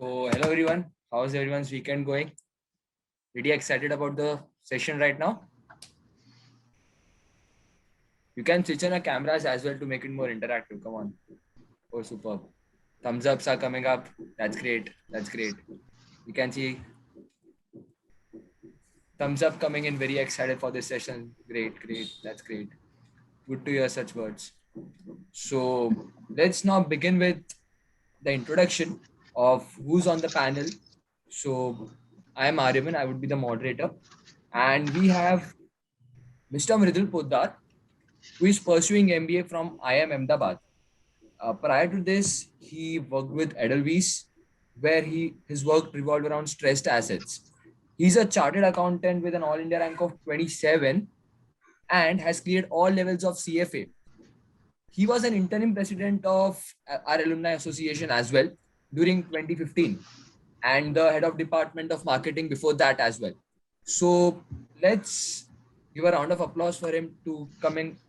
So, hello everyone. How's everyone's weekend going? Pretty excited about the session right now. You can switch on your cameras as well to make it more interactive. Come on. Oh, superb. Thumbs ups are coming up. That's great. That's great. You can see thumbs up coming in. Very excited for this session. Great, great. That's great. Good to hear such words. So, let's now begin with the introduction of who's on the panel. So, I am Ariman. I would be the moderator. And we have Mr. Mridul Poddar, who is pursuing MBA from IIM Ahmedabad. Prior to this, he worked with Edelweiss, where his work revolved around stressed assets. He's a chartered accountant with an All India rank of 27 and has cleared all levels of CFA. He was an interim president of our alumni association as well during 2015 and the head of department of marketing before that as well. So let's give a round of applause for him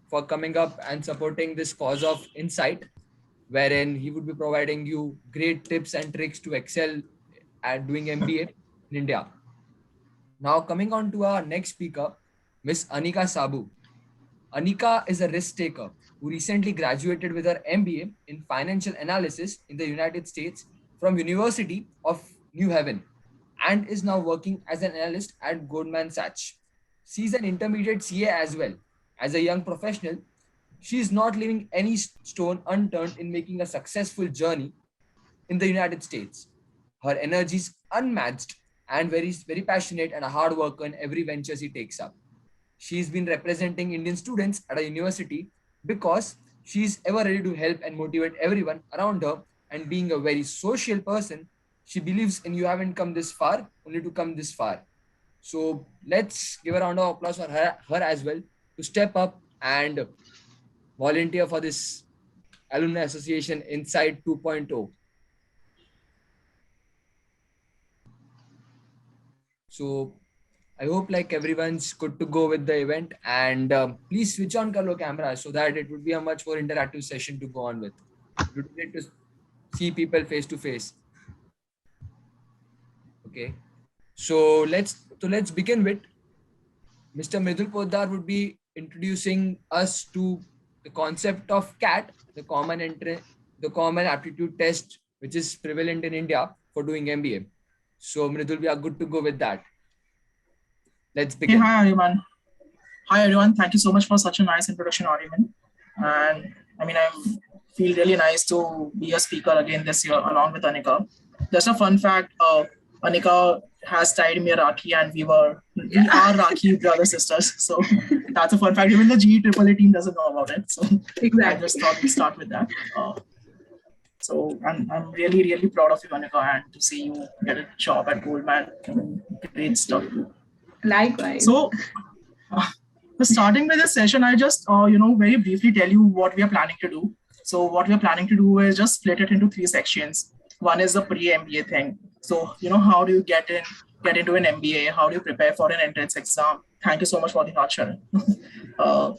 for coming up and supporting this cause of insight, wherein he would be providing you great tips and tricks to excel at doing MBA in India. Now coming on to our next speaker, Miss Anika Sabu. Anika is a risk taker who recently graduated with her MBA in financial analysis in the United States from University of New Haven and is now working as an analyst at Goldman Sachs. She's an intermediate CA as well. As a young professional, she is not leaving any stone unturned in making a successful journey in the United States. Her energy is unmatched and very, very passionate and a hard worker in every venture she takes up. She's been representing Indian students at a university because she's ever ready to help and motivate everyone around her, and being a very social person, she believes in you haven't come this far, only to come this far. So let's give a round of applause for her as well to step up and volunteer for this Alumni Association Inside 2.0. So I hope like everyone's good to go with the event, and please switch on color camera so that it would be a much more interactive session to go on with. It would be great to see people face to face. Okay, so let's begin with Mr. Mridul Poddar would be introducing us to the concept of CAT, the common aptitude test, which is prevalent in India for doing MBA. So Mridul, we are good to go with that. Let's begin. Hey, hi everyone. Thank you so much for such a nice introduction, Ariman. And I mean, I feel really nice to be a speaker again this year along with Anika. Just a fun fact, Anika has tied me a Rakhi and we are Rakhi brother sisters. So that's a fun fact. Even the GEAA team doesn't know about it. So exactly. I just thought we'd start with that. So I'm really, really proud of you, Anika, and to see you get a job at Goldman. Great stuff. Likewise. So starting with this session, I just, very briefly tell you what we are planning to do. So what we are planning to do is just split it into 3 sections. One is the pre-MBA thing. So, how do you get into an MBA? How do you prepare for an entrance exam? Thank you so much for the heart, Sharon. And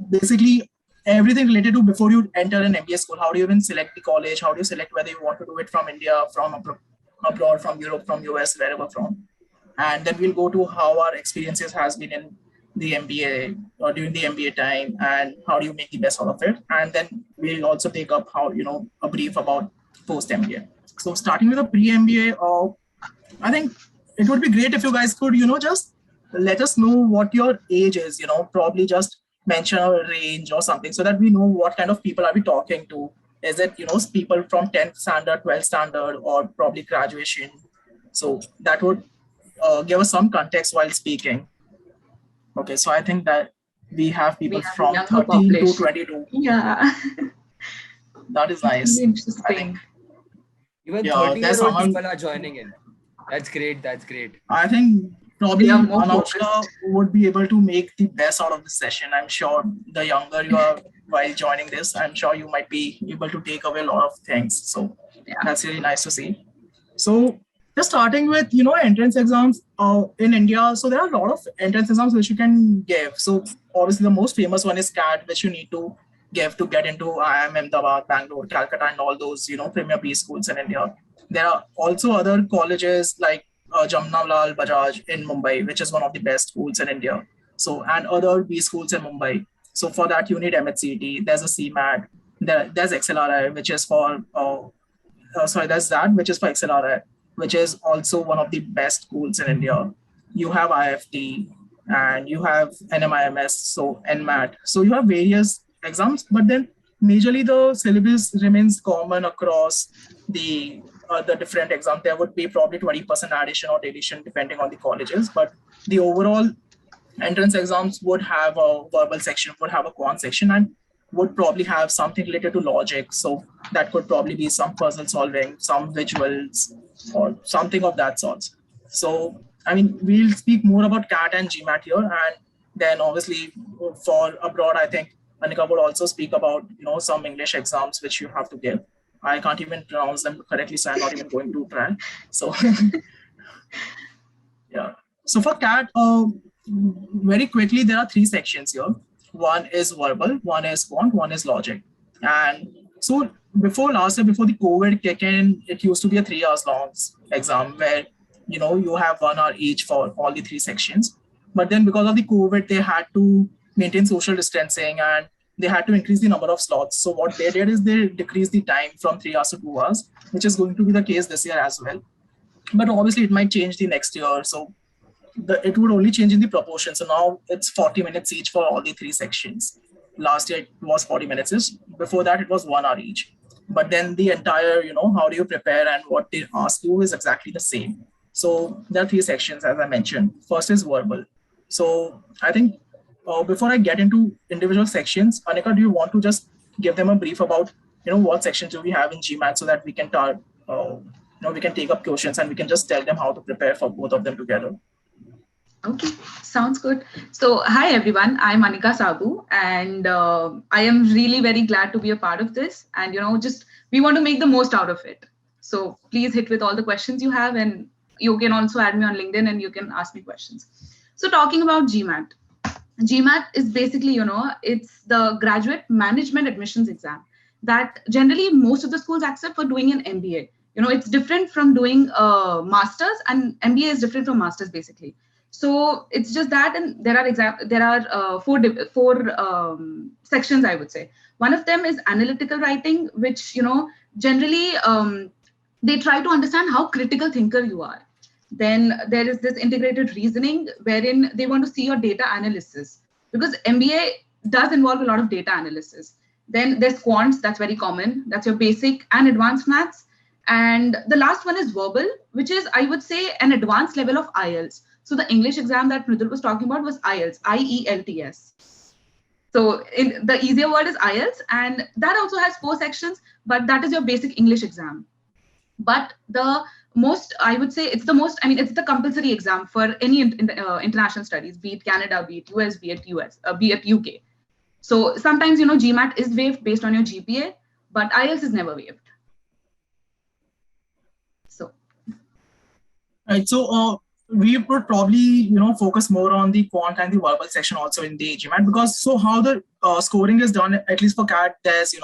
basically everything related to before you enter an MBA school. How do you even select the college? How do you select whether you want to do it from India, from abroad, from Europe, from US, wherever from? And then we'll go to how our experiences has been in the MBA or during the MBA time and how do you make the best out of it. And then we'll also take up how, a brief about post-MBA. So starting with a pre-MBA, I think it would be great if you guys could, just let us know what your age is, probably just mention a range or something so that we know what kind of people are we talking to. Is it, people from 10th standard, 12th standard, or probably graduation? So that would give us some context while speaking. Okay, so I think that we have people from 13 to 22. Yeah. That is nice. Interesting. Even 30-year-old people are joining in. That's great. That's great. I think probably Anoushka would be able to make the best out of the session. I'm sure the younger you are while joining this, I'm sure you might be able to take away a lot of things. So that's really nice to see. So just starting with, entrance exams in India. So there are a lot of entrance exams which you can give. So obviously the most famous one is CAT, which you need to give to get into IIM Ahmedabad, Bangalore, Calcutta, and all those, premier B schools in India. There are also other colleges like Jamnalal Bajaj in Mumbai, which is one of the best schools in India. So, and other B schools in Mumbai. So for that, you need MHCT. There's a CMAT. There's XLRI, which is for there's that, which is for XLRI, which is also one of the best schools in India. You have IFT and you have NMIMS, so NMAT. So you have various exams, but then majorly the syllabus remains common across the different exams. There would be probably 20% addition or deletion depending on the colleges, but the overall entrance exams would have a verbal section, would have a quant section, and would probably have something related to logic. So that could probably be some puzzle solving, some visuals, or something of that sort. So, I mean, we'll speak more about CAT and GMAT here. And then obviously for abroad, I think Anika would also speak about, some English exams which you have to give. I can't even pronounce them correctly, so I'm not even going to try. So, yeah. So for CAT, very quickly, there are 3 sections here. One is verbal, one is quant, one is logic. And so last year, before the COVID kick in, it used to be a 3 hours long exam where, you have 1 hour each for all the 3 sections. But then because of the COVID, they had to maintain social distancing and they had to increase the number of slots. So what they did is they decreased the time from 3 hours to 2 hours, which is going to be the case this year as well. But obviously it might change the next year. So it would only change in the proportion. So now it's 40 minutes each for all the 3 sections. Last year it was 40 minutes. Before that it was 1 hour each. But then the entire, how do you prepare and what they ask you is exactly the same. So there are 3 sections, as I mentioned. First is verbal. So I think before I get into individual sections, Anika, do you want to just give them a brief about, what sections do we have in GMAT so that we can we can take up questions and we can just tell them how to prepare for both of them together. Okay, sounds good. So, hi everyone, I'm Anika Sabu, and I am really very glad to be a part of this. And we want to make the most out of it. So please hit with all the questions you have, and you can also add me on LinkedIn and you can ask me questions. So talking about GMAT. GMAT is basically, it's the graduate management admissions exam that generally most of the schools accept for doing an MBA. It's different from doing a master's, and MBA is different from master's basically. So it's just that, and there are 4 sections, I would say. One of them is analytical writing, which generally they try to understand how critical thinker you are. Then there is this integrated reasoning, wherein they want to see your data analysis, because MBA does involve a lot of data analysis. Then there's quants, that's very common. That's your basic and advanced maths. And the last one is verbal, which is, I would say, an advanced level of IELTS. So the English exam that Mridul was talking about was IELTS, IELTS. So the easier word is IELTS, and that also has 4 sections, but that is your basic English exam. But the most, I would say, it's the compulsory exam for any international studies, be it Canada, be it US, be it UK. So sometimes, GMAT is waived based on your GPA, but IELTS is never waived. So. Right. So we would probably, focus more on the quant and the verbal section also in the GMAT, because how the scoring is done, at least for CAT, there's,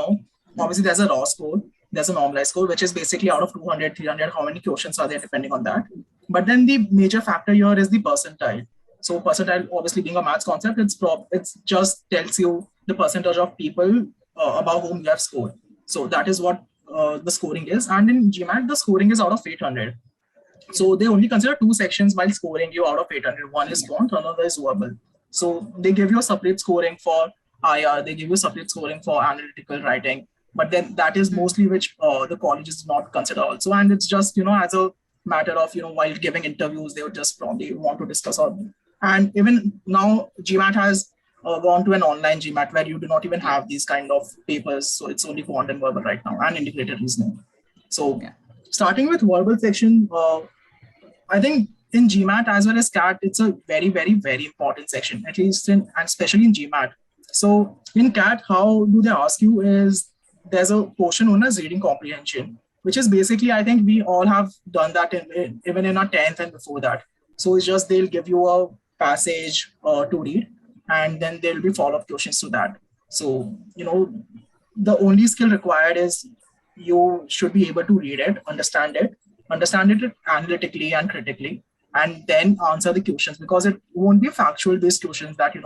obviously there's a raw score. There's a normalized score, which is basically out of 200, 300, how many questions are there depending on that. But then the major factor here is the percentile. So percentile, obviously being a maths concept, it's just tells you the percentage of people above whom you have scored. So that is what the scoring is. And in GMAT, the scoring is out of 800. So they only consider 2 sections while scoring you out of 800. One is quant, another is verbal. So they give you a separate scoring for IR, they give you separate scoring for analytical writing. But then that is mostly which the colleges do not consider also. And it's just, as a matter of, while giving interviews, they would just probably want to discuss all. And even now, GMAT has gone to an online GMAT where you do not even have these kind of papers. So it's only quant and verbal right now, and integrated reasoning. So starting with verbal section, I think in GMAT as well as CAT, it's a very, very, very important section, at least and especially in GMAT. So in CAT, how do they ask you is, there's a portion known as reading comprehension, which is basically, I think we all have done that even in our 10th and before that. So it's just they'll give you a passage to read, and then there'll be follow-up questions to that. So, the only skill required is you should be able to read it, understand it analytically and critically, and then answer the questions, because it won't be factual based questions that,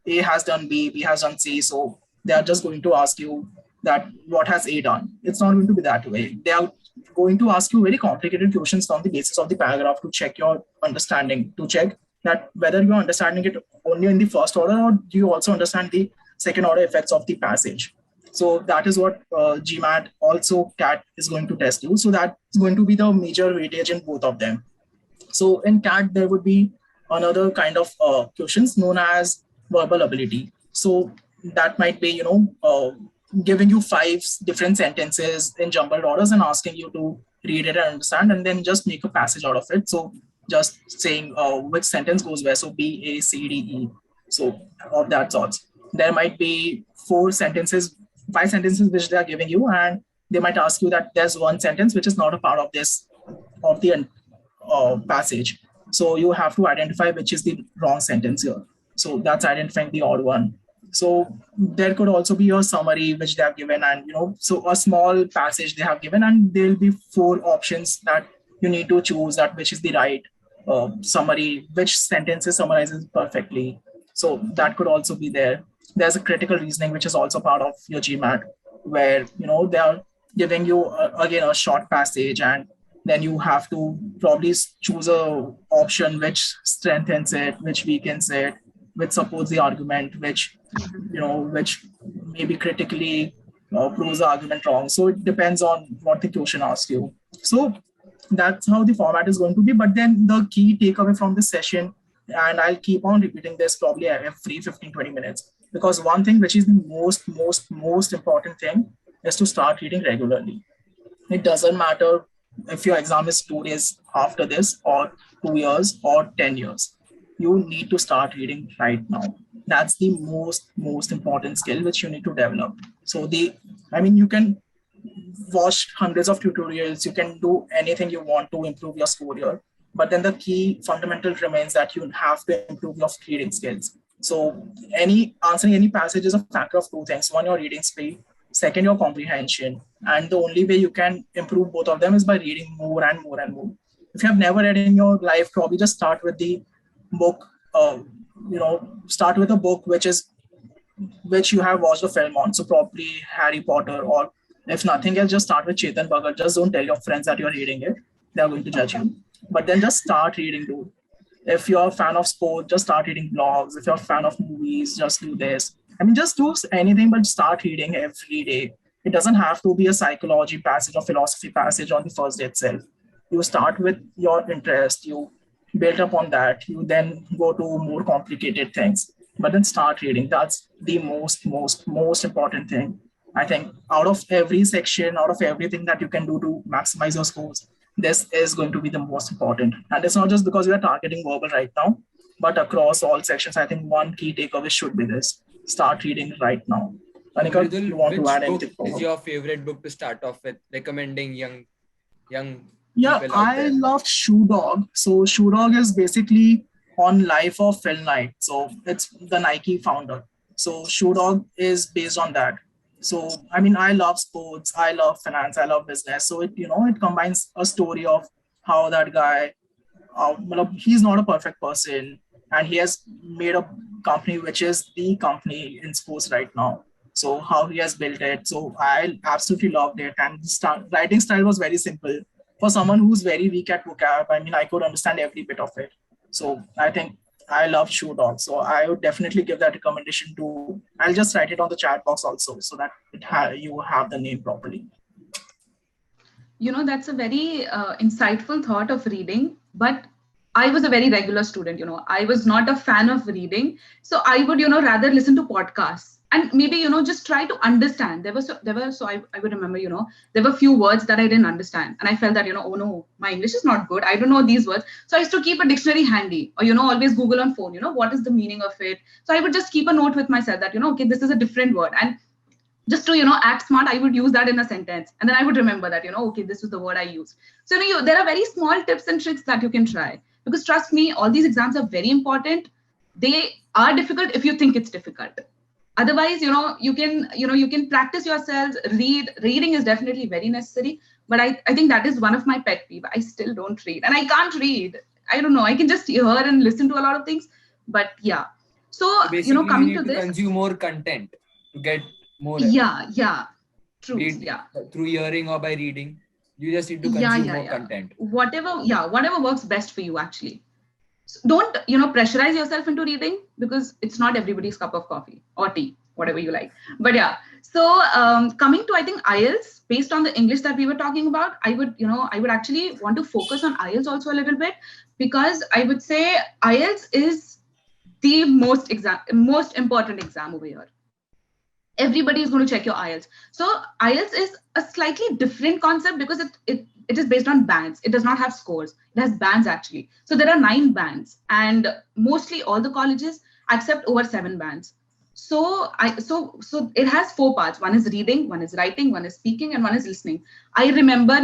A has done B, B has done C. So they are just going to ask you that what has A done. It's not going to be that way. They are going to ask you very complicated questions on the basis of the paragraph to check your understanding, to check that whether you're understanding it only in the first order or do you also understand the second order effects of the passage. So that is what GMAT also CAT is going to test you. So that's going to be the major weightage in both of them. So in CAT, there would be another kind of questions known as verbal ability. So that might be, giving you 5 different sentences in jumbled orders and asking you to read it and understand, and then just make a passage out of it. So just saying which sentence goes where. So B, A, C, D, E. So of that sorts. There might be 5 sentences which they are giving you, and they might ask you that there's one sentence which is not a part of this of the passage. So you have to identify which is the wrong sentence here. So that's identifying the odd one. So there could also be a summary which they have given, and so a small passage they have given, and there'll be 4 options that you need to choose that which is the right summary, which sentences summarizes perfectly. So that could also be there. There's a critical reasoning which is also part of your GMAT, where they are giving you again a short passage, and then you have to probably choose a option which strengthens it, which weakens it, which supports the argument, which maybe critically proves the argument wrong. So it depends on what the question asks you. So that's how the format is going to be. But then the key takeaway from this session, and I'll keep on repeating this probably every 15-20 minutes, because one thing which is the most important thing is to start reading regularly. It doesn't matter if your exam is 2 days after this, or 2 years, or 10 years. You need to start reading right now. That's the most important skill which you need to develop. So you can watch hundreds of tutorials, you can do anything you want to improve your score here. But then the key fundamental remains that you have to improve your reading skills. So answering any passage is a factor of 2 things. One, your reading speed. Second, your comprehension. And the only way you can improve both of them is by reading more and more and more. If you have never read in your life, probably just start with the book. Start with a book which you have watched a film on. So probably Harry Potter, or if nothing else, just start with Chetan Bhagat. Just don't tell your friends that you're reading it. They're going to judge you. But then just start reading, dude. If you're a fan of sport, just start reading blogs. If you're a fan of movies, just do this. Just do anything, but start reading every day. It doesn't have to be a psychology passage or philosophy passage on the first day itself. You start with your interest, you build upon that, you then go to more complicated things, but then start reading. That's the most important thing. I think out of every section, out of everything that you can do to maximize your scores, this is going to be the most important. And it's not just because we are targeting verbal right now, but across all sections, I think one key takeaway should be this: start reading right now. Anika, Mridul, you want to add which book anything? is your favorite book to start off with, recommending young Yeah, people out I there? loved Shoe Dog. So Shoe Dog is basically on life of Phil Knight. So it's the Nike founder. So Shoe Dog is based on that. So I love sports, I love finance, I love business. So it combines a story of how that guy, he's not a perfect person, and he has made a company which is the company in sports right now. So how he has built it. So I absolutely loved it. And writing style was very simple. For someone who's very weak at vocab, I could understand every bit of it. So I think I love Shoe Dog. So I would definitely give that recommendation to. I'll just write it on the chat box also, so that you have the name properly. That's a very insightful thought of reading, but I was a very regular student. I was not a fan of reading. So I would, rather listen to podcasts and maybe, just try to understand. So I would remember, there were few words that I didn't understand. And I felt that, oh no, my English is not good. I don't know these words. So I used to keep a dictionary handy, or, always Google on phone, what is the meaning of it? So I would just keep a note with myself that, okay, this is a different word. And just to act smart, I would use that in a sentence, and then I would remember that okay, this is the word I used. So there are very small tips and tricks that you can try, because trust me, all these exams are very important. They are difficult if you think it's difficult. Otherwise, you can practice yourselves. Reading is definitely very necessary, but I think that is one of my pet peeve. I still don't read, and I can't read. I don't know, I can just hear and listen to a lot of things, but yeah. So basically, you coming need to to this, consume more content to get more. yeah, true, Be it yeah, through hearing or by reading. You just need to yeah, consume yeah, more yeah. content. Whatever works best for you, actually. So don't pressurize yourself into reading, because it's not everybody's cup of coffee or tea, whatever you like. But yeah, so coming to, I think, IELTS, based on the English that we were talking about, I would actually want to focus on IELTS also a little bit, because I would say IELTS is the most important exam over here. Everybody is going to check your IELTS. So IELTS is a slightly different concept, because it is based on bands. It does not have scores. It has bands, actually. So there are 9 bands, and mostly all the colleges accept over 7 bands. So it has 4 parts. One is reading, one is writing, one is speaking, and one is listening. I remember,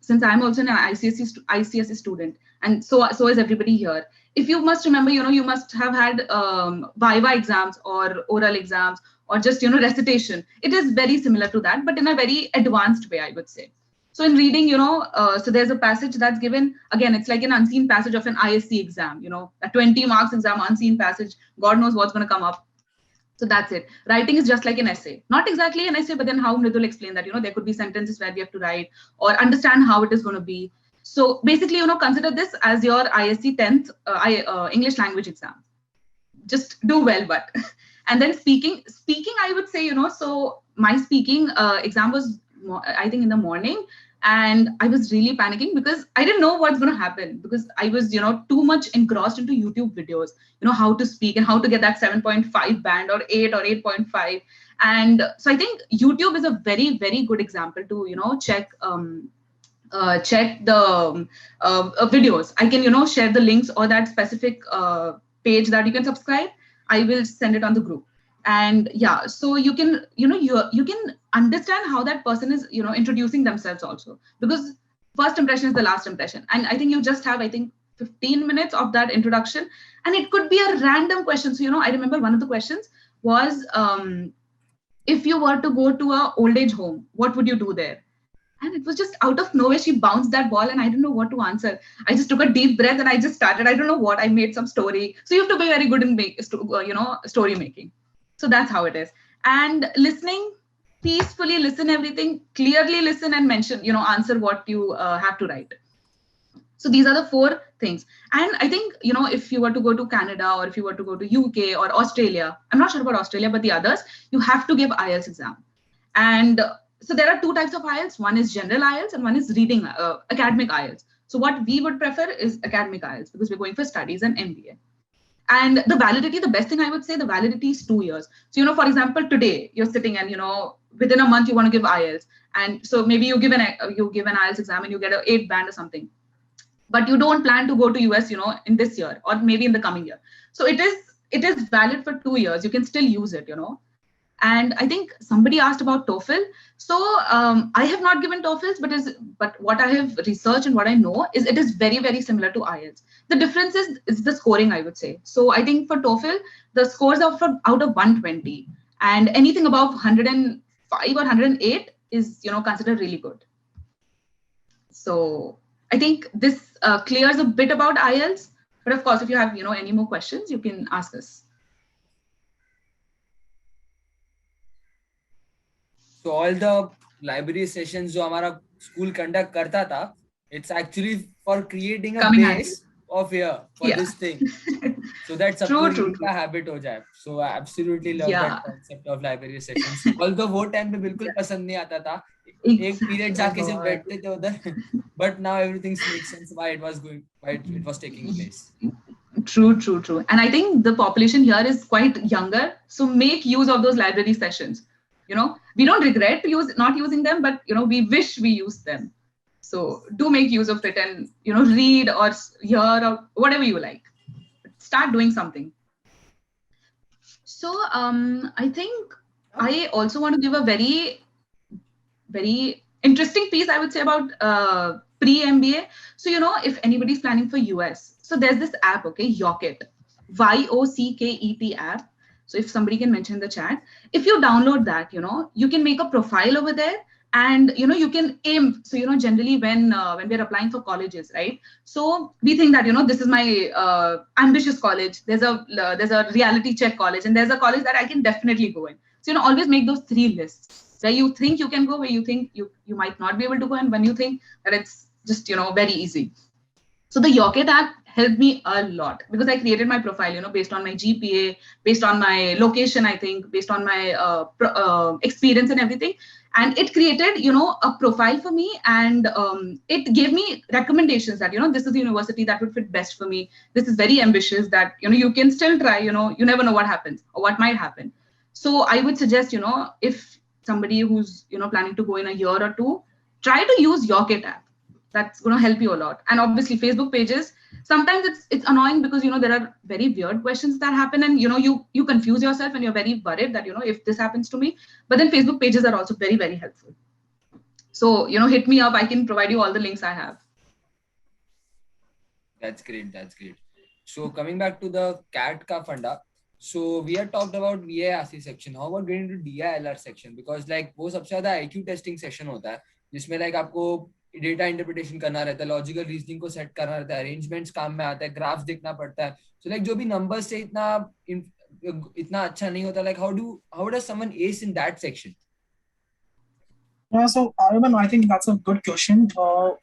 since I'm also an ICSE student, and so is everybody here. If you must remember, you must have had 𝐌𝐬 exams or oral exams, or just recitation. It is very similar to that, but in a very advanced way, I would say. So in reading, so there's a passage that's given. Again, it's like an unseen passage of an ISC exam, a 20 marks exam, unseen passage. God knows what's going to come up. So that's it. Writing is just like an essay. Not exactly an essay, but then how Mridul explained that, there could be sentences where we have to write or understand how it is going to be. So basically, consider this as your ISC 10th English language exam. Just do well, but and then speaking, I would say, so my speaking exam was, I think, in the morning, and I was really panicking because I didn't know what's going to happen, because I was, too much engrossed into YouTube videos, how to speak and how to get that 7.5 band or 8 or 8.5. And so I think YouTube is a very, very good example to, check the videos. I can, share the links or that specific page that you can subscribe. I will send it on the group. And yeah, so you can, you can understand how that person is, introducing themselves also, because first impression is the last impression. And I think you just have, I think, 15 minutes of that introduction, and it could be a random question. So, I remember one of the questions was, if you were to go to a old age home, what would you do there? And it was just out of nowhere. She bounced that ball, and I didn't know what to answer. I just took a deep breath and I just started. I don't know what. I made some story. So you have to be very good in story making. So that's how it is. And listening, peacefully listen everything, clearly listen and mention, answer what you have to write. So these are the 4 things. And I think, if you were to go to Canada, or if you were to go to UK or Australia, I'm not sure about Australia, but the others, you have to give IELTS exam. And so there are 2 types of IELTS. One is general IELTS and one is reading, academic IELTS. So what we would prefer is academic IELTS, because we're going for studies and MBA. And the validity, the best thing I would say, the validity is 2 years. So, for example, today you're sitting and, within a month you want to give IELTS. And so maybe you give an IELTS exam and you get an 8 band or something. But you don't plan to go to US, in this year or maybe in the coming year. So it is valid for 2 years. You can still use it, And I think somebody asked about TOEFL. So I have not given TOEFLs, but what I have researched and what I know is it is very, very similar to IELTS. The difference is the scoring, I would say. So I think for TOEFL, the scores are out of 120, and anything above 105 or 108 is, considered really good. So I think this clears a bit about IELTS. But of course, if you have, any more questions, you can ask us. So all the library sessions जो हमारा school conduct करता था, it's actually for creating a base of for this thing, so that सबको reading का habit हो जाए. So I absolutely love that concept of library sessions. Although वो time पे बिल्कुल पसंद नहीं आता था, एक period जाके सिर्फ बैठते थे उधर, but now everything makes sense why it was taking place. True. And I think the population here is quite younger, so make use of those library sessions. We don't regret not using them, but we wish we used them. So do make use of it and read or hear or whatever you like. Start doing something. So I think I also want to give a very, very interesting piece, I would say, about pre-MBA. So if anybody's planning for US, so there's this app, okay, YOCKET, YOCKET app. So if somebody can mention in the chat, if you download that, you can make a profile over there, and you can aim. So generally when we're applying for colleges, right? So we think that this is my ambitious college. There's a reality check college, and there's a college that I can definitely go in. So always make those 3 lists where you think you can go, where you think you might not be able to go, and when you think that it's just very easy. So the 𝐻𝐿𝐴𝐻 app helped me a lot, because I created my profile, based on my GPA, based on my location, I think, based on my experience and everything. And it created, a profile for me, and it gave me recommendations that, this is the university that would fit best for me. This is very ambitious, that, you can still try, you never know what happens or what might happen. So I would suggest, if somebody who's, planning to go in a year or two, try to use 𝐻𝐿𝐴𝐻 app. That's going to help you a lot. And obviously Facebook pages, sometimes it's annoying, because there are very weird questions that happen, and you confuse yourself, and you're very worried that if this happens to me. But then Facebook pages are also very, very helpful. So hit me up. I can provide you all the links I have. That's great. That's great. So coming back to the CAT ka funda, so we had talked about VA-RC section. How about getting into DILR section? Because like वो सबसे ज़्यादा IQ testing section होता है, जिसमें like आपको data interpretation करना रहता है, लॉजिकल रीजनिंग को सेट करना रहता है, अरेंजमेंट्स काम में आता है, ग्राफ्स देखना पड़ता है. सो लाइक जो भी नंबर्स से इतना अच्छा नहीं होता, like how does someone S in that section? Yeah, so Arvind, I think that's a good question.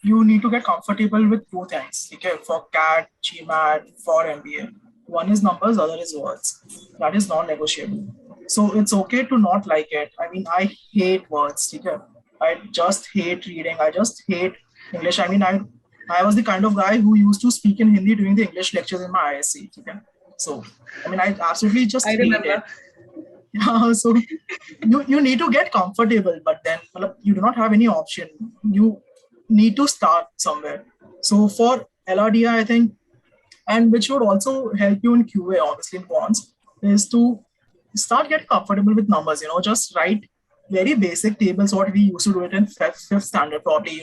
You need to get comfortable with 2 things. Okay, for CAT, GMAT, for MBA. One is numbers, other is words. That is non-negotiable. So it's okay to not like it. I mean, I hate words. Okay? I just hate reading. I just hate English. I mean, I was the kind of guy who used to speak in Hindi during the English lectures in my ISC. Okay? So, I mean, I absolutely just hate it. Yeah, so you need to get comfortable, but then you do not have any option. You need to start somewhere. So for LRDI, I think, and which would also help you in QA, obviously in quants, is to start getting comfortable with numbers. Just write very basic tables, what we used to do it in fifth standard, probably.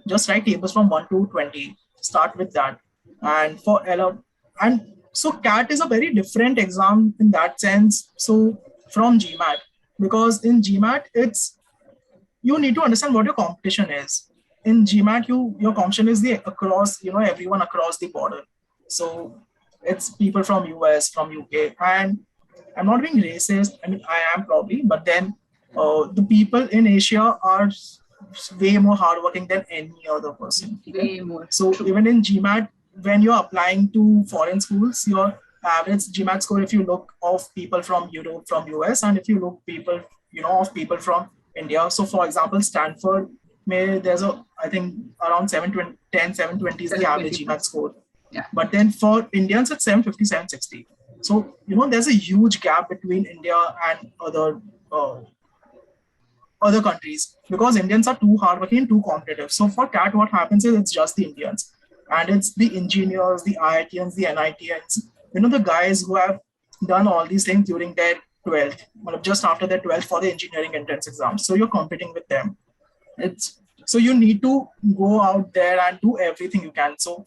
Just write tables from 1 to 20. Start with that. And for so CAT is a very different exam in that sense. So from GMAT, because in GMAT you need to understand what your competition is. In GMAT, your competition is across everyone across the border. So it's people from US, from UK, and I'm not being racist. I mean, I am probably, but then the people in Asia are way more hardworking than any other person. Way more. So even in GMAT, when you're applying to foreign schools, your average GMAT score, if you look of people from Europe, from US, and if you look people, of people from India. So for example, Stanford, there's I think around 720 is the average GMAT score. Yeah. But then for Indians, it's 750, 760. So, there's a huge gap between India and other countries, because Indians are too hardworking and too competitive. So for CAT, what happens is it's just the Indians, and it's the engineers, the IITians, the NITians, the guys who have done all these things during their 12th, just after their 12th for the engineering entrance exam. So you're competing with them. So you need to go out there and do everything you can. So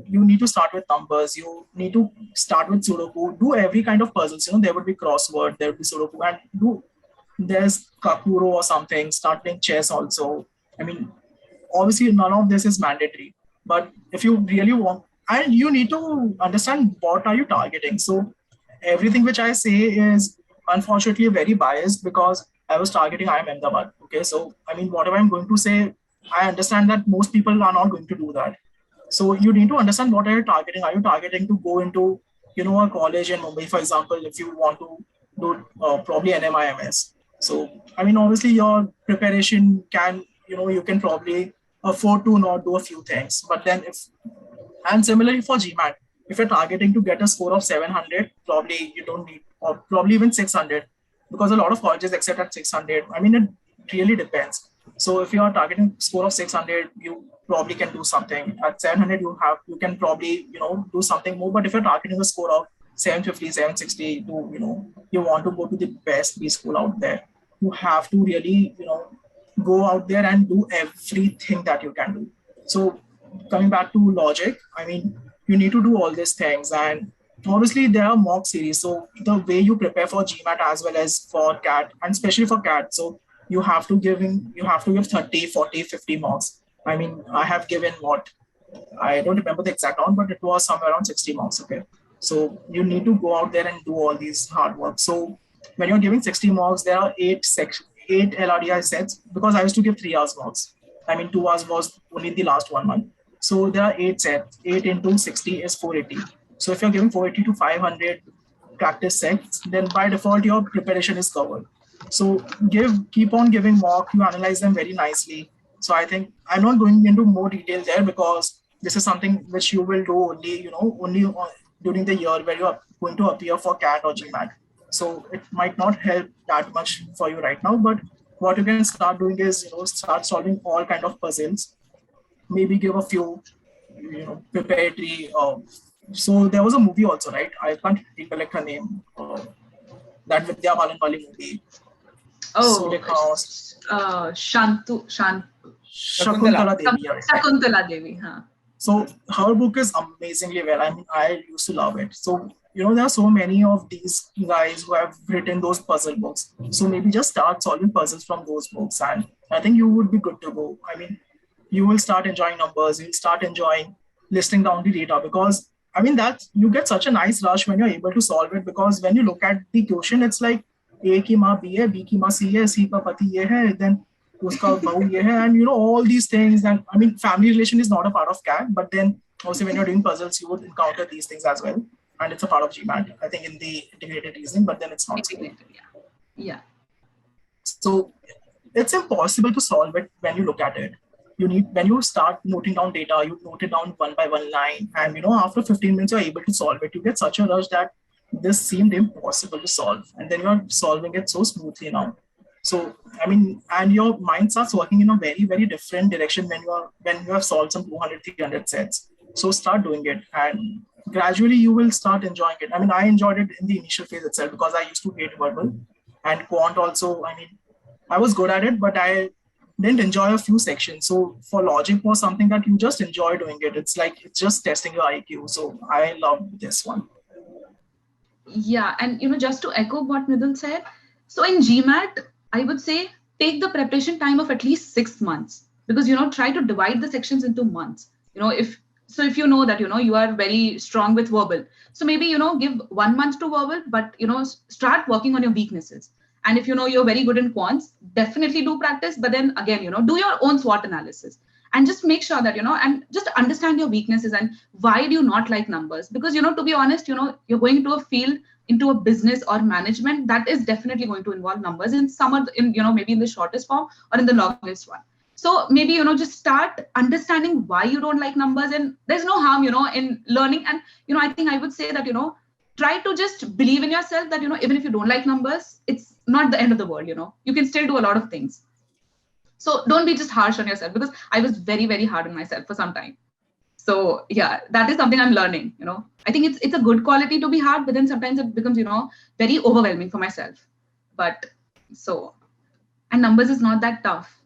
you need to start with numbers. You need to start with Sudoku. Do every kind of puzzles. There would be crossword, there would be Sudoku, and there's Kakuro or something. Start playing chess also. I mean, obviously none of this is mandatory, but if you really want, and you need to understand what are you targeting. So everything which I say is unfortunately very biased, because I was targeting IIM Ahmedabad. Okay, so I mean, whatever I'm going to say, I understand that most people are not going to do that. So you need to understand what are you targeting. Are you targeting to go into, a college in Mumbai, for example, if you want to do probably an MIMS. So, I mean, obviously your preparation can, you can probably afford to not do a few things. But then and similarly for GMAT, if you're targeting to get a score of 700, probably you don't need, or probably even 600, because a lot of colleges accept at 600. I mean, it really depends. So if you are targeting score of 600, you probably can do something. At 700, you can probably, do something more. But if you're targeting a score of 750, 760, you want to go to the best B school out there, you have to really, go out there and do everything that you can do. So coming back to logic, I mean, you need to do all these things. And obviously there are mock series. So the way you prepare for GMAT as well as for CAT, and especially for CAT, so you have to give 30, 40, 50 mocks. I mean, I have given what, I don't remember the exact amount, but it was somewhere around 60 mocks. Okay. So you need to go out there and do all these hard work. So when you're giving 60 mocks, there are eight LRDI sets, because I used to give 3 hours mocks. I mean, 2 hours was only the last 1 month. So there are 8 sets. 8 into 60 is 480. So if you're giving 480 to 500 practice sets, then by default your preparation is covered. So keep on giving mock. You analyze them very nicely. So I think I'm not going into more detail there, because this is something which you will do only, only during the year where you are going to appear for CAT or GMAT. So it might not help that much for you right now, but what you can start doing is, start solving all kind of puzzles. Maybe give a few, preparatory. So there was a movie also, right? I can't recollect her name. That Vidya Balan Wali movie. Oh, Shakuntala Devi. Shakuntala Devi, huh? So her book is amazingly well. I mean, I used to love it. So, there are so many of these guys who have written those puzzle books. So maybe just start solving puzzles from those books, and I think you would be good to go. I mean, you will start enjoying numbers. You'll start enjoying listing down the data, because I mean that you get such a nice rush when you're able to solve it, because when you look at the question, it's like A की माँ B है, B की माँ C है, C का पति ये है, then उसका बहू ये है, and all these things. And I mean, family relation is not a part of CAT, but then also when you're doing puzzles, you would encounter these things as well, and it's a part of GMAT, I think, in the integrated reasoning, but then it's not. Yeah. So it's impossible to solve it when you look at it. When you start noting down data, you note it down one by one line, and after 15 minutes you're able to solve it. You get such a rush that this seemed impossible to solve, and then you're solving it so smoothly now. So I mean, and your mind starts working in a very, very different direction when you have solved some 200, 300 sets. So start doing it, and gradually you will start enjoying it. I mean, I enjoyed it in the initial phase itself, because I used to hate verbal and quant also. I mean, I was good at it, but I didn't enjoy a few sections. So for logic was something that you just enjoy doing it. It's just testing your IQ. So I love this one. Yeah, and just to echo what Mridul said, so in GMAT, I would say take the preparation time of at least 6 months, because try to divide the sections into months. If you know that you are very strong with verbal, so maybe give 1 month to verbal, but start working on your weaknesses. And if you're very good in quants, definitely do practice, but then again do your own SWOT analysis, and just make sure that and just understand your weaknesses and why do you not like numbers. Because to be honest, you're going into a field, into a business or management, that is definitely going to involve numbers in maybe in the shortest form or in the longest one. So maybe just start understanding why you don't like numbers, and there's no harm in learning. And I think I would say that try to just believe in yourself that even if you don't like numbers, it's not the end of the world. You can still do a lot of things. So don't be just harsh on yourself, because I was very, very hard on myself for some time. So yeah, that is something I'm learning. I think it's a good quality to be hard, but then sometimes it becomes very overwhelming for myself. But and numbers is not that tough.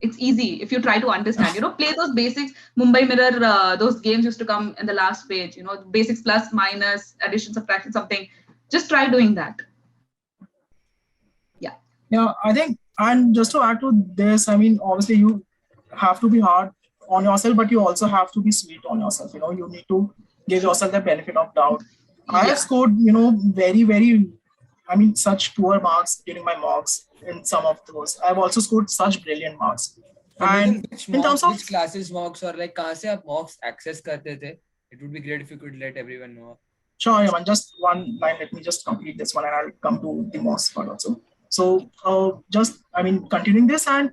It's easy if you try to understand. Play those basics. Mumbai Mirror, those games used to come in the last page. Basics, plus, minus, addition, subtraction, something. Just try doing that. Yeah. Yeah, I think, and just to add to this, I mean, obviously you have to be hard on yourself, but you also have to be sweet on yourself. You need to give yourself the benefit of doubt. I have scored, very, very, I mean, such poor marks during my mocks in some of those. I've also scored such brilliant marks. And in terms of which classes mocks, or like kahan se aap mocks access karte the? It would be great if you could let everyone know. Sure, Yaman, just one line. Let me just complete this one, and I'll come to the mocks part also. So continuing this, and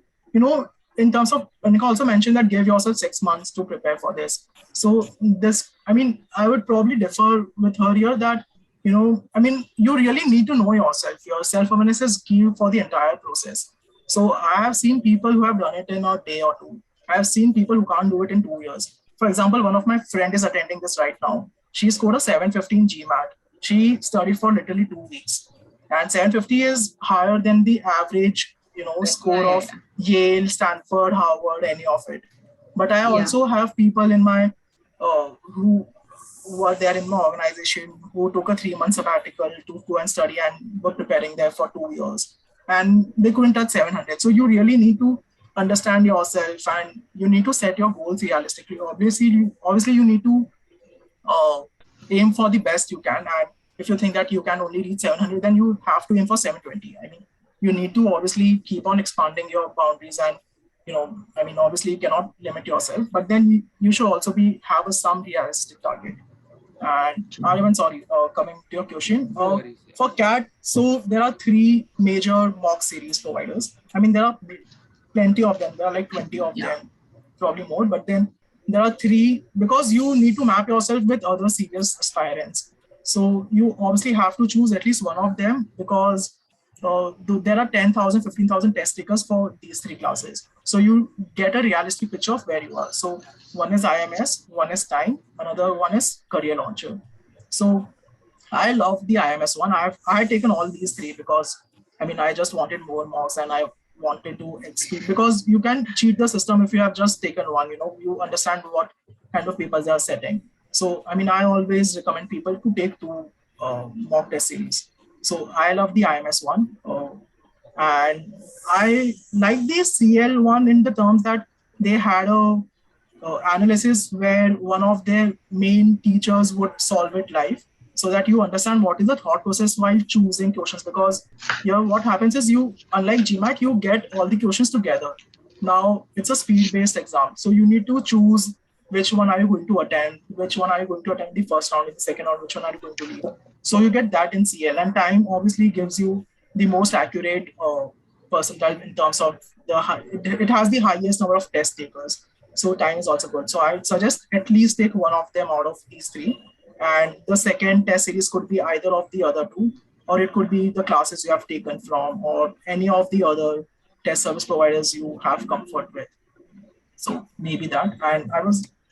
in terms of, Anika also mentioned that give yourself 6 months to prepare for this. So this, I would probably differ with her here that, you really need to know yourself. Your self-awareness is key for the entire process. So I have seen people who have done it in a day or two. I have seen people who can't do it in 2 years. For example, one of my friends is attending this right now. She scored a 715 GMAT. She studied for literally 2 weeks. And 750 is higher than the average, score of Yale, Stanford, Harvard, any of it. But I also have people in my who were there in my organization who took a 3-month sabbatical to go and study and were preparing there for 2 years, and they couldn't touch 700. So you really need to understand yourself, and you need to set your goals realistically. Obviously, you need to aim for the best you can. And if you think that you can only reach 700, then you have to aim for 720. I mean, you need to obviously keep on expanding your boundaries, and obviously you cannot limit yourself, but then you should also have some realistic target. And sorry, coming to your question, for CAT, so there are 3 major mock series providers. I mean, there are plenty of them. There are like 20 of them, probably more. But then there are 3, because you need to map yourself with other serious aspirants. So you obviously have to choose at least one of them, because there are 10,000, 15,000 test takers for these 3 classes. So you get a realistic picture of where you are. So one is IMS, one is Time, another one is Career Launcher. So I love the IMS one. I had taken all these 3 because I just wanted more marks, and I wanted to execute, because you can cheat the system if you have just taken one. You understand what kind of papers they are setting. So I always recommend people to take 2 mock test series. So I love the IMS one, and I like the CL one in the terms that they had a analysis where one of their main teachers would solve it live, so that you understand what is the thought process while choosing questions. Because what happens is, unlike GMAT, you get all the questions together. Now it's a speed-based exam, so you need to choose which one are you going to attend, which one are you going to attend the first round, in the second round, which one are you going to leave. So you get that in CL, and Time obviously gives you the most accurate percentile in terms of it has the highest number of test takers. So Time is also good. So I would suggest at least take one of them out of these 3. And the second test series could be either of the other 2, or it could be the classes you have taken from, or any of the other test service providers you have comfort with. So maybe that. And I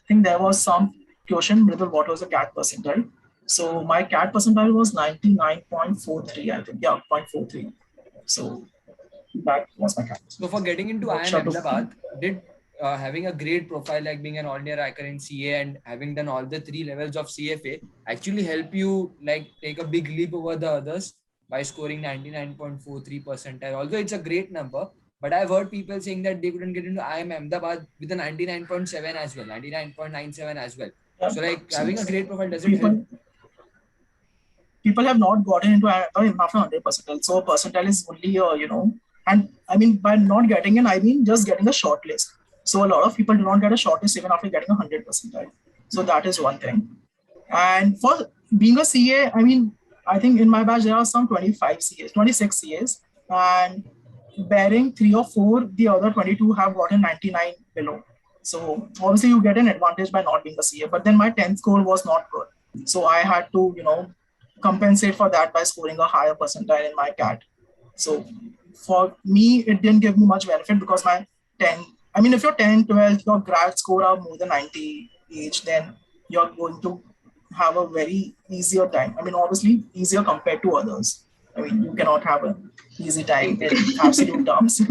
think there was some question, what was the CAT percentile? So my CAT percentile was 99.43, I think. Yeah, 0.43. So that was my CAT. So for getting into IIM Ahmedabad, did having a great profile like being an all-India ranker in CA and having done all the 3 levels of CFA actually help you like take a big leap over the others by scoring 99.43 percentile? Although it's a great number, but I've heard people saying that they couldn't get into IIM Ahmedabad with a 99.7 as well, 99.97 as well. So like having a great profile doesn't help. People have not gotten into IIM after 100 percentile. So percentile is only and by not getting in, just getting a short list. So a lot of people do not get a short list even after getting 100 percentile. So that is one thing. And for being a CA, I think in my batch there are some 25 CAs, 26 CAs, and bearing 3 or 4, the other 22 have gotten 99 below. So obviously you get an advantage by not being a CA, but then my 10th score was not good. So I had to, compensate for that by scoring a higher percentile in my CAT. So for me, it didn't give me much benefit, because my 10, if your 10, 12, your grad score are more than 90 each, then you're going to have a very easier time. Obviously easier compared to others. You cannot have an easy time in absolute terms.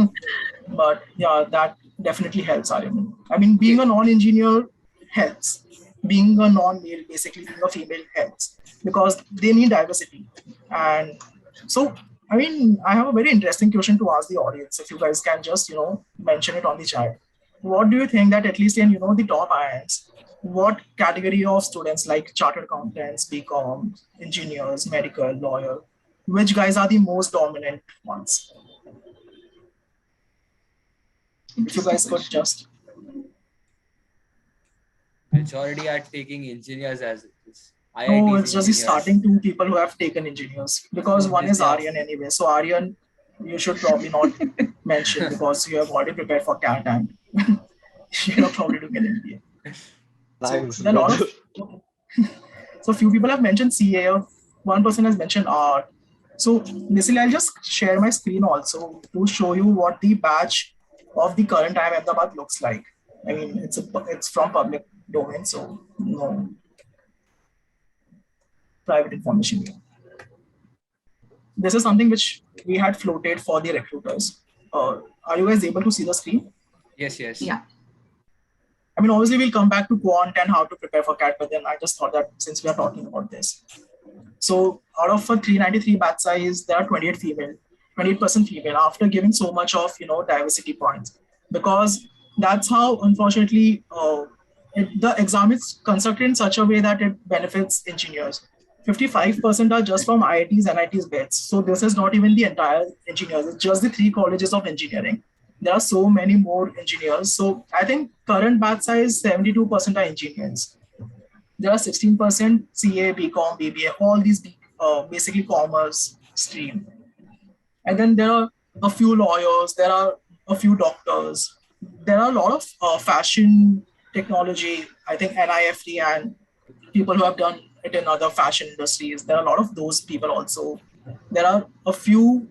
But yeah, that definitely helps, Aryan. Being a non-engineer helps. Being a non-male, basically being a female helps, because they need diversity. And so, I have a very interesting question to ask the audience. If you guys can just, mention it on the chat. What do you think that at least in, the top IIMs, what category of students like chartered accountants, BCom, engineers, medical, lawyer, which guys are the most dominant ones? If you guys could just. Majority are taking engineers as it is. Oh, it's just the starting 2 people who have taken engineers, because one is Aryan anyway. So Aryan, you should probably not mention, because you have already prepared for CAT and you're probably doing an MBA. So few people have mentioned CA, one person has mentioned art. So basically, I'll just share my screen also to show you what the batch of the current IIM Ahmedabad looks like. It's from public domain, so no private information. This is something which we had floated for the recruiters. Are you guys able to see the screen? Yes. Yeah. I mean, obviously we'll come back to quant and how to prepare for CAT, but then I just thought that since we are talking about this. So out of a 393 batch size, there are 28 female, 28% female after giving so much of, diversity points, because that's how, unfortunately, the exam is constructed in such a way that it benefits engineers. 55% are just from IITs, NITs beds. So this is not even the entire engineers. It's just the 3 colleges of engineering. There are so many more engineers. So I think current batch size, 72% are engineers. There are 16% CA, BCom, BBA, all these basically commerce stream. And then there are a few lawyers, there are a few doctors. There are a lot of fashion technology, I think NIFT and people who have done it in other fashion industries. There are a lot of those people also. There are a few,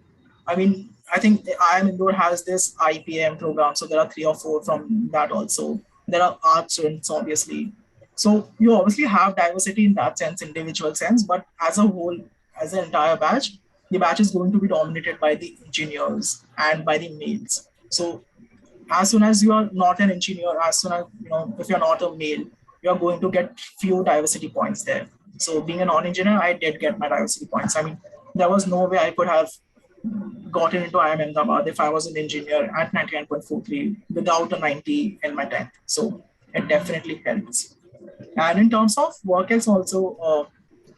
I think IIM Indore has this IPM program. So there are 3 or 4 from that also. There are art students, obviously. So you obviously have diversity in that sense, individual sense, but as a whole, as an entire batch, the batch is going to be dominated by the engineers and by the males. So as soon as you are not an engineer, as soon as, if you're not a male, you're going to get few diversity points there. So being a non-engineer, I did get my diversity points. I mean, there was no way I could have gotten into IIM Ahmedabad if I was an engineer at 99.43 without a 90 in my 10th. So it definitely helps. And in terms of work else also,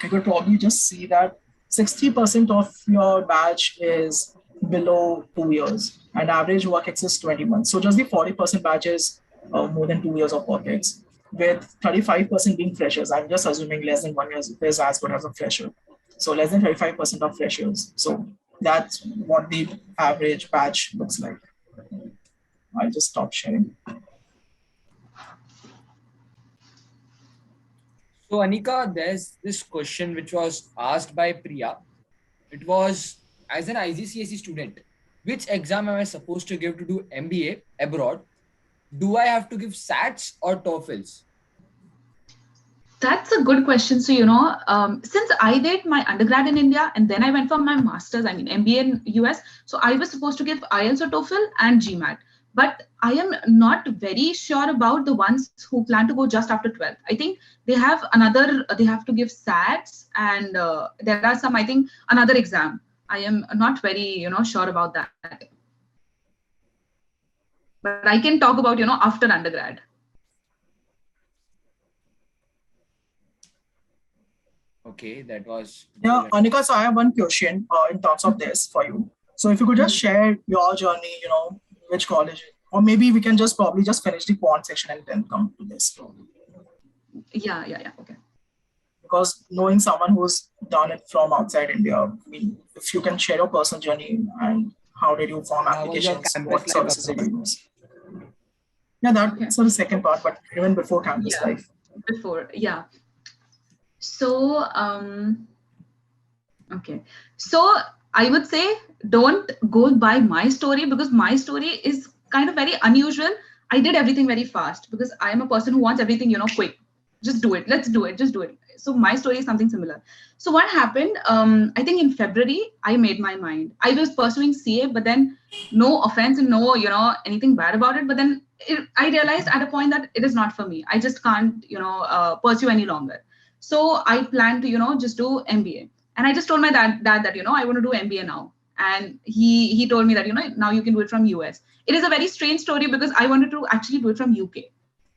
you could probably just see that 60% of your batch is below 2 years and average work ex is 20 months. So just the 40% batches more than 2 years of work ex, with 35% being freshers. I'm just assuming less than 1 year is as good as a fresher. So less than 35% of freshers. So that's what the average batch looks like. I'll just stop sharing. So Anika, there's this question which was asked by Priya. It was, as an IGCSE student, which exam am I supposed to give to do MBA abroad? Do I have to give SATs or TOEFLs? That's a good question. So, since I did my undergrad in India and then I went for my master's, MBA in US. So I was supposed to give IELTS or TOEFL and GMAT. But I am not very sure about the ones who plan to go just after 12th. I think they have to give SATs and there are some, I think, another exam. I am not very, sure about that. But I can talk about, after undergrad. Okay, that was... Yeah, Anika, so I have one question in terms of this for you. So if you could just share your journey, which college, or maybe we can probably just finish the quant section and then come to this. Yeah, okay. Because knowing someone who's done it from outside India, if you can share your personal journey and how did you form applications, what services did you use? Yeah, that's the second part, but even before campus life. Before, yeah. So, okay. So I would say don't go by my story because my story is kind of very unusual. I did everything very fast because I am a person who wants everything, quick. Just do it. Let's do it. Just do it. So my story is something similar. So what happened? I think in February, I made my mind. I was pursuing CA, but then no offense and no, anything bad about it. But then I realized at a point that it is not for me. I just can't, pursue any longer. So I planned to, just do MBA. And I just told my dad that, I want to do MBA now. And he told me that, now you can do it from US. It is a very strange story because I wanted to actually do it from UK.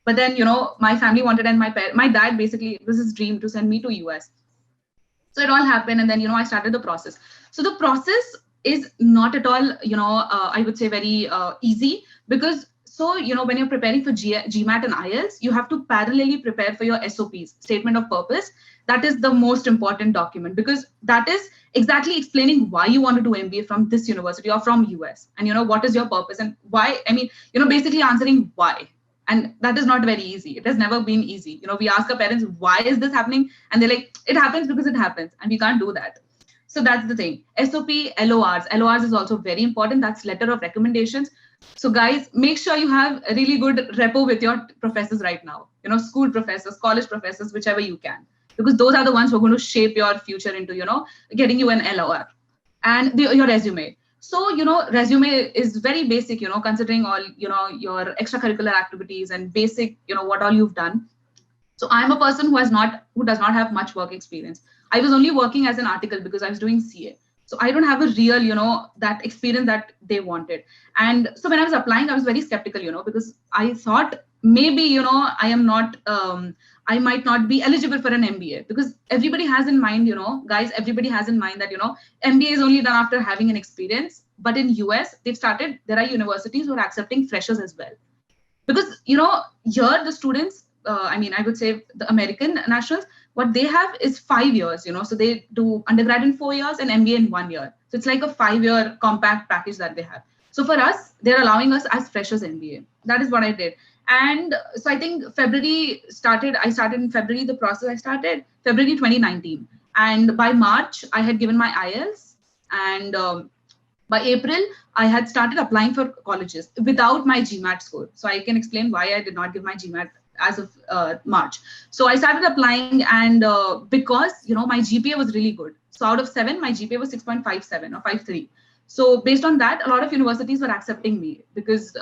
But then, my family wanted and my dad basically, it was his dream to send me to US. So it all happened. And then, I started the process. So the process is not at all, I would say very easy because so, when you're preparing for GMAT and IELTS, you have to parallelly prepare for your SOPs, statement of purpose. That is the most important document because that is exactly explaining why you want to do MBA from this university or from US and, what is your purpose and why, basically answering why. And that is not very easy. It has never been easy. We ask our parents, why is this happening? And they're like, it happens because it happens and we can't do that. So that's the thing. SOP, LORs. LORs is also very important. That's letter of recommendations. So guys, make sure you have a really good rapport with your professors right now, school professors, college professors, whichever you can, because those are the ones who are going to shape your future into, getting you an LOR and your resume. So, resume is very basic, considering all, your extracurricular activities and basic, what all you've done. So I'm a person who does not have much work experience. I was only working as an article because I was doing CA. So I don't have a real, that experience that they wanted. And so when I was applying, I was very skeptical, because I thought maybe, I might not be eligible for an MBA, because everybody has in mind, guys, everybody has in mind that, MBA is only done after having an experience. But in US, there are universities who are accepting freshers as well. Because, here the students, I would say the American nationals, what they have is 5 years, so they do undergrad in 4 years and MBA in 1 year. So it's like a 5-year compact package that they have. So for us, they're allowing us as freshers MBA. That is what I did. And so I think I started in February, the process I started February 2019. And by March, I had given my IELTS, and by April, I had started applying for colleges without my GMAT score. So I can explain why I did not give my GMAT as of March. So I started applying, and because, my GPA was really good. So out of 7, my GPA was 6.57 or 53. So based on that, a lot of universities were accepting me, because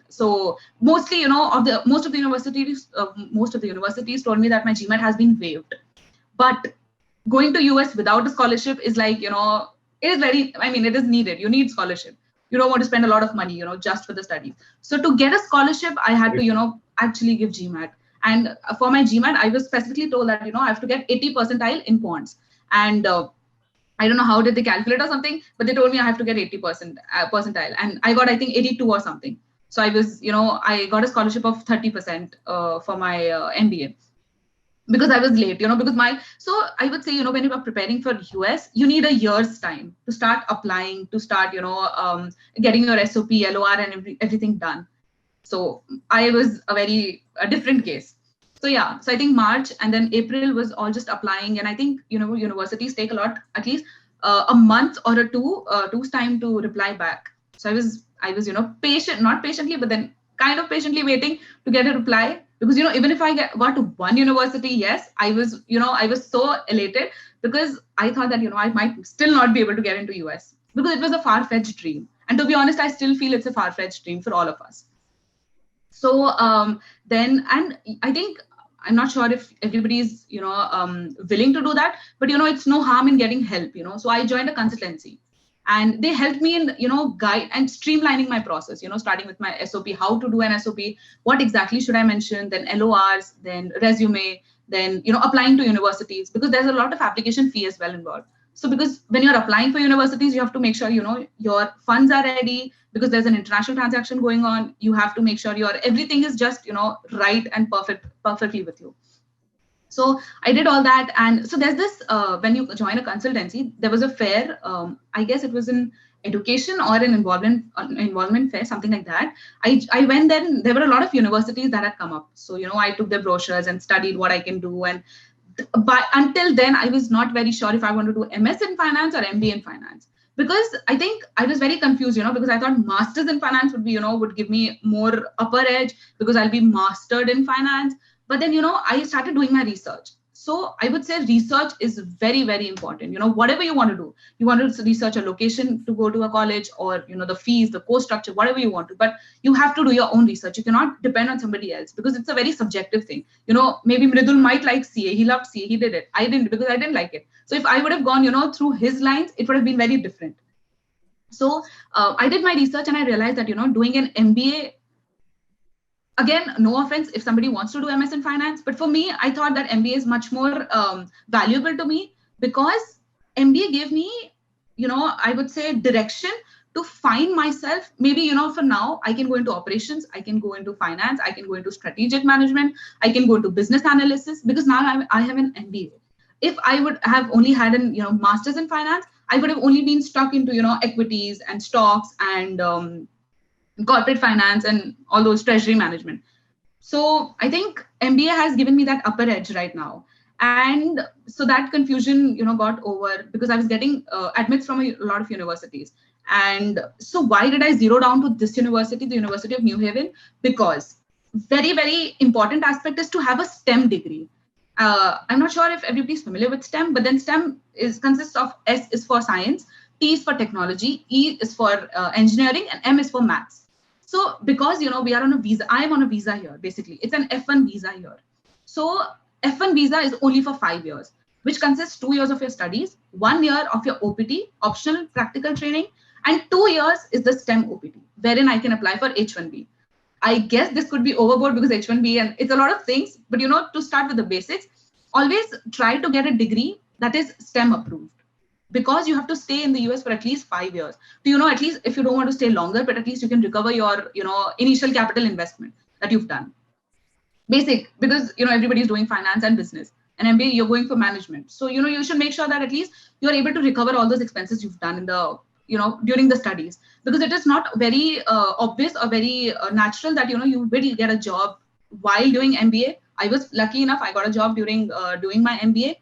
so mostly, most of the universities told me that my GMAT has been waived. But going to US without a scholarship is like, it is it is needed. You need scholarship. You don't want to spend a lot of money, just for the studies. So to get a scholarship, I had to, actually give GMAT. And for my GMAT, I was specifically told that, I have to get 80 percentile in quants. And I don't know how did they calculate or something, but they told me I have to get 80 percentile. And I got, I think, 82 or something. So I was, I got a scholarship of 30% for my MBA. Because I was late, so I would say, when you are preparing for US, you need a year's time to start applying, to start, getting your SOP, LOR and everything done. So I was a different case. So yeah, so I think March and then April was all just applying. And I think, universities take at least a month or two's time to reply back. So I was, patient, not patiently, but then kind of patiently waiting to get a reply. Because, even if I got to one university, yes, I was so elated, because I thought that, I might still not be able to get into US, because it was a far-fetched dream. And to be honest, I still feel it's a far-fetched dream for all of us. So then, and I think, I'm not sure if everybody's, willing to do that, but, it's no harm in getting help, So I joined a consultancy. And they helped me in, guide and streamlining my process, starting with my SOP, how to do an SOP, what exactly should I mention, then LORs, then resume, then, applying to universities, because there's a lot of application fee as well involved. So because when you're applying for universities, you have to make sure, your funds are ready, because there's an international transaction going on. You have to make sure everything is just, right and perfectly with you. So I did all that. And so there's this, when you join a consultancy, there was a fair, I guess it was in education or an involvement fair, something like that. I went there, and there were a lot of universities that had come up. So, I took their brochures and studied what I can do. And until then, I was not very sure if I want to do MS in finance or MBA in finance. Because I think I was very confused, because I thought masters in finance would give me more upper edge, because I'll be mastered in finance. But then, I started doing my research. So I would say research is very, very important. Whatever you want to do, you want to research a location to go to a college, or, the fees, the course structure, whatever you want to, but you have to do your own research. You cannot depend on somebody else, because it's a very subjective thing. Maybe Mridul might like CA. He loved CA. He did it. I didn't, because I didn't like it. So if I would have gone, through his lines, it would have been very different. So I did my research, and I realized that, doing an MBA, again, no offense if somebody wants to do MS in finance, but for me, I thought that MBA is much more valuable to me, because MBA gave me, I would say, direction to find myself. Maybe, for now, I can go into operations, I can go into finance, I can go into strategic management, I can go into business analysis, because now I have an MBA. If I would have only had an, master's in finance, I would have only been stuck into, equities and stocks and corporate finance and all those treasury management. So I think MBA has given me that upper edge right now. And so that confusion, got over, because I was getting admits from a lot of universities. And so why did I zero down to this university, the University of New Haven? Because very, very important aspect is to have a STEM degree. I'm not sure if everybody's familiar with STEM, but then STEM consists of S is for science, T is for technology, E is for engineering, and M is for maths. So because, we are on a visa, I am on a visa here, basically. It's an F1 visa here. So F1 visa is only for 5 years, which consists 2 years of your studies, 1 year of your OPT, optional practical training, and 2 years is the STEM OPT, wherein I can apply for H1B. I guess this could be overboard because H1B and it's a lot of things, but to start with the basics, always try to get a degree that is STEM approved, because you have to stay in the US for at least 5 years. At least if you don't want to stay longer, but at least you can recover your, initial capital investment that you've done. Basic, because, everybody's doing finance and business. And MBA, you're going for management. So, you should make sure that at least you're able to recover all those expenses you've done in the, during the studies, because it is not very obvious or very natural that, you will get a job while doing MBA. I was lucky enough, I got a job during doing my MBA,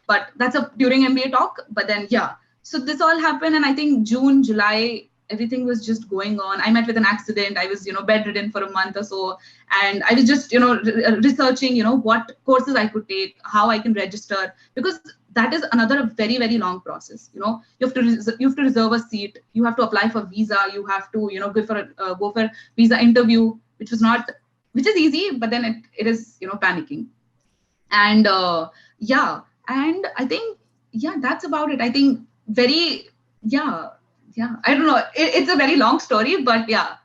but that's a during MBA talk. But then, yeah, so this all happened. And I think June, July, everything was just going on. I met with an accident. I was, bedridden for a month or so. And I was just, researching, what courses I could take, how I can register, because that is another very, very long process. You have to reserve a seat. You have to apply for visa. You have to, go for visa interview, which is easy, but then it is, panicking. And yeah. And I think, that's about it. I think I don't know. It's a very long story, but a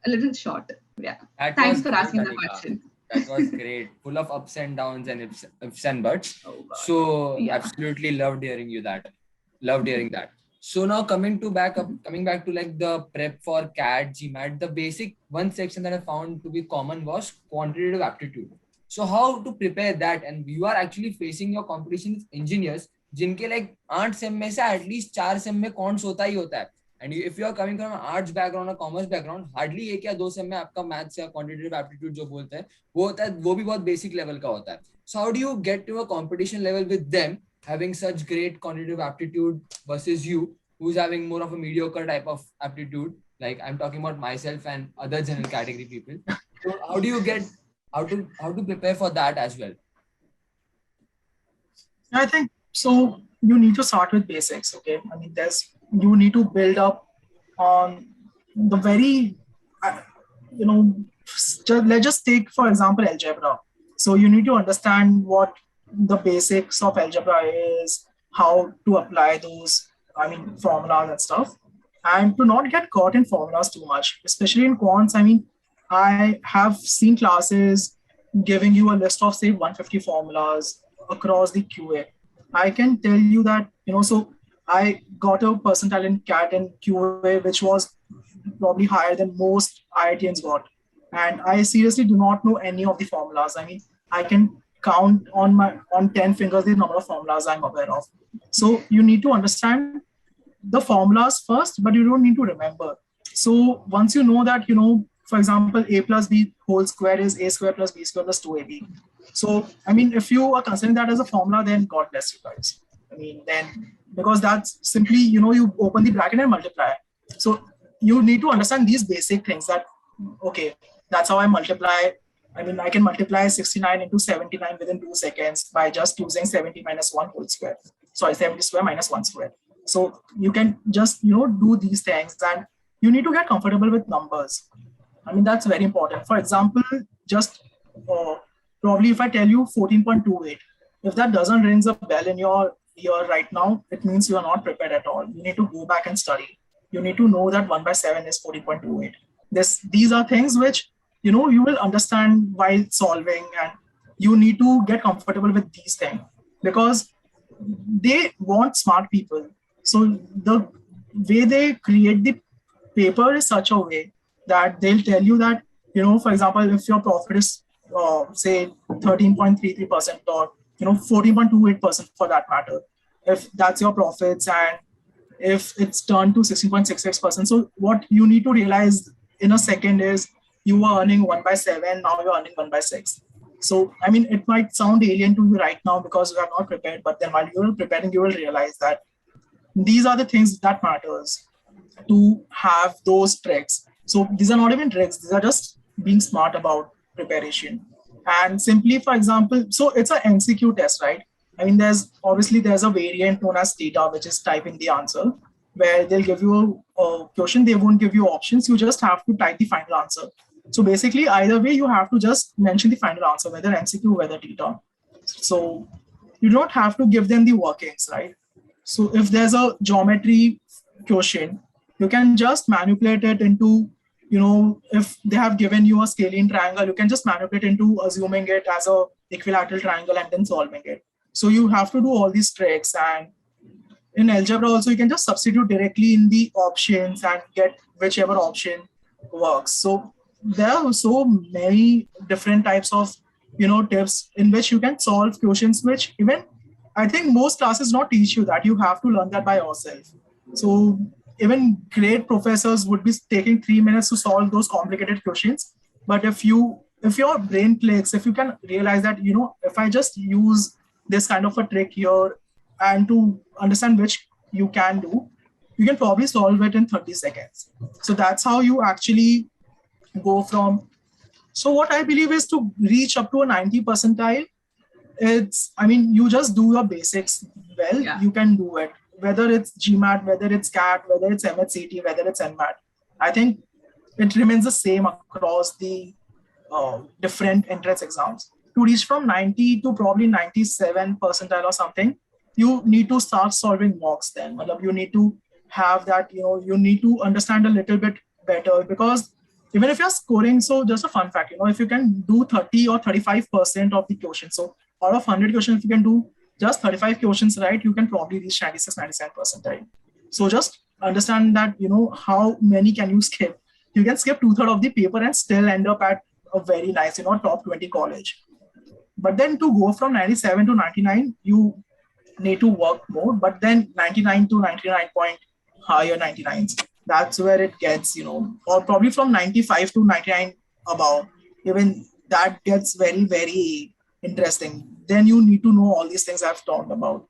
little short. Yeah. Thanks for asking the question. That was great. Full of ups and downs and ifs and buts. So absolutely loved hearing that. So now coming back to like the prep for CAT, GMAT, the basic one section that I found to be common was quantitative aptitude. So how to prepare that? And you are actually facing your competition with engineers, जिनके like 8 same में से at least 4 same में कौन्स होता ही होता है. And if you are coming from an arts background or commerce background, hardly 1 या 2 same में आपका maths या quantitative aptitude जो बोलते हैं वो होता है, वो भी बहुत basic level का होता है. So how do you get to a competition level with them having such great quantitative aptitude versus you who's having more of a mediocre type of aptitude? Like I'm talking about myself and other general category people. So how do you get how to prepare for that as well? I think so. You need to start with basics. Okay, I mean, you need to build up on the very, let's just take for example algebra. So you need to understand what the basics of algebra is, how to apply those, formulas and stuff, and to not get caught in formulas too much, especially in quants. I have seen classes giving you a list of say 150 formulas across the QA. I can tell you that, so I got a percentile in CAT and QA, which was probably higher than most IITians got. And I seriously do not know any of the formulas. I can count on 10 fingers the number of formulas I'm aware of. So you need to understand the formulas first, but you don't need to remember. So once you know that, for example, a plus b whole square is a square plus b square plus 2ab. So, if you are considering that as a formula, then God bless you guys. Then because that's simply, you open the bracket and multiply. So you need to understand these basic things that, okay, that's how I multiply. I can multiply 69 into 79 within 2 seconds by just using 70 minus 1 whole square. Sorry, 70 square minus 1 square. So you can just, do these things, and you need to get comfortable with numbers. That's very important. For example, just probably if I tell you 14.28, if that doesn't ring a bell in your ear right now, it means you are not prepared at all. You need to go back and study. You need to know that 1 by 7 is 14.28. These are things which, you will understand while solving, and you need to get comfortable with these things because they want smart people. So the way they create the paper is such a way that they'll tell you that, for example, if your profit is say 13.33% or 14.28% for that matter, if that's your profits, and if it's turned to 16.66%. So what you need to realize in a second is you were earning 1 by 7, now you're earning 1 by 6. So it might sound alien to you right now because you are not prepared, but then while you're preparing, you will realize that these are the things that matters to have those tricks. So these are not even tricks, these are just being smart about preparation. And simply, for example, so it's an MCQ test, right? I mean, there's a variant known as theta, which is typing the answer, where they'll give you a question. They won't give you options. You just have to type the final answer. So basically, either way, you have to just mention the final answer, whether MCQ, whether theta. So you don't have to give them the workings, right? So if there's a geometry question, you can just manipulate it into, if they have given you a scalene triangle, you can just manipulate into assuming it as a equilateral triangle and then solving it. So you have to do all these tricks. And in algebra also, you can just substitute directly in the options and get whichever option works. So there are so many different types of tips in which you can solve questions, which even I think most classes not teach you that. You have to learn that by yourself. So even great professors would be taking 3 minutes to solve those complicated questions. But if your brain clicks, if you can realize that, if I just use this kind of a trick here and to understand which you can do, you can probably solve it in 30 seconds. So that's how you actually go from. So what I believe is to reach up to a 90 percentile, you just do your basics well, you can do it. Whether it's GMAT, whether it's CAT, whether it's MHCT, whether it's NMAT. I think it remains the same across the different entrance exams. To reach from 90 to probably 97 percentile or something, you need to start solving mocks then. You need to have that, you need to understand a little bit better, because even if you're scoring, so just a fun fact, if you can do 30 or 35% of the questions, so out of 100 questions, if you can do just 35 questions right, you can probably reach 96, 97 percentile. So just understand that, how many can you skip? You can skip 2/3 of the paper and still end up at a very nice, top 20 college. But then to go from 97 to 99, you need to work more. But then 99 to 99 point higher 99s, that's where it gets, or probably from 95 to 99 above, even that gets very, very interesting. Then you need to know all these things I've talked about.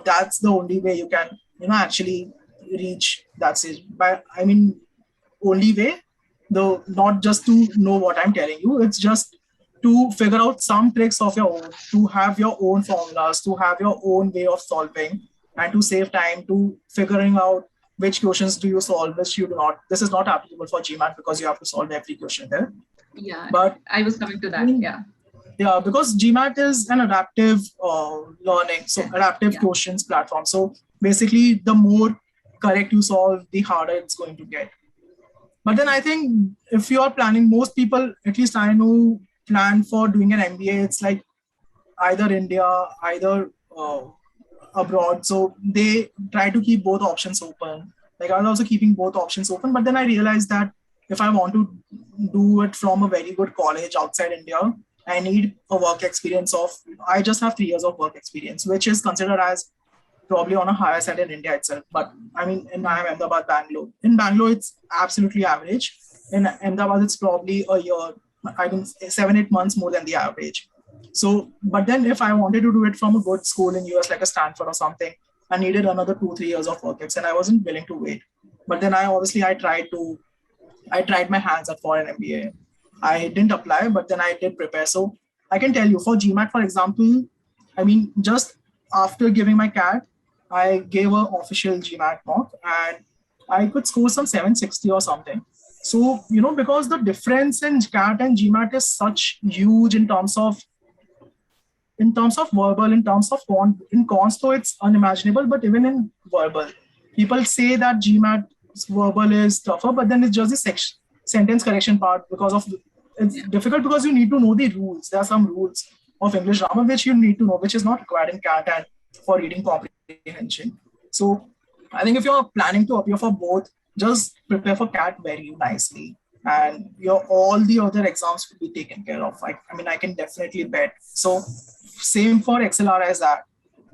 That's the only way you can, actually reach that stage. But only way, though, not just to know what I'm telling you, it's just to figure out some tricks of your own, to have your own formulas, to have your own way of solving, and to save time to figuring out which questions do you solve, which you do not. This is not applicable for GMAT because you have to solve every question there. Yeah, but I was coming to that. Yeah, because GMAT is an adaptive learning, so adaptive questions platform. So basically, the more correct you solve, the harder it's going to get. But then I think if you are planning, most people, at least I know, plan for doing an MBA. It's like either India, either abroad. So they try to keep both options open. Like I was also keeping both options open. But then I realized that if I want to do it from a very good college outside India, I need a work experience of, I just have 3 years of work experience, which is considered as probably on a higher side in India itself. But in Ahmedabad, Bangalore. In Bangalore, it's absolutely average. In Ahmedabad, it's probably a year, 7-8 months more than the average. So, but then if I wanted to do it from a good school in US, like a Stanford or something, I needed another 2-3 years of work, and I wasn't willing to wait. But then I tried my hands at for an MBA. I didn't apply, but then I did prepare. So I can tell you for GMAT, for example, just after giving my CAT, I gave an official GMAT mock and I could score some 760 or something. So, because the difference in CAT and GMAT is such huge in terms of verbal, in terms of in consto, it's unimaginable, but even in verbal, people say that GMAT's verbal is tougher, but then it's just the sentence correction part it's difficult because you need to know the rules. There are some rules of English grammar which you need to know, which is not required in CAT and for reading comprehension. So I think if you're planning to appear for both, just prepare for CAT very nicely, and all the other exams will be taken care of. I can definitely bet. So same for XLR as that.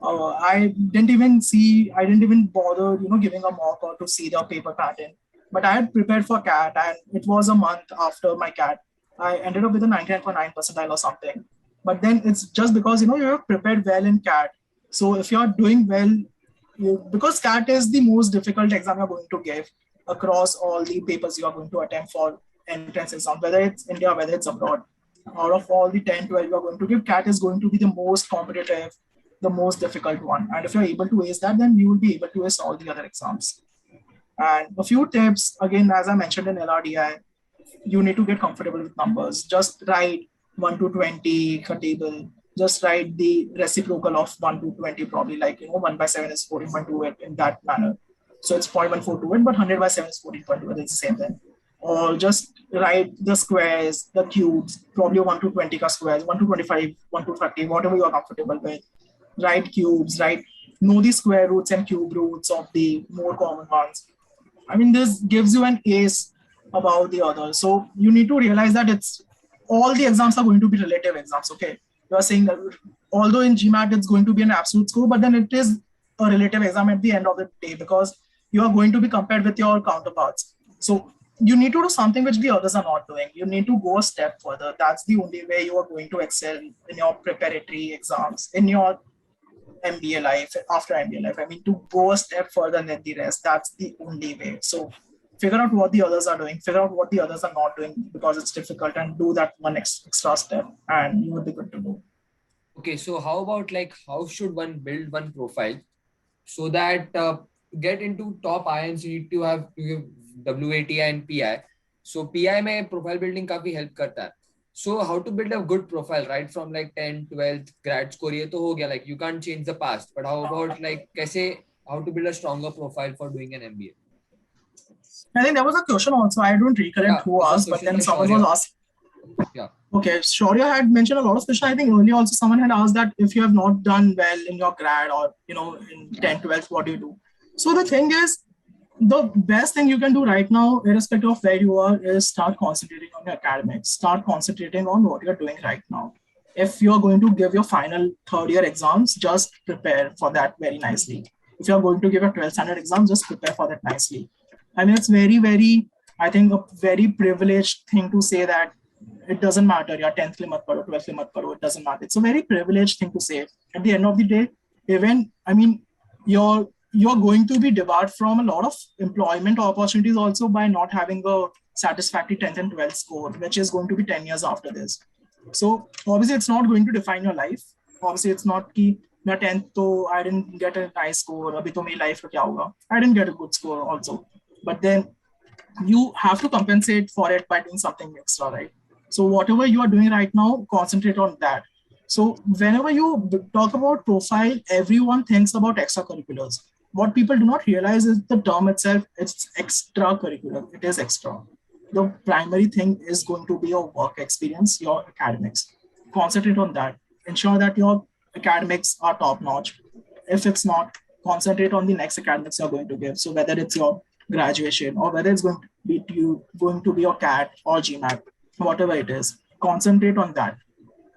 I didn't even bother, giving a mock or to see the paper pattern. But I had prepared for CAT, and it was a month after my CAT. I ended up with a 99.9 percentile or something. But then it's just because, you have prepared well in CAT. So if you're doing well, because CAT is the most difficult exam you're going to give across all the papers you are going to attempt for entrance exam, whether it's India, whether it's abroad. Out of all the 10, 12 you're going to give, CAT is going to be the most competitive, the most difficult one. And if you're able to ace that, then you will be able to ace all the other exams. And a few tips, again, as I mentioned in LRDI, you need to get comfortable with numbers. Just write 1 to 20 a table. Just write the reciprocal of 1 to 20, probably like, 1 by 7 is 14.28 in that manner. So it's 0.142, but 100 by 7 is 14.28. It's the same thing. Or just write the squares, the cubes, probably 1 to 20 ka squares, 1 to 25, 1 to 30, whatever you are comfortable with. Write cubes, know the square roots and cube roots of the more common ones. I mean, this gives you an ace about the others. So you need to realize that all the exams are going to be relative exams, okay? You are saying that although in GMAT it's going to be an absolute score, but then it is a relative exam at the end of the day because you are going to be compared with your counterparts. So you need to do something which the others are not doing. You need to go a step further. That's the only way you are going to excel in your preparatory exams, in your MBA life, after MBA life. I mean, to go a step further than the rest, that's the only way. So figure out what the others are doing, figure out what the others are not doing because it's difficult, and do that one extra step and you will be good to go. Okay, so how about how should one build one profile so that get into top IIMs you need to have WATI and PI. So PI में profile building काफी help करता है. So how to build a good profile right from 10th, 12th, grad score ये तो हो गया, you can't change the past, but how about how to build a stronger profile for doing an MBA? I think there was a question also. I don't recollect who asked, but then someone was asked. Yeah. Okay, Shaurya had mentioned a lot of questions. I think earlier also someone had asked that if you have not done well in your grad or in 10th, 12th, what do you do? So the thing is, the best thing you can do right now, irrespective of where you are, is start concentrating on your academics. Start concentrating on what you're doing right now. If you're going to give your final third year exams, just prepare for that very nicely. If you're going to give a 12th standard exam, just prepare for that nicely. I mean, it's very, very, I think, a very privileged thing to say that it doesn't matter. You're 10th li mat paro, 12th li mat paro, it doesn't matter. It's a very privileged thing to say. At the end of the day, even, I mean, you're going to be debarred from a lot of employment opportunities also by not having a satisfactory 10th and 12th score, which is going to be 10 years after this. So obviously it's not going to define your life. Obviously it's not ki my 10th, so I didn't get a nice score. Abhi to meri life ka kya hoga? I didn't get a good score also. But then you have to compensate for it by doing something extra, right? So whatever you are doing right now, concentrate on that. So whenever you talk about profile, everyone thinks about extracurriculars. What people do not realize is the term itself, it's extracurricular. It is extra. The primary thing is going to be your work experience, your academics. Concentrate on that. Ensure that your academics are top notch. If it's not, concentrate on the next academics you're going to give. So whether it's your graduation or whether it's going to be your CAT or GMAT, whatever it is, concentrate on that.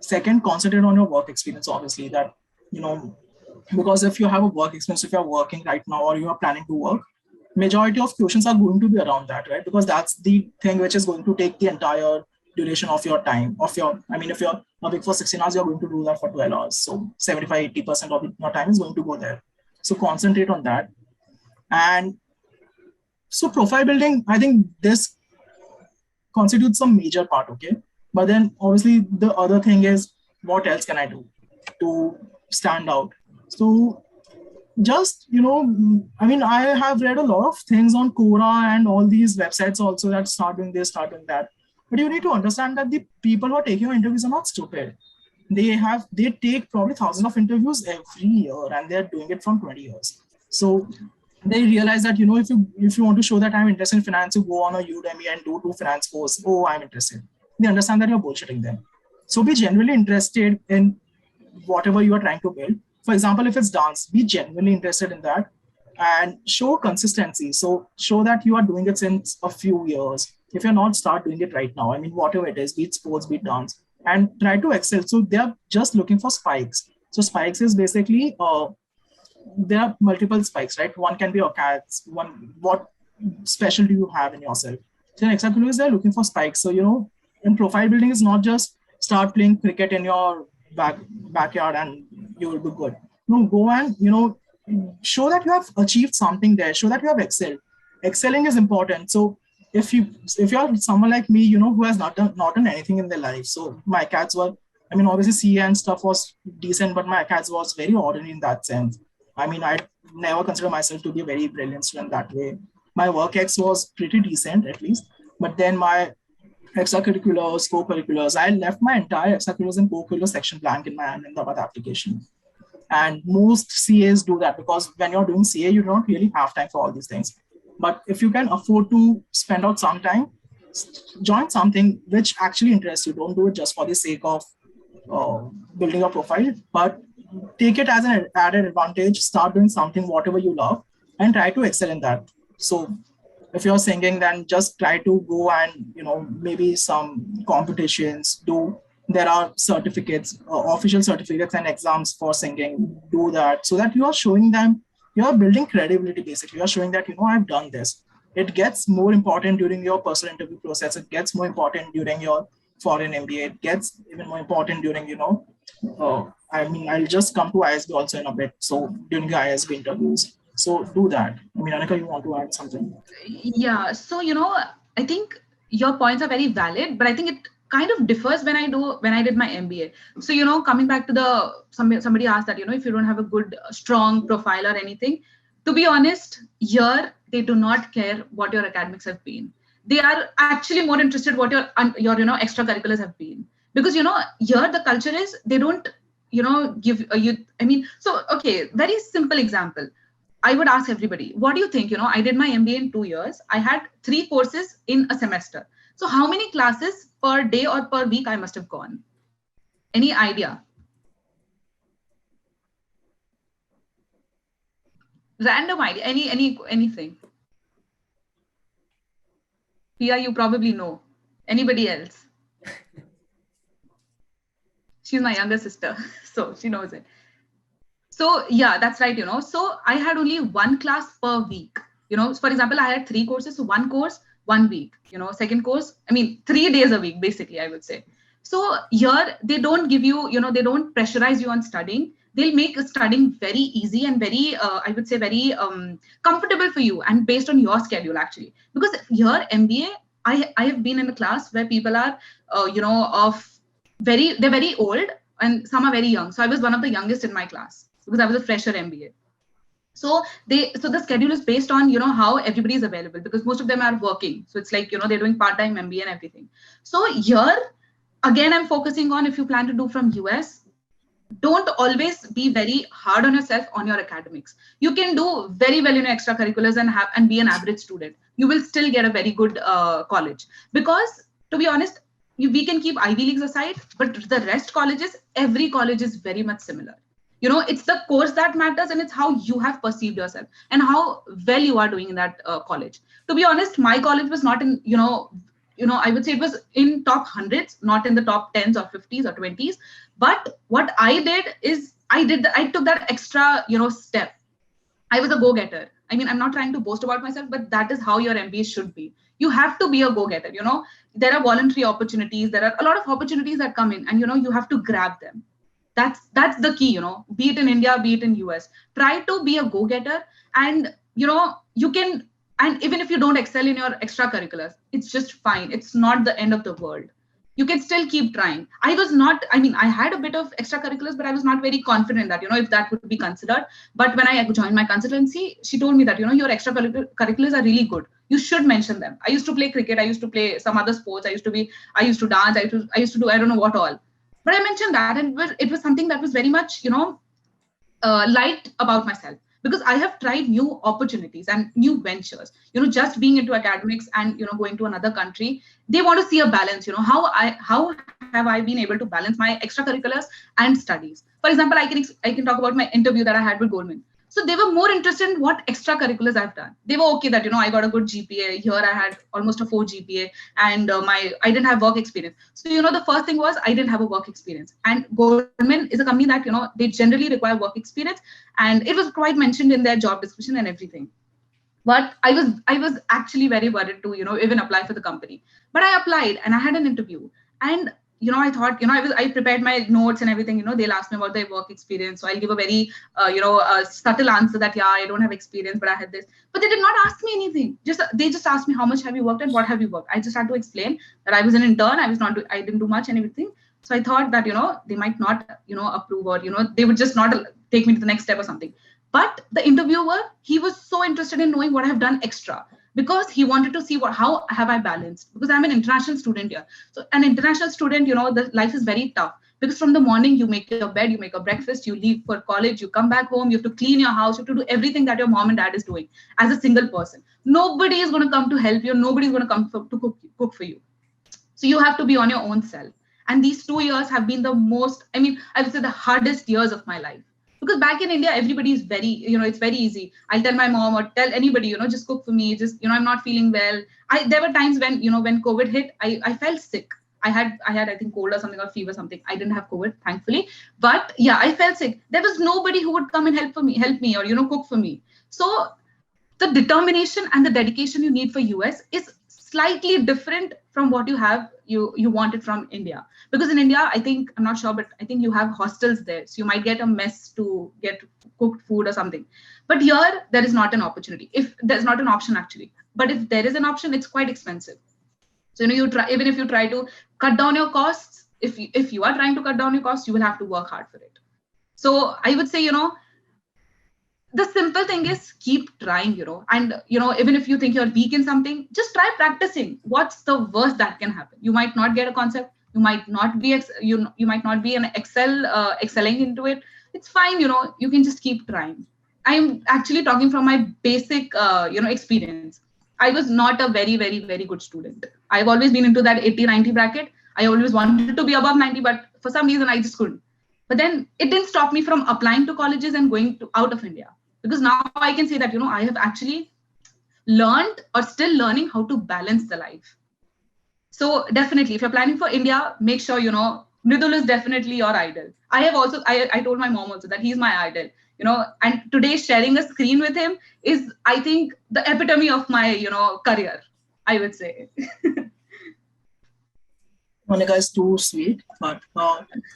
Second, concentrate on your work experience, obviously, that, because if you have a work experience, if you're working right now or you are planning to work, majority of questions are going to be around that, right? Because that's the thing which is going to take the entire duration of your time, if you're working for 16 hours, you're going to do that for 12 hours. So 75-80% of your time is going to go there. So concentrate on that. And so profile building, I think this constitutes some major part, okay? But then obviously the other thing is, what else can I do to stand out? So just, I have read a lot of things on Quora and all these websites also that start doing this, start doing that. But you need to understand that the people who are taking your interviews are not stupid. They take probably thousands of interviews every year and they're doing it from 20 years. So they realize that, if you want to show that I'm interested in finance, you go on a Udemy and do 2 finance course. Oh, I'm interested. They understand that you're bullshitting them. So be genuinely interested in whatever you are trying to build. For example, if it's dance, be genuinely interested in that and show consistency. So show that you are doing it since a few years. If you're not, start doing it right now. I mean, whatever it is, be it sports, be it dance, and try to excel. So they're just looking for spikes. So spikes is basically, there are multiple spikes, right? One can be your cats. What special do you have in yourself? So in extracurriculars, they're looking for spikes. So, in profile building is not just start playing cricket in your backyard and you will be good. No, go and, show that you have achieved something there. Show that you have excelled. Excelling is important. So if you're someone like me, who has not done anything in their life. So my cats were I mean, obviously CA and stuff was decent, but my academics was very ordinary in that sense. I mean, I never consider myself to be a very brilliant student that way. My work ex was pretty decent at least, but then my extracurriculars, co-curriculars, I left my entire extracurriculars and co-curricular section blank in my Ahmedabad application. And most CAs do that because when you're doing CA, you don't really have time for all these things. But if you can afford to spend out some time, join something which actually interests you. Don't do it just for the sake of uh, building a profile, but take it as an added advantage. Start doing something, whatever you love, and try to excel in that. So if you're singing, then just try to go and maybe some competitions. Do there are certificates, official certificates and exams for singing. Do that so that you are showing them, you are building credibility. Basically, you are showing that I've done this. It gets more important during your personal interview process. It gets more important during your foreign MBA. It gets even more important during I mean, I'll just come to ISB also in a bit. So during the ISB interviews. So do that. I mean, Anika, you want to add something? Yeah. So, I think your points are very valid, but I think it kind of differs when I did my MBA. So, coming back to somebody asked that, if you don't have a good, strong profile or anything, to be honest, here they do not care what your academics have been. They are actually more interested what your extracurriculars have been. Because, here the culture is they don't, give you, I mean, so, okay, very simple example. I would ask everybody, what do you think? I did my MBA in 2 years. I had 3 courses in a semester. So how many classes per day or per week I must have gone? Any idea? Random idea, anything. Pia, you probably know. Anybody else? She's my younger sister, so she knows it. So yeah, that's right, So I had only 1 class per week. For example, I had 3 courses, so 1 course, 1 week. Second course, 3 days a week, basically, I would say. So here they don't give you, they don't pressurize you on studying. They'll make studying very easy and very, I would say, very comfortable for you and based on your schedule, actually. Because here MBA, I have been in a class where people are, they're very old and some are very young. So I was one of the youngest in my class because I was a fresher MBA. So the schedule is based on, how everybody is available because most of them are working. So it's like, they're doing part-time MBA and everything. So here, again, I'm focusing on if you plan to do from US, don't always be very hard on yourself on your academics. You can do very well in your extracurriculars and be an average student. You will still get a very good college because, to be honest, we can keep Ivy Leagues aside, but the rest colleges, every college is very much similar. It's the course that matters and it's how you have perceived yourself and how well you are doing in that college. To be honest, my college was not in, I would say it was in top hundreds, not in the top 10s or 50s or 20s. But what I did is I took that extra, step. I was a go-getter. I'm not trying to boast about myself, but that is how your MBA should be. You have to be a go-getter. There are voluntary opportunities. There are a lot of opportunities that come in and, you have to grab them. That's the key, be it in India, be it in US. Try to be a go-getter and, you can, and even if you don't excel in your extracurriculars, it's just fine. It's not the end of the world. You can still keep trying. I had a bit of extracurriculars, but I was not very confident that, if that would be considered. But when I joined my consultancy, she told me that, your extracurriculars are really good. You should mention them. I used to play cricket. I used to play some other sports. I used to dance. I used to do, I don't know what all. But I mentioned that and it was something that was very much, light about myself. Because I have tried new opportunities and new ventures, just being into academics and, going to another country, they want to see a balance, how have I been able to balance my extracurriculars and studies? For example, I can talk about my interview that I had with Goldman. So they were more interested in what extracurriculars I've done. They were okay that, I got a good GPA. Here I had almost a 4 GPA and I didn't have work experience. So, the first thing was I didn't have a work experience. And Goldman is a company that, they generally require work experience. And it was quite mentioned in their job description and everything. But I was actually very worried to, even apply for the company. But I applied and I had an interview. And I thought, I prepared my notes and everything, they'll ask me about their work experience. So I'll give a very, subtle answer that, yeah, I don't have experience, but I had this. But they did not ask me anything. They just asked me, how much have you worked and what have you worked? I just had to explain that I was an intern. I didn't do much and everything. So I thought that, they might not, approve, or, they would just not take me to the next step or something. But the interviewer, he was so interested in knowing what I have done extra, because he wanted to see how have I balanced, because I'm an international student here. So an international student, the life is very tough, because from the morning you make your bed, you make a breakfast, you leave for college, you come back home, you have to clean your house, you have to do everything that your mom and dad is doing as a single person. Nobody is going to come to help you. Nobody is going to come to cook for you. So you have to be on your own self. And these 2 years have been the most, I would say the hardest years of my life. Because back in India, everybody is very, it's very easy. I'll tell my mom or tell anybody, just cook for me. Just, I'm not feeling well. There were times when, when COVID hit, I felt sick. I had, I think, cold or something, or fever, something. I didn't have COVID, thankfully. But yeah, I felt sick. There was nobody who would come and help me, or, cook for me. So the determination and the dedication you need for US is slightly different from what you wanted from India. Because in India, I think, I'm not sure, but I think you have hostels there. So you might get a mess to get cooked food or something. But here, there is not an opportunity. If there's not an option, actually. But if there is an option, it's quite expensive. So, you try, even if you try to cut down your costs, if you are trying to cut down your costs, you will have to work hard for it. So I would say, the simple thing is keep trying, and, even if you think you're weak in something, just try practicing. What's the worst that can happen? You might not get a concept. You might not be, you might not be an excelling into it. It's fine. You can just keep trying. I'm actually talking from my basic, experience. I was not a very, very, very good student. I've always been into that 80-90 bracket. I always wanted to be above 90, but for some reason I just couldn't. But then it didn't stop me from applying to colleges and going out of India. Because now I can say that, I have actually learned or still learning how to balance the life. So definitely, if you're planning for India, make sure, Mridul is definitely your idol. I have also, I told my mom also that he's my idol, and today sharing a screen with him is, I think, the epitome of my, career, I would say. Monica is too sweet. But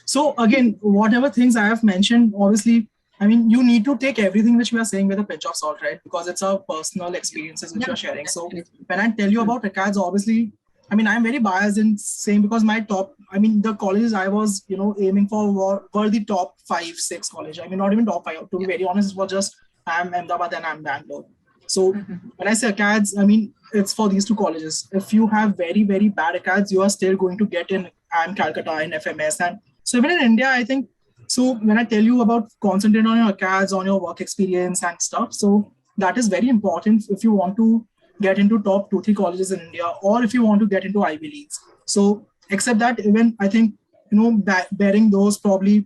so again, whatever things I have mentioned, obviously, you need to take everything which we are saying with a pinch of salt, right? Because it's our personal experiences which we are sharing. So when I tell you about 𝐸𝐬𝐻, obviously, I'm very biased in saying, because my top, the colleges I was, aiming for were the top 5-6 colleges. Not even top 5. To be very honest, it was just I'm Ahmedabad and I'm Bangalore. So when I say 𝐸𝐻, it's for these two colleges. If you have very, very bad 𝐸𝐻, you are still going to get in IIM Calcutta in FMS. And so even in India, I think, so when I tell you about concentrate on your 𝐸𝐻, on your work experience and stuff, so that is very important if you want to get into top 2-3 colleges in India, or if you want to get into Ivy Leagues. So except that, even I think, bearing those probably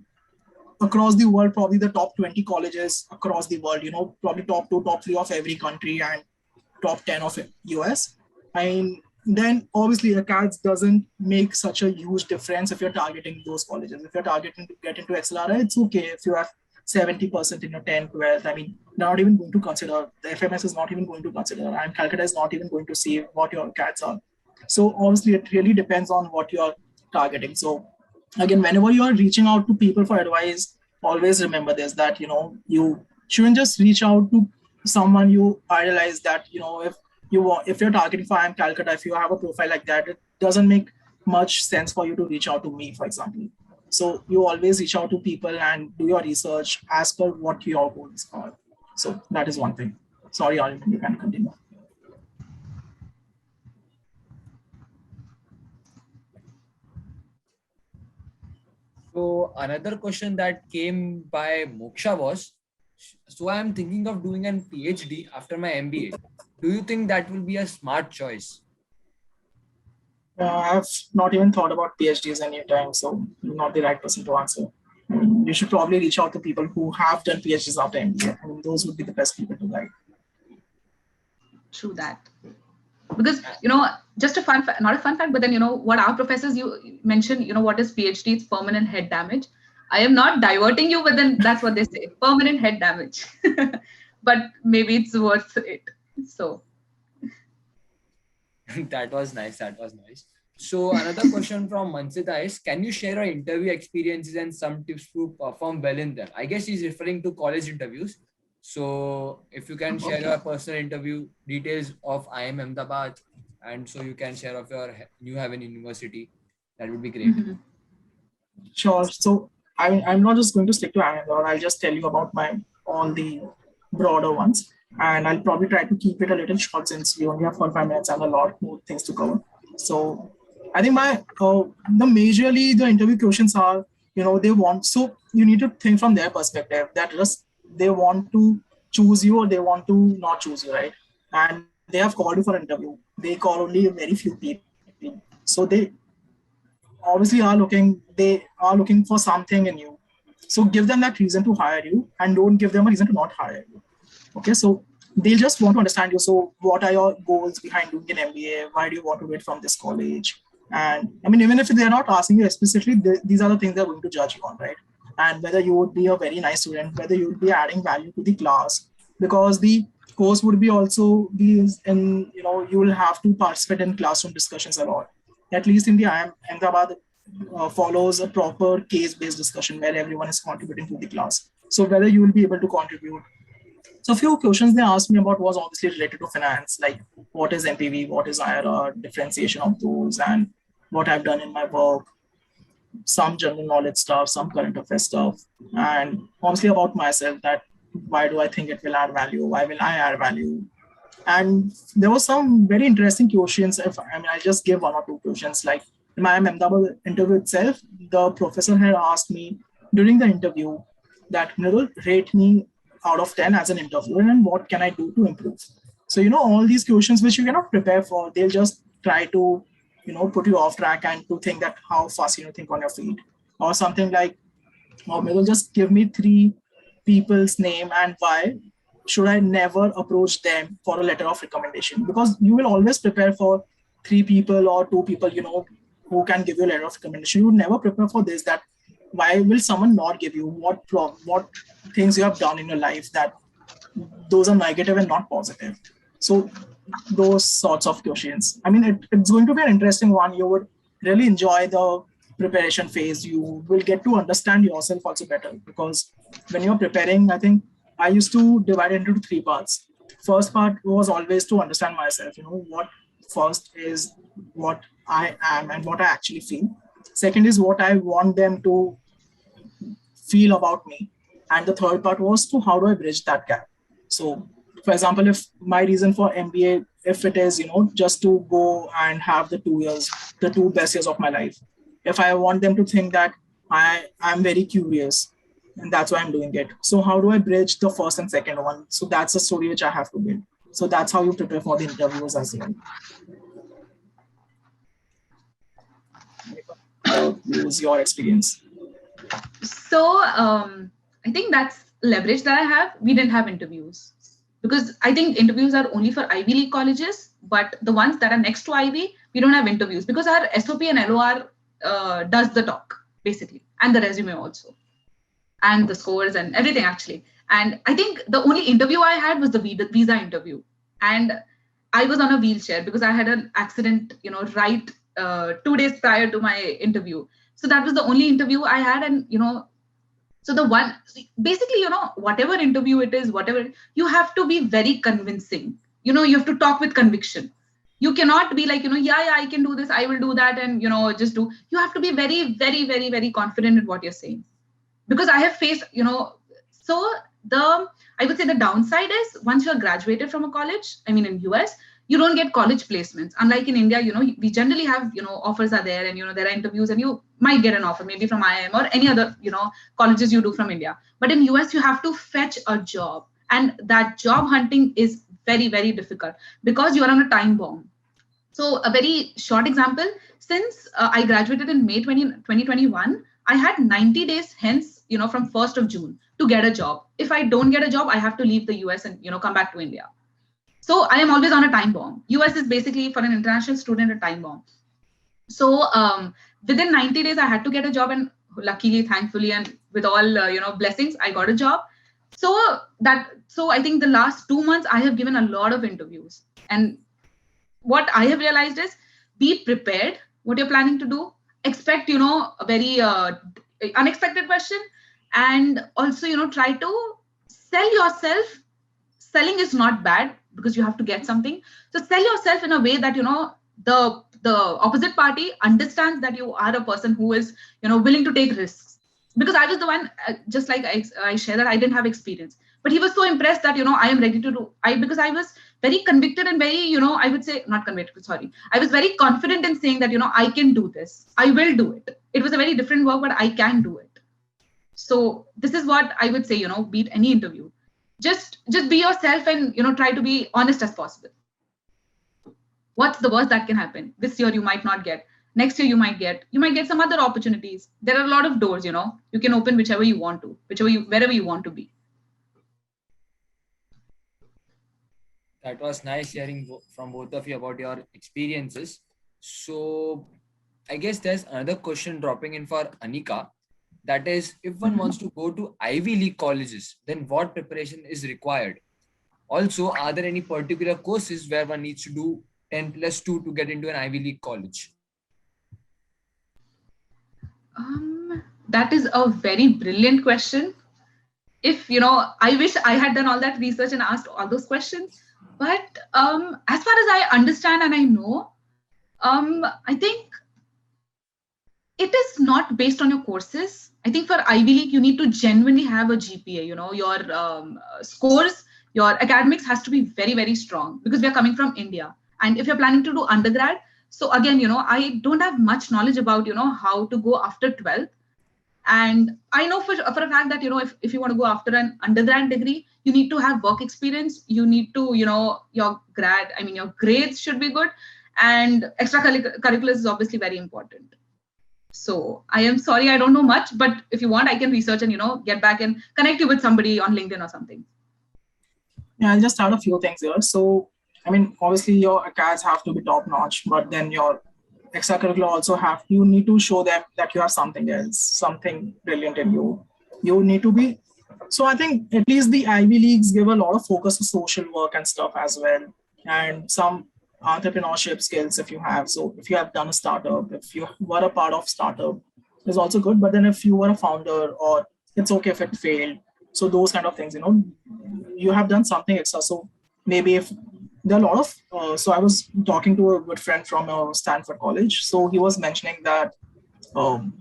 across the world, probably the top 20 colleges across the world, probably top 2, top 3 of every country and top 10 of US. Then obviously 𝐸𝐻 doesn't make such a huge difference if you're targeting those colleges. If you're targeting to get into XLRI, it's okay if you have 70% in your 10th, 12th. Not even going to consider, the FMS is not even going to consider, and Calcutta is not even going to see what your 𝐸𝐻s are. So obviously it really depends on what you're targeting. So again, whenever you are reaching out to people for advice, always remember this, that, you shouldn't just reach out to someone you idolize, that, if you're targeting for IIM Calcutta, if you have a profile like that, it doesn't make much sense for you to reach out to me, for example. So you always reach out to people and do your research as per what your goals are. So that is one thing. Sorry, Arvind, you can continue. So another question that came by Moksha was, so I'm thinking of doing an PhD after my MBA. Do you think that will be a smart choice? I've not even thought about PhDs any time, so I'm not the right person to answer. You should probably reach out to people who have done PhDs after MBA. Those would be the best people to guide. True that. Because, just a fun fact, not a fun fact, but then, what our professors you mentioned, what is PhD? It's permanent head damage. I am not diverting you, but then that's what they say, permanent head damage. But maybe it's worth it. So. That was nice. That was nice. So another question from Mansita is, can you share your interview experiences and some tips to perform well in them? I guess she's referring to college interviews. So if you can share your personal interview details of IIM Ahmedabad, and so you can share of your New Haven University, that would be great. Sure. So I'm not just going to stick to Amazon. I'll just tell you about my all the broader ones, and I'll probably try to keep it a little short since we only have 45 minutes and a lot more things to cover. So I think the majorly the interview questions are, they want, so you need to think from their perspective that just they want to choose you or they want to not choose you, right? And they have called you for an interview. They call only very few people. So they obviously they are looking for something in you. So give them that reason to hire you and don't give them a reason to not hire you. Okay, so they'll just want to understand you. So what are your goals behind doing an MBA? Why do you want to do it from this college? And I mean, even if they're not asking you explicitly, these are the things they're going to judge you on, right? And whether you would be a very nice student, whether you would be adding value to the class, because the course would be also be in, you will have to participate in classroom discussions a lot. At least in the IIM Ahmedabad follows a proper case-based discussion where everyone is contributing to the class. So whether you will be able to contribute. So a few questions they asked me about was obviously related to finance, like what is MPV, what is IRR, differentiation of those, and what I've done in my work, some general knowledge stuff, some current affairs stuff, and obviously about myself, that why do I think it will add value? Why will I add value? And there were some very interesting questions. I'll just give one or two questions. Like in my Ahmedabad interview itself, the professor had asked me during the interview that Nirul, rate me out of 10 as an interviewer and what can I do to improve. So, all these questions which you cannot prepare for, they'll just try to, put you off track and to think that how fast you think on your feet. Or something like, or maybe just give me three people's name and why should I never approach them for a letter of recommendation? Because you will always prepare for three people or two people, who can give you a letter of recommendation. You would never prepare for this, that why will someone not give you what things you have done in your life that those are negative and not positive. So those sorts of questions. I mean, it's going to be an interesting one. You would really enjoy the preparation phase. You will get to understand yourself also better, because when you're preparing, I think I used to divide it into three parts. First part was always to understand myself. What first is what I am and what I actually feel. Second is what I want them to feel about me. And the third part was to how do I bridge that gap. So, for example, if my reason for MBA, if it is, just to go and have the 2 years, the two best years of my life, if I want them to think that I'm very curious and that's why I'm doing it. So how do I bridge the first and second one? So that's a story which I have to build. So that's how you prepare for the interviews as well. Use your experience. So I think that's leverage that I have. We didn't have interviews because I think interviews are only for Ivy League colleges, but the ones that are next to Ivy, we don't have interviews because our SOP and LOR does the talk basically, and the resume also, and the scores and everything actually. And I think the only interview I had was the visa interview, and I was on a wheelchair because I had an accident, right 2 days prior to my interview. So that was the only interview I had, and so the one, basically, whatever interview it is, whatever, you have to be very convincing. You have to talk with conviction. You cannot be like, yeah, I can do this, I will do that, and, just do. You have to be very, very, very, very confident in what you're saying. Because I have faced, so I would say the downside is once you're graduated from a college, I mean, in US, you don't get college placements. Unlike in India, we generally have, offers are there and, there are interviews and you might get an offer maybe from IIM or any other, colleges you do from India. But in US, you have to fetch a job. And that job hunting is very, very difficult because you're on a time bomb. So a very short example, since I graduated in May 2021, I had 90 days hence, from 1st of June to get a job. If I don't get a job, I have to leave the US and, come back to India. So I am always on a time bomb. US is basically for an international student a time bomb. So within 90 days, I had to get a job, and luckily, thankfully, and with all blessings, I got a job. So I think the last 2 months I have given a lot of interviews, and what I have realized is be prepared what you're planning to do. Expect a very unexpected question, and also try to sell yourself. Selling is not bad because you have to get something. So sell yourself in a way that the the opposite party understands that you are a person who is, willing to take risks. Because I was the one, just like I share that I didn't have experience, but he was so impressed that, I am ready to do, because I was very convicted and very, I would say not convicted, sorry. I was very confident in saying that, I can do this. I will do it. It was a very different work, but I can do it. So this is what I would say, beat any interview. Just be yourself and, try to be honest as possible. What's the worst that can happen? This year you might not get. Next year you might get some other opportunities. There are a lot of doors, you can open whichever you want to, wherever you want to be. That was nice hearing from both of you about your experiences. So I guess there's another question dropping in for Anika. That is, if one wants to go to Ivy League colleges, then what preparation is required? Also, are there any particular courses where one needs to do 10+2 to get into an Ivy League college? That is a very brilliant question. If, I wish I had done all that research and asked all those questions. But as far as I understand and I know, I think it is not based on your courses. I think for Ivy League, you need to genuinely have a GPA, your scores, your academics has to be very, very strong because we are coming from India. And if you're planning to do undergrad, so again, I don't have much knowledge about, how to go after 12th. And I know for a fact that, if you want to go after an undergrad degree, you need to have work experience. You need to, your grades should be good. And extracurriculars is obviously very important. So I am sorry, I don't know much, but if you want, I can research and, get back and connect you with somebody on LinkedIn or something. Yeah, I'll just add a few things here. So, obviously your acads have to be top notch, but then your extracurricular also you need to show them that you have something else, something brilliant in you. You need to be. So I think at least the Ivy Leagues give a lot of focus to social work and stuff as well. And some entrepreneurship skills if you have. So if you have done a startup, if you were a part of startup, is also good. But then if you were a founder, or it's okay if it failed. So those kind of things, you have done something extra. So maybe if there are a lot of, so I was talking to a good friend from Stanford College. So he was mentioning that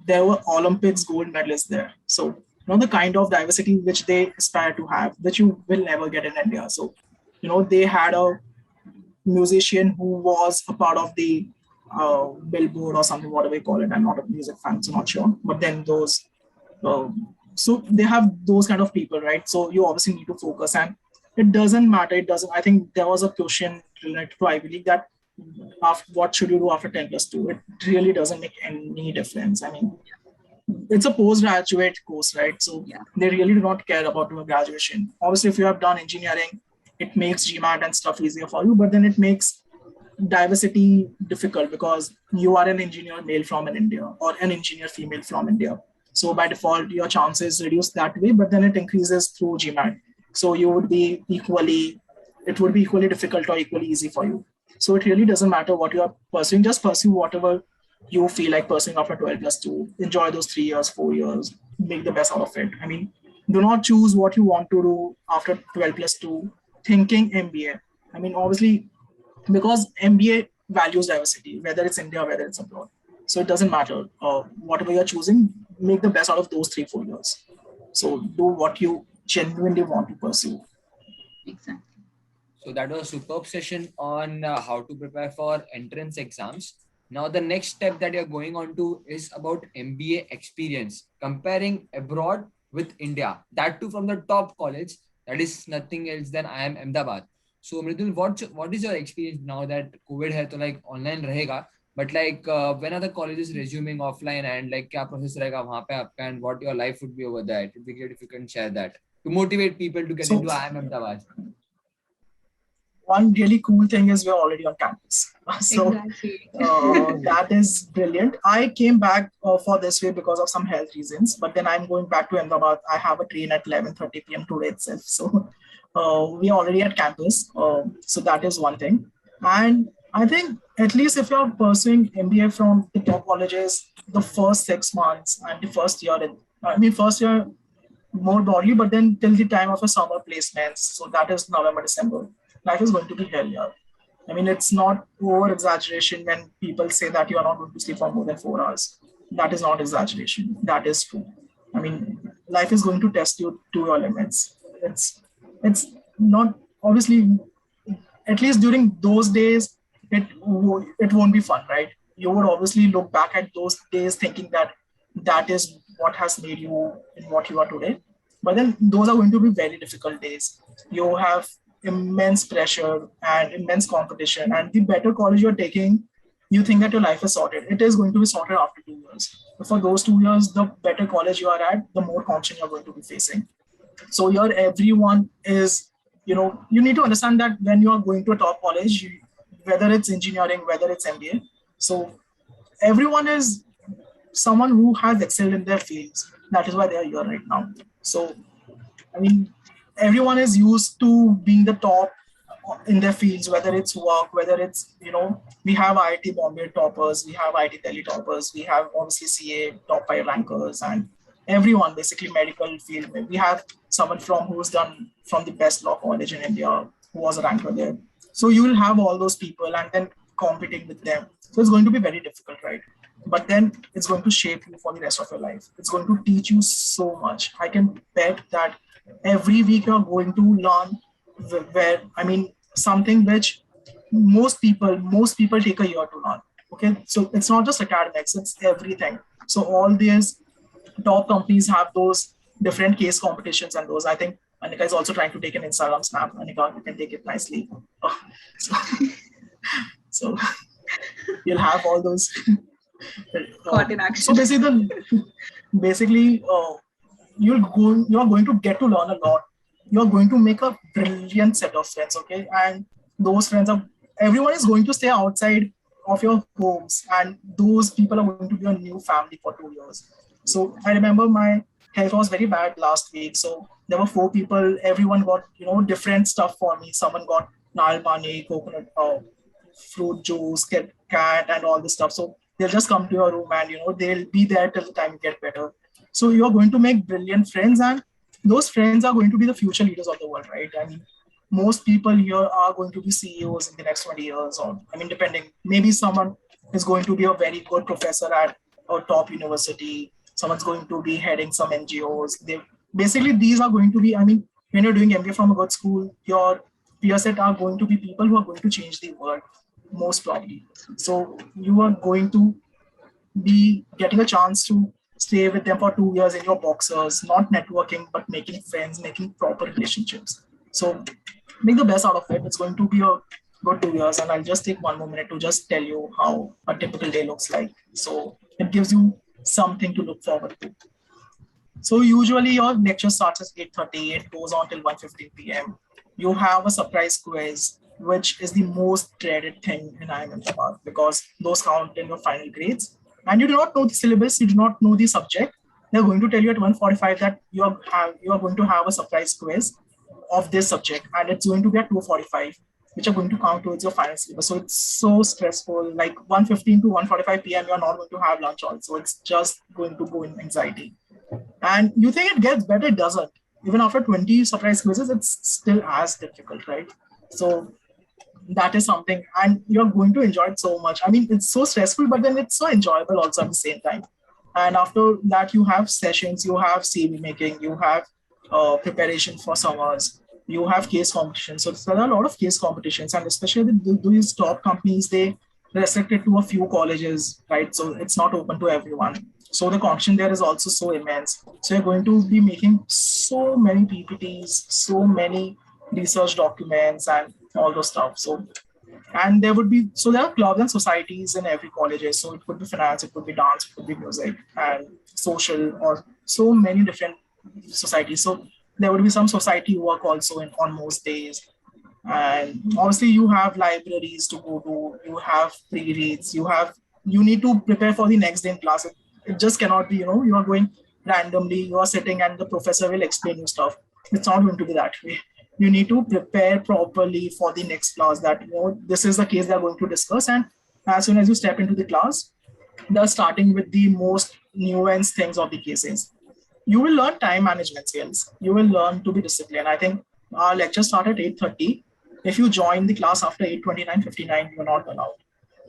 there were Olympics gold medalists there. So, the kind of diversity which they aspire to have, which you will never get in India. So, they had a musician who was a part of the Billboard or something, whatever you call it. I'm not a music fan, so not sure. But then those, so they have those kind of people, right? So you obviously need to focus, and it doesn't matter. I think there was a question related to Ivy League that what should you do after 10+2? It really doesn't make any difference. It's a postgraduate course, right? So they really do not care about your graduation. Obviously, if you have done engineering, it makes GMAT and stuff easier for you, but then it makes diversity difficult because you are an engineer male from India or an engineer female from India. So by default, your chances reduce that way, but then it increases through GMAT. So it would be equally difficult or equally easy for you. So it really doesn't matter what you are pursuing. Just pursue whatever you feel like pursuing after 12+2. Enjoy those 3 years, 4 years, make the best out of it. Do not choose what you want to do after 12+2, thinking MBA. Obviously, because MBA values diversity, whether it's India, whether it's abroad. So it doesn't matter. Whatever you're choosing, make the best out of those 3-4 years. So do what you genuinely want to pursue. Exactly. So that was a superb session on how to prepare for entrance exams. Now the next step that you're going on to is about MBA experience, comparing abroad with India, that too from the top college, that is nothing else than IIM Ahmedabad. So Mridul, what is your experience now that COVID hai to like online rahega, but like when are the colleges resuming offline and like kya process rahega wahan pe aapka and what your life would be over there? It would be great if you can share that to motivate people to get into IIM Ahmedabad. One really cool thing is we're already on campus. So exactly. That is brilliant. I came back for this way because of some health reasons, but then I'm going back to Ahmedabad. I have a train at 11:30 p.m. today itself. So we're already at campus. So that is one thing. And I think at least if you're pursuing MBA from the top colleges, the first 6 months and the first year, first year more broadly, but then till the time of a summer placements. So that is November, December. Life is going to be hell, yeah. I mean, it's not over exaggeration when people say that you are not going to sleep for more than 4 hours. That is not exaggeration. That is true. I mean, life is going to test you to your limits. It's not obviously, at least during those days, it won't be fun, right? You would obviously look back at those days thinking that that is what has made you in what you are today. But then those are going to be very difficult days. You have immense pressure and immense competition, and the better college you're taking, you think that your life is sorted. It is going to be sorted after 2 years. But for those 2 years, the better college you are at, the more competition you're going to be facing. So here everyone is, you need to understand that when you are going to a top college, whether it's engineering, whether it's MBA, so everyone is someone who has excelled in their fields. That is why they are here right now. So I mean, everyone is used to being the top in their fields, whether it's work, whether it's, we have IIT Bombay toppers, we have IIT Delhi toppers, we have obviously CA top 5 rankers, and everyone basically medical field. We have someone who's done from the best law college in India, who was a ranker there. So you will have all those people and then competing with them. So it's going to be very difficult, right? But then it's going to shape you for the rest of your life. It's going to teach you so much. I can bet that every week you're going to learn something which most people take a year to learn. Okay, so it's not just academics, it's everything. So all these top companies have those different case competitions, and those, I think Anika is also trying to take an Instagram snap. Anika, you can take it nicely. So, so you'll have all those. Caught in action. So basically, you're going to get to learn a lot. You're going to make a brilliant set of friends, okay? And those friends everyone is going to stay outside of your homes, and those people are going to be your new family for 2 years. So I remember my health was very bad last week. So there were 4 people. Everyone got, different stuff for me. Someone got nal pani, coconut, fruit juice, cat, and all this stuff. So they'll just come to your room and, they'll be there till the time you get better. So you're going to make brilliant friends, and those friends are going to be the future leaders of the world, right? I mean, most people here are going to be CEOs in the next 20 years, or, depending, maybe someone is going to be a very good professor at a top university. Someone's going to be heading some NGOs. These are going to be, when you're doing MBA from a good school, your peer set are going to be people who are going to change the world, most probably. So you are going to be getting a chance to stay with them for 2 years in your boxers, not networking, but making friends, making proper relationships. So make the best out of it. It's going to be a good 2 years. And I'll just take 1 more minute to just tell you how a typical day looks like. So it gives you something to look forward to. So usually your lecture starts at 8:30. It goes on till 1:15 p.m. You have a surprise quiz, which is the most dreaded thing in 𝐼𝐴𝐴 because those count in your final grades. And you do not know the syllabus, you do not know the subject. They're going to tell you at 1:45 that you are going to have a surprise quiz of this subject, and it's going to be at 2:45, which are going to count towards your final syllabus. So it's so stressful. Like 1:15 to 1:45 p.m., you're not going to have lunch also. It's just going to go in anxiety. And you think it gets better, it doesn't. Even after 20 surprise quizzes, it's still as difficult, right? So that is something, and you're going to enjoy it so much. It's so stressful, but then it's so enjoyable also at the same time. And after that, you have sessions, you have CV making, you have preparation for summers, you have case competitions. So there are a lot of case competitions, and especially these top companies, they restrict it to a few colleges, right? So it's not open to everyone. So the competition there is also so immense. So you're going to be making so many PPTs, so many research documents, and all those stuff. So, and there are clubs and societies in every college. So it could be finance, it could be dance, it could be music and social, or so many different societies. So there would be some society work also on most days. And obviously you have libraries to go to, you have pre-reads, you need to prepare for the next day in class. It just cannot be, you are going randomly, you are sitting and the professor will explain you stuff. It's not going to be that way. You need to prepare properly for the next class, that, this is the case they're going to discuss. And as soon as you step into the class, they're starting with the most nuanced things of the cases. You will learn time management skills. You will learn to be disciplined. I think our lectures start at 8:30. If you join the class after 8:29:59, you're not allowed.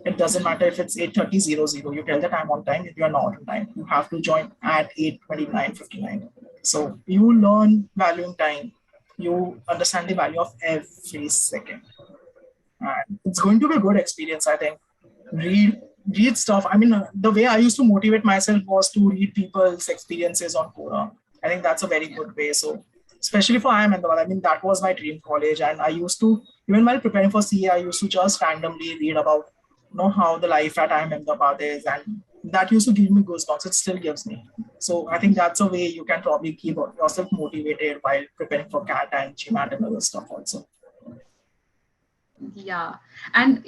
It doesn't matter if it's 8:30:00. You tell that I'm on time. If you're not on time, you have to join at 8:29:59. So you learn valuing time. You understand the value of every second. And it's going to be a good experience, I think. Read stuff. I mean, the way I used to motivate myself was to read people's experiences on Quora. I think that's a very good way. So, especially for IIM Ahmedabad, I mean, that was my dream college, and I used to, even while preparing for CA, I used to just randomly read about, how the life at IIM Ahmedabad is, and that used to give me goosebumps. It still gives me. So I think that's a way you can probably keep yourself motivated while preparing for CAT and GMAT and other stuff also. Yeah. And,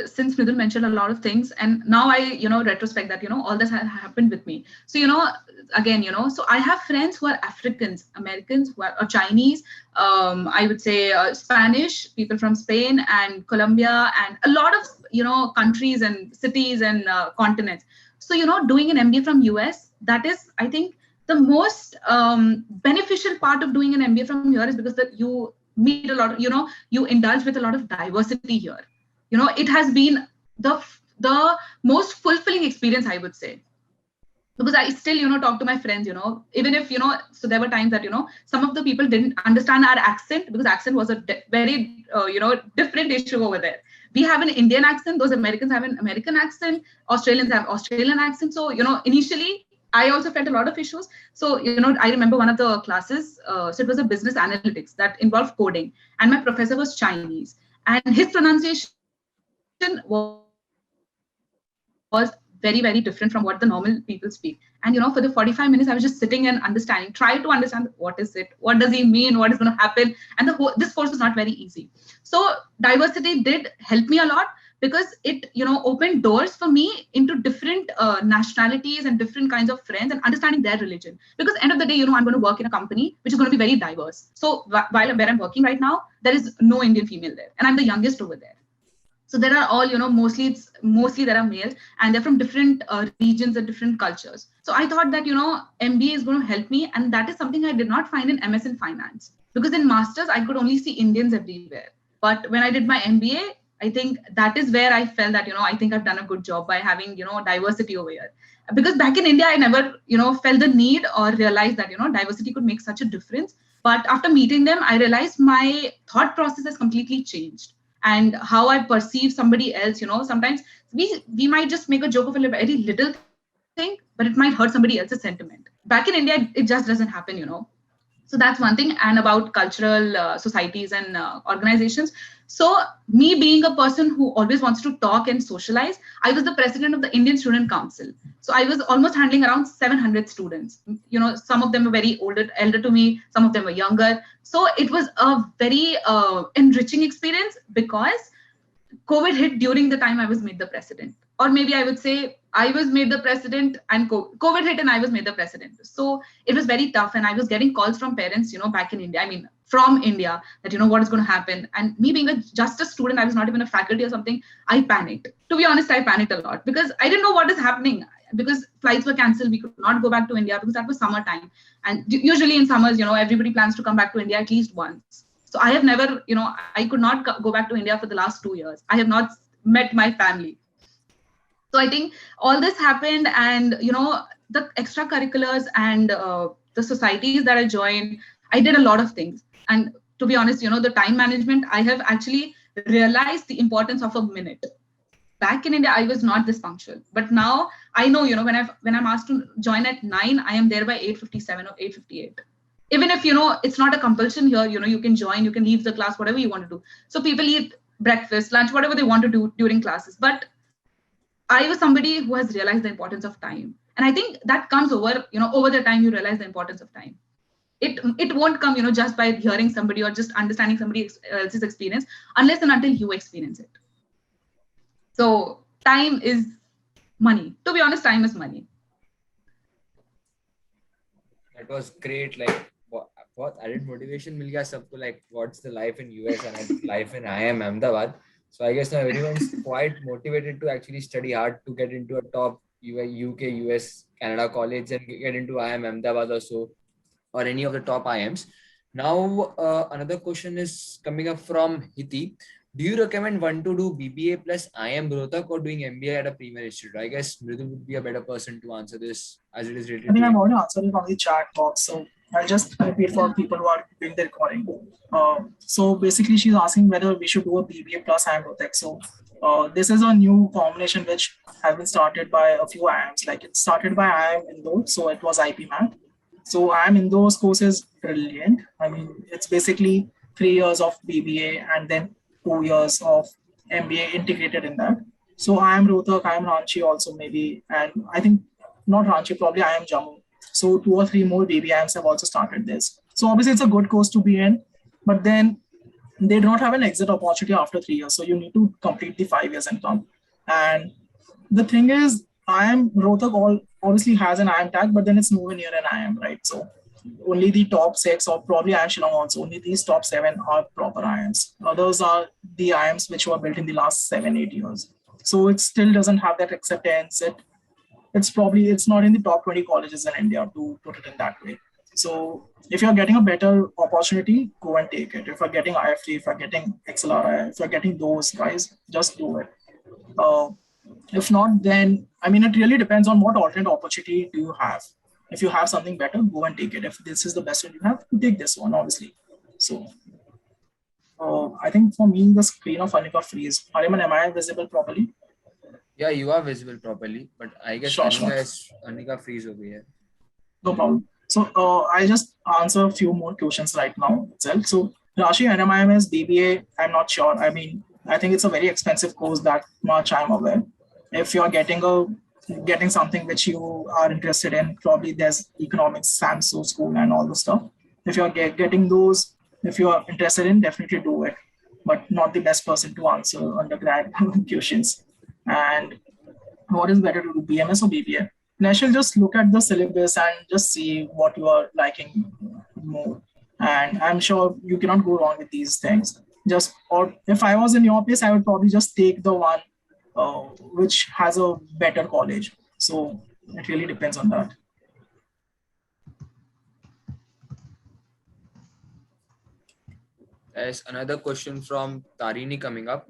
since Mridul mentioned a lot of things, and now I, retrospect that, all this happened with me. So, again, so I have friends who are Africans, Americans, who are or Chinese, I would say Spanish, people from Spain and Colombia, and a lot of, countries and cities and continents. So, doing an MBA from US, that is, I think, the most beneficial part of doing an MBA from here is because that you meet a lot of, you indulge with a lot of diversity here. It has been the most fulfilling experience, I would say, because I still, talk to my friends, even if, so there were times that, some of the people didn't understand our accent, because accent was a very, different issue over there. We have an Indian accent, those Americans have an American accent, Australians have Australian accent. So, initially, I also felt a lot of issues. So, I remember one of the classes, so it was a business analytics that involved coding, and my professor was Chinese, and his pronunciation was very, very different from what the normal people speak. And, for the 45 minutes, I was just sitting and understanding, trying to understand what is it, what does he mean, what is going to happen. And this course was not very easy. So diversity did help me a lot, because it, opened doors for me into different nationalities and different kinds of friends and understanding their religion. Because end of the day, I'm going to work in a company which is going to be very diverse. So while where I'm working right now, there is no Indian female there, and I'm the youngest over there. So there are all, mostly there are males, and they're from different regions and different cultures. So I thought that, MBA is going to help me. And that is something I did not find in MS in finance, because in masters, I could only see Indians everywhere. But when I did my MBA, I think that is where I felt that, I think I've done a good job by having, diversity over here. Because back in India, I never, felt the need or realized that, diversity could make such a difference. But after meeting them, I realized my thought process has completely changed. And how I perceive somebody else, sometimes we might just make a joke of a very little thing, but it might hurt somebody else's sentiment. Back in India, it just doesn't happen. So that's one thing. And about cultural societies and organizations. So me being a person who always wants to talk and socialize, I was the president of the Indian Student Council. So I was almost handling around 700 students. Some of them were very elder to me, some of them were younger. So it was a very enriching experience, because COVID hit during the time I was made the president. Or maybe I would say I was made the president and COVID hit and I was made the president. So it was very tough. And I was getting calls from parents, back in India. I mean, from India, that, what is going to happen. And me being just a student, I was not even a faculty or something. I panicked. To be honest, I panicked a lot, because I didn't know what is happening, because flights were cancelled. We could not go back to India because that was summertime. And usually in summers, everybody plans to come back to India at least once. So I have never, I could not go back to India for the last 2 years. I have not met my family. So I think all this happened, and, the extracurriculars and the societies that I joined, I did a lot of things. And to be honest, the time management, I have actually realized the importance of a minute. Back in India, I was not this punctual, but now I know, when I'm asked to join at 9, I am there by 8:57 or 8:58. Even if, it's not a compulsion here, you can join, you can leave the class, whatever you want to do. So people eat breakfast, lunch, whatever they want to do during classes. But I was somebody who has realized the importance of time. And I think that comes over, over the time you realize the importance of time. It won't come, just by hearing somebody or just understanding somebody else's experience, unless and until you experience it. So time is money. To be honest, time is money. That was great. Like, what added motivation mil gaya sabko, like what's the life in US and life in IIM Ahmedabad. So I guess now everyone's quite motivated to actually study hard to get into a top UK, US, Canada college and get into IIM Ahmedabad or so, or any of the top IIMs. Now, another question is coming up from Hiti. Do you recommend one to do BBA plus IIM Rohtak or doing MBA at a premier institute? I guess Mridul would be a better person to answer this as it is I related think to I've it. already answered it on the chat box, so I'll just repeat for people who are doing the recording. So basically, she's asking whether we should do a BBA plus IIM Rohtak. So this is a new combination which has been started by a few IIMs. Like it started by IIM Indore, so it was IP Math. So IIM Indore's course is brilliant. I mean, it's basically 3 years of BBA and then 2 years of MBA integrated in that. So IIM Rohtak, IIM Ranchi also maybe, and I think not Ranchi, probably IIM Jammu. So 2 or 3 more BBIMs have also started this. So obviously it's a good course to be in, but then they do not have an exit opportunity after 3 years. So you need to complete the 5 years and come. And the thing is, IIM Rohtak obviously has an IIM tag, but then it's nowhere near an IIM, right? So only the top 6 or probably IIM Shillong also, only these top 7 are proper IIMs. Others are the IIMs which were built in the last 7-8 years. So it still doesn't have that acceptance. It's not in the top 20 colleges in India, to put it in that way. So if you're getting a better opportunity, go and take it. If you're getting IFT, if you're getting XLRI, if you're getting those guys, just do it. Uh, if not, then I mean, it really depends on what alternate opportunity do you have. If you have something better, go and take it. If this is the best one you have, take this one, obviously. So I think for me, the screen of Anika freeze. Hariman, am I visible properly? Yeah, you are visible properly, but I guess Sure, sure. Anika freeze over here. No problem. So I just answer a few more questions right now itself. So Rashi NMIMS DBA, I'm not sure. I mean, I think it's a very expensive course, that much I'm aware. If you're getting something which you are interested in, probably there's economics, Samsung school and all the stuff. If you're getting those, if you're interested in, definitely do it. But not the best person to answer undergrad questions. And what is better to do, BMS or BBA? National, just look at the syllabus and just see what you are liking more. And I'm sure you cannot go wrong with these things. Or if I was in your place, I would probably just take the one which has a better college. So it really depends on that. There's another question from Tarini coming up.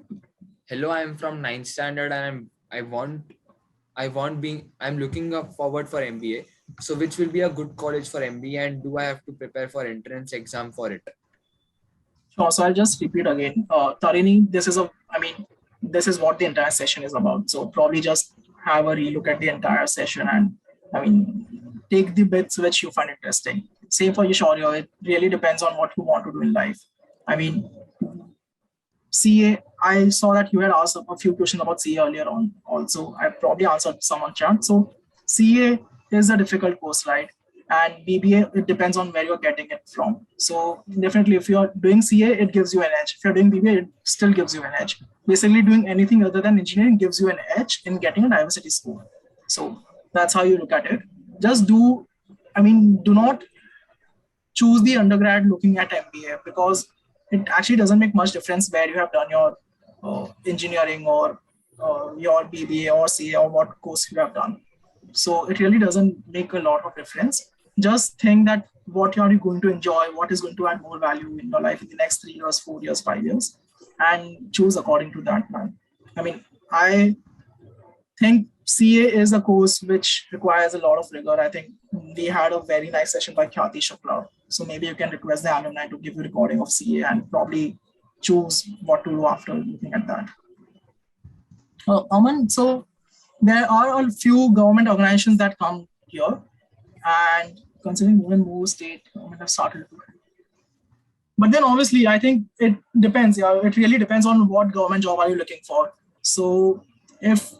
Hello, I am from 9th standard and I'm looking up forward for MBA. So which will be a good college for MBA and do I have to prepare for entrance exam for it? Sure. So I'll just repeat again. Tarini, this is what the entire session is about. So probably just have a relook at the entire session and take the bits which you find interesting. Same for you, Shaurya. It really depends on what you want to do in life. I mean, CA, I saw that you had asked a few questions about CA earlier on. Also, I probably answered some on chat. So CA is a difficult course, right? And BBA, it depends on where you're getting it from. So definitely, if you're doing CA, it gives you an edge. If you're doing BBA, it still gives you an edge. Basically, doing anything other than engineering gives you an edge in getting a diversity score. So that's how you look at it. Do not choose the undergrad looking at MBA, because it actually doesn't make much difference where you have done your engineering or your BBA or CA or what course you have done. So it really doesn't make a lot of difference. Just think that what are you going to enjoy, what is going to add more value in your life in the next 3 years, 4 years, 5 years, and choose according to that, man. I mean, I think CA is a course which requires a lot of rigor. I think we had a very nice session by Khyati Shukla. So maybe you can request the alumni to give you a recording of CA and probably choose what to do after looking at that. Aman, so there are a few government organizations that come here, and considering more and more state government have started. But then obviously, I think it depends. Yeah, it really depends on what government job are you looking for. So if,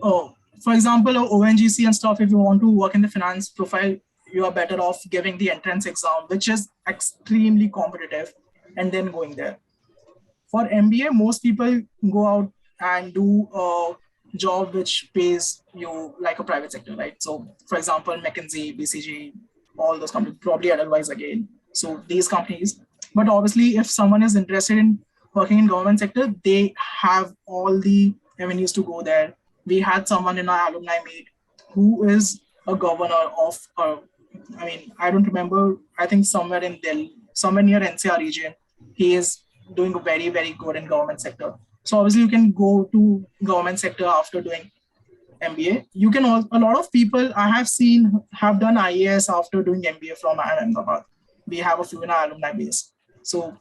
for example, ONGC and stuff, if you want to work in the finance profile, you are better off giving the entrance exam, which is extremely competitive, and then going there. For MBA, most people go out and do a job which pays you like a private sector, right? So for example, McKinsey, BCG, all those companies, probably Edelweiss again. So these companies, but obviously if someone is interested in working in government sector, they have all the avenues to go there. We had someone in our alumni meet who is a governor of, I don't remember, I think somewhere in Delhi, somewhere near NCR region. He is doing very, very good in government sector. So obviously you can go to government sector after doing MBA. You can also, a lot of people I have seen have done IAS after doing MBA from Ahmedabad. We have a few in our alumni base. So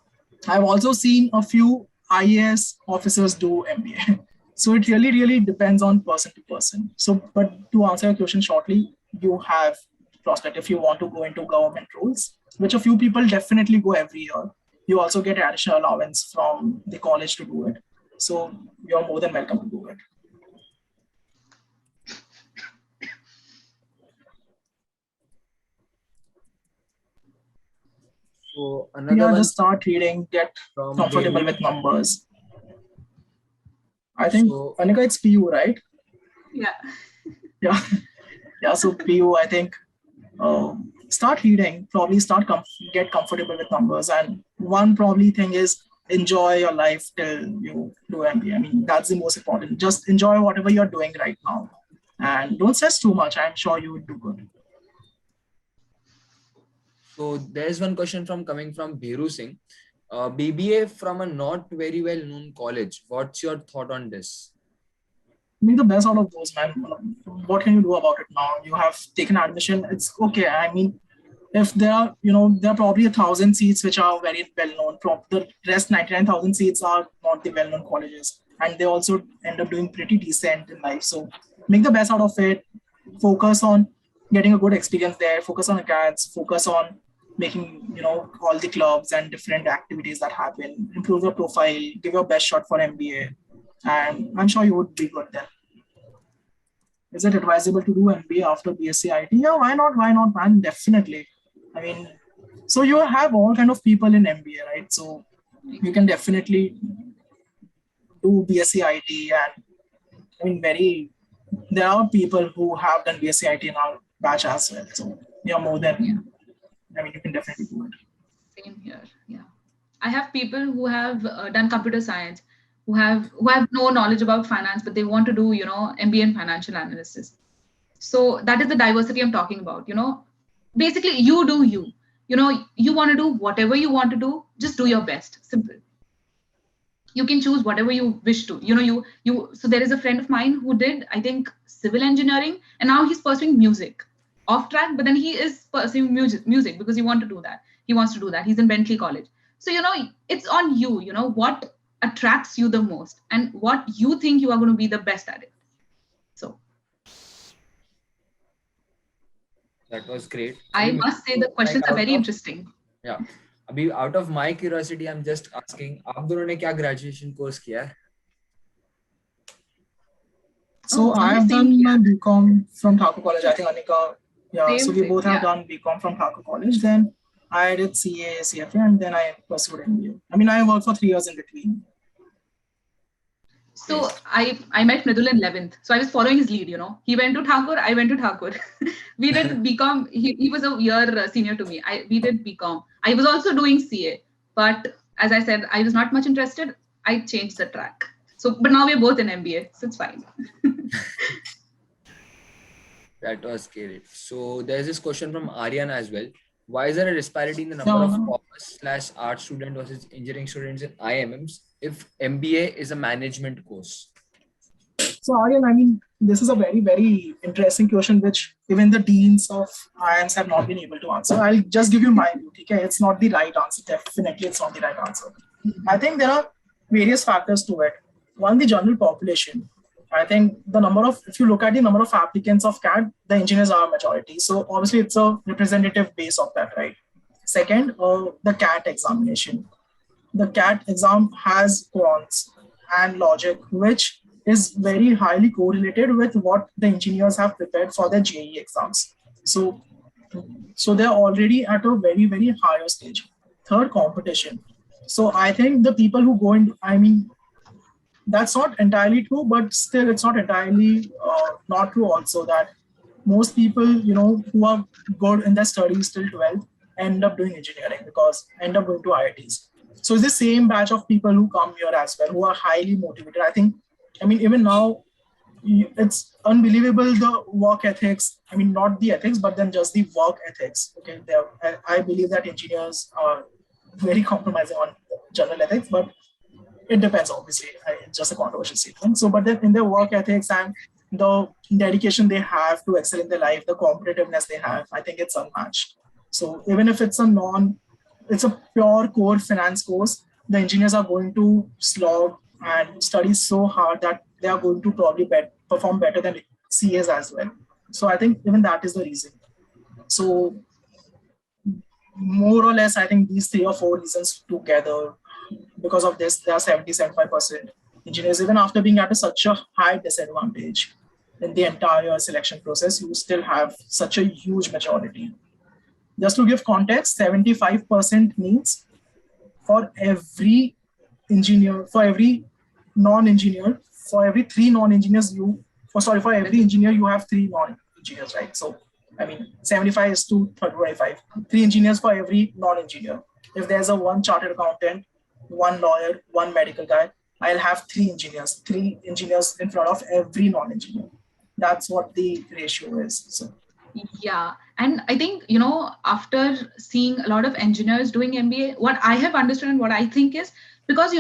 I've also seen a few IAS officers do MBA. So it really, really depends on person to person. So, but to answer your question shortly, you have prospect if you want to go into government roles, which a few people definitely go every year. You also get additional allowance from the college to do it. So you're more than welcome to do it. So another one, just start reading, get comfortable with numbers. I think, so, Anika, it's PU, right? Yeah. Yeah. So PU, I think, start reading, probably get comfortable with numbers. And one probably thing is enjoy your life till you do MBA. I mean, that's the most important. Just enjoy whatever you're doing right now. And don't stress too much. I'm sure you would do good. So there's one question coming from Bhiru Singh. BBA from a not very well known college. What's your thought on this? Make the best out of those, man. What can you do about it now? You have taken admission. It's okay. I mean, if there are, there are probably 1,000 seats which are very well known. The rest 99,000 seats are not the well known colleges, and they also end up doing pretty decent in life. So make the best out of it. Focus on getting a good experience there. Focus on acads. Focus on making all the clubs and different activities that happen. Improve your profile. Give your best shot for MBA, and I'm sure you would be good there. Is it advisable to do MBA after BSc IT? Yeah, why not? Why not, man? Definitely. I mean, so you have all kind of people in MBA, right? So you can definitely do BSc IT, and I mean, there are people who have done BSc IT in our batch as well. So you're more than, I mean, you can definitely do it. Same here. Yeah, I have people who have done computer science, who have no knowledge about finance, but they want to do MBA in financial analysis. So that is the diversity I'm talking about. Basically, you do you. You want to do whatever you want to do. Just do your best. Simple. You can choose whatever you wish to. So there is a friend of mine who did, I think, civil engineering, and now he's pursuing music. Off track, but then he is pursuing music because he wants to do that. He's in Bentley College. So, it's on you, what attracts you the most and what you think you are going to be the best at it. So. That was great. I must say the questions are very interesting. Yeah. Abhi, out of my curiosity, I'm just asking, आप दोनों ने क्या graduation course किया है? So I have done my BCom from Thakur College. I think Anika, so we both have done BCom from Thakur College. Then I did CA, CFA, and then I pursued MBA. I mean, I worked for 3 years in between. So I met Mridul in 11th. So I was following his lead, He went to Thakur, I went to Thakur. We did BCom. He was a year senior to me. We did BCom. I was also doing CA. But as I said, I was not much interested. I changed the track. So, but now we're both in MBA. So it's fine. That was great. So there's this question from Aryan as well. Why is there a disparity in the number of commerce/art students versus engineering students in IMMs if MBA is a management course? So Aryan, I mean, this is a very, very interesting question, which even the deans of IIMs have not been able to answer. I'll just give you my view. Okay? It's not the right answer. Definitely, it's not the right answer. I think there are various factors to it. One, the general population. I think if you look at the number of applicants of CAT, the engineers are a majority. So obviously it's a representative base of that, right? Second, the CAT examination. The CAT exam has quants and logic, which is very highly correlated with what the engineers have prepared for their JEE exams. So they're already at a very, very higher stage. Third, competition. So I think the people who go in, I mean, that's not entirely true, but still it's not entirely not true also that most people, who are good in their studies till 12 end up doing engineering because end up going to IITs. So it's the same batch of people who come here as well, who are highly motivated. I mean, even now, it's unbelievable the work ethics. I mean, not the ethics, but then just the work ethics. Okay, I believe that engineers are very compromising on general ethics, but it depends, obviously. It's just a controversial statement. So, but then in their work ethics and the dedication they have to excel in their life, the competitiveness they have, I think it's unmatched. So even if it's it's a pure core finance course, the engineers are going to slog and study so hard that they are going to probably perform better than CAs as well. So I think even that is the reason. So more or less, I think these 3 or 4 reasons together, because of this, there are 70-75% engineers, even after being at such a high disadvantage in the entire selection process, you still have such a huge majority. Just to give context, 75% means for every engineer, for every non-engineer, for every 3 non-engineers, for every engineer, you have 3 non-engineers, right? So, I mean, 75 is to 25. 3 engineers for every non-engineer. If there's a 1 chartered accountant, 1 lawyer, 1 medical guy, I'll have 3 engineers in front of every non-engineer. That's what the ratio is. So. Yeah. And I think, after seeing a lot of engineers doing MBA, what I have understood and what I think is because,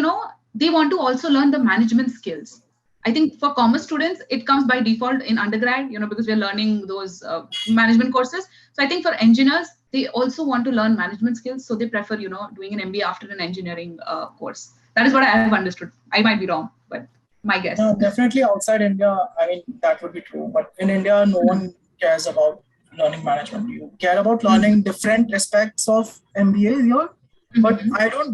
they want to also learn the management skills. I think for commerce students, it comes by default in undergrad, because we're learning those management courses. So I think for engineers, they also want to learn management skills. So they prefer, doing an MBA after an engineering course. That is what I have understood. I might be wrong, but my guess. No, definitely outside India, I mean, that would be true. But in India, no one cares about learning management. You care about learning different aspects of MBA here. But I don't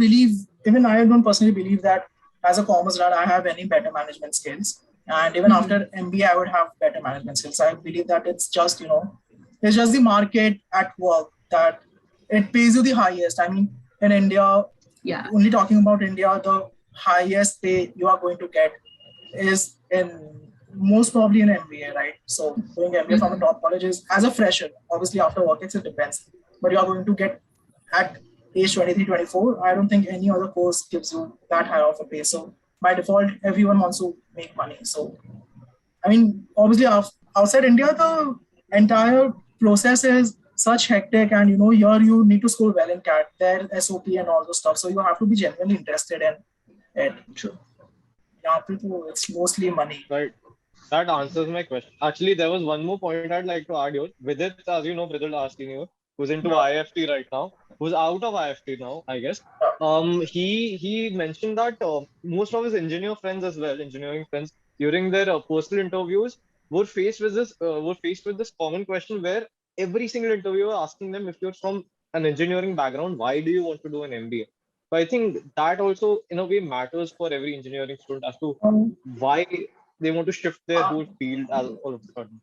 personally believe that as a commerce grad, I have any better management skills. And even after MBA, I would have better management skills. I believe that it's just, it's just the market at work that it pays you the highest. I mean, in India, only talking about India, the highest pay you are going to get is most probably in MBA, right? So doing MBA from a top college is as a fresher. Obviously, after work, it depends. But you are going to get at age 23, 24. I don't think any other course gives you that high of a pay. So by default, everyone wants to make money. So, I mean, obviously, outside India, the entire process is such hectic, and here you need to score well in CAT, their SOP and all those stuff. So you have to be genuinely interested in it. True. Yeah, it's mostly money. Right. That answers my question. Actually, there was one more point I'd like to add here. Vidit, as you know, Vidit asking you, who's into IFT right now, who's out of IFT now, I guess. He mentioned that most of his engineering friends, during their personal interviews, were faced with this common question where every single interviewer asking them, if you're from an engineering background, why do you want to do an MBA? So I think that also, in a way, matters for every engineering student as to why they want to shift their whole field all of a sudden.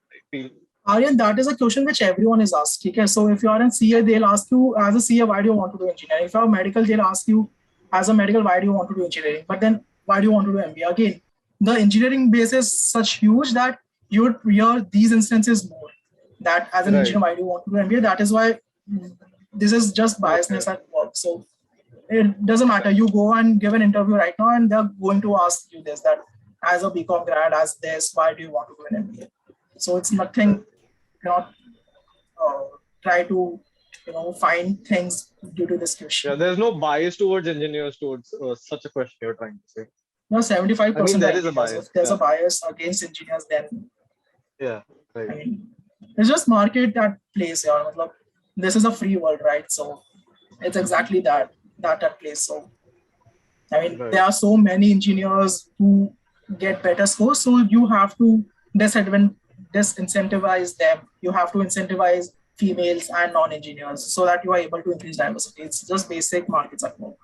Aryan, that is a question which everyone is asked. Okay? So if you are in CA, they'll ask you as a CA, why do you want to do engineering? If you are medical, they'll ask you as a medical, why do you want to do engineering? But then why do you want to do MBA? Again, the engineering base is such huge that you would hear these instances more. That as an engineer, why do you want to do MBA? That is why this is just biasness at work. So it doesn't matter. You go and give an interview right now, and they're going to ask you this, that as a BCom grad, as this, why do you want to do an MBA? So it's nothing, try to, find things due to this question. Yeah, there's no bias towards engineers towards such a question you're trying to say. No, 75%. I mean, there is a bias. If there's a bias against engineers, then right. I mean, it's just market that plays here. This is a free world, right? So it's exactly that plays. So I mean, there are so many engineers who get better scores, so you have to disincentivize them. You have to incentivize females and non-engineers so that you are able to increase diversity. It's just basic markets at work.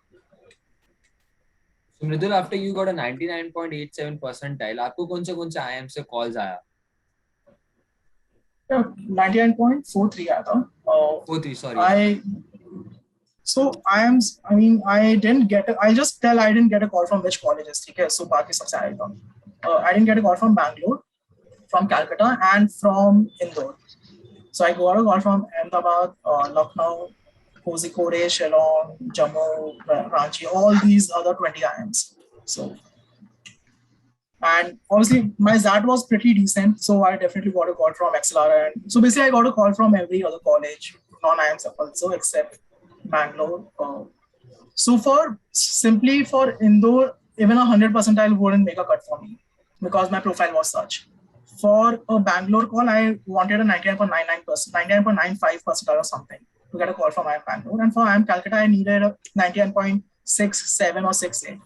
So Mridul, after you got a 99.87 percentile, आपको कौन से IIM से calls आया? 99.43 आया था. 43, sorry. I didn't get a call from which colleges. Okay, so बाकी सबसे आया था. I didn't get a call from Bangalore, from Calcutta, and from Indore. So I got a call from Ahmedabad, Lucknow, Kozhikode, Shillong, Jammu, Ranchi, all these other 20 IIMs. So, and obviously my ZAT was pretty decent, so I definitely got a call from XLR. And so basically I got a call from every other college, non-IIMs also, except Bangalore. So simply for Indore, even 100 percentile wouldn't make a cut for me because my profile was such. For a Bangalore call, I wanted a 99.99%, 99.95 percentile or something to get a call from IIM Bangalore. And for IIM Calcutta, I needed a 99.67 or 68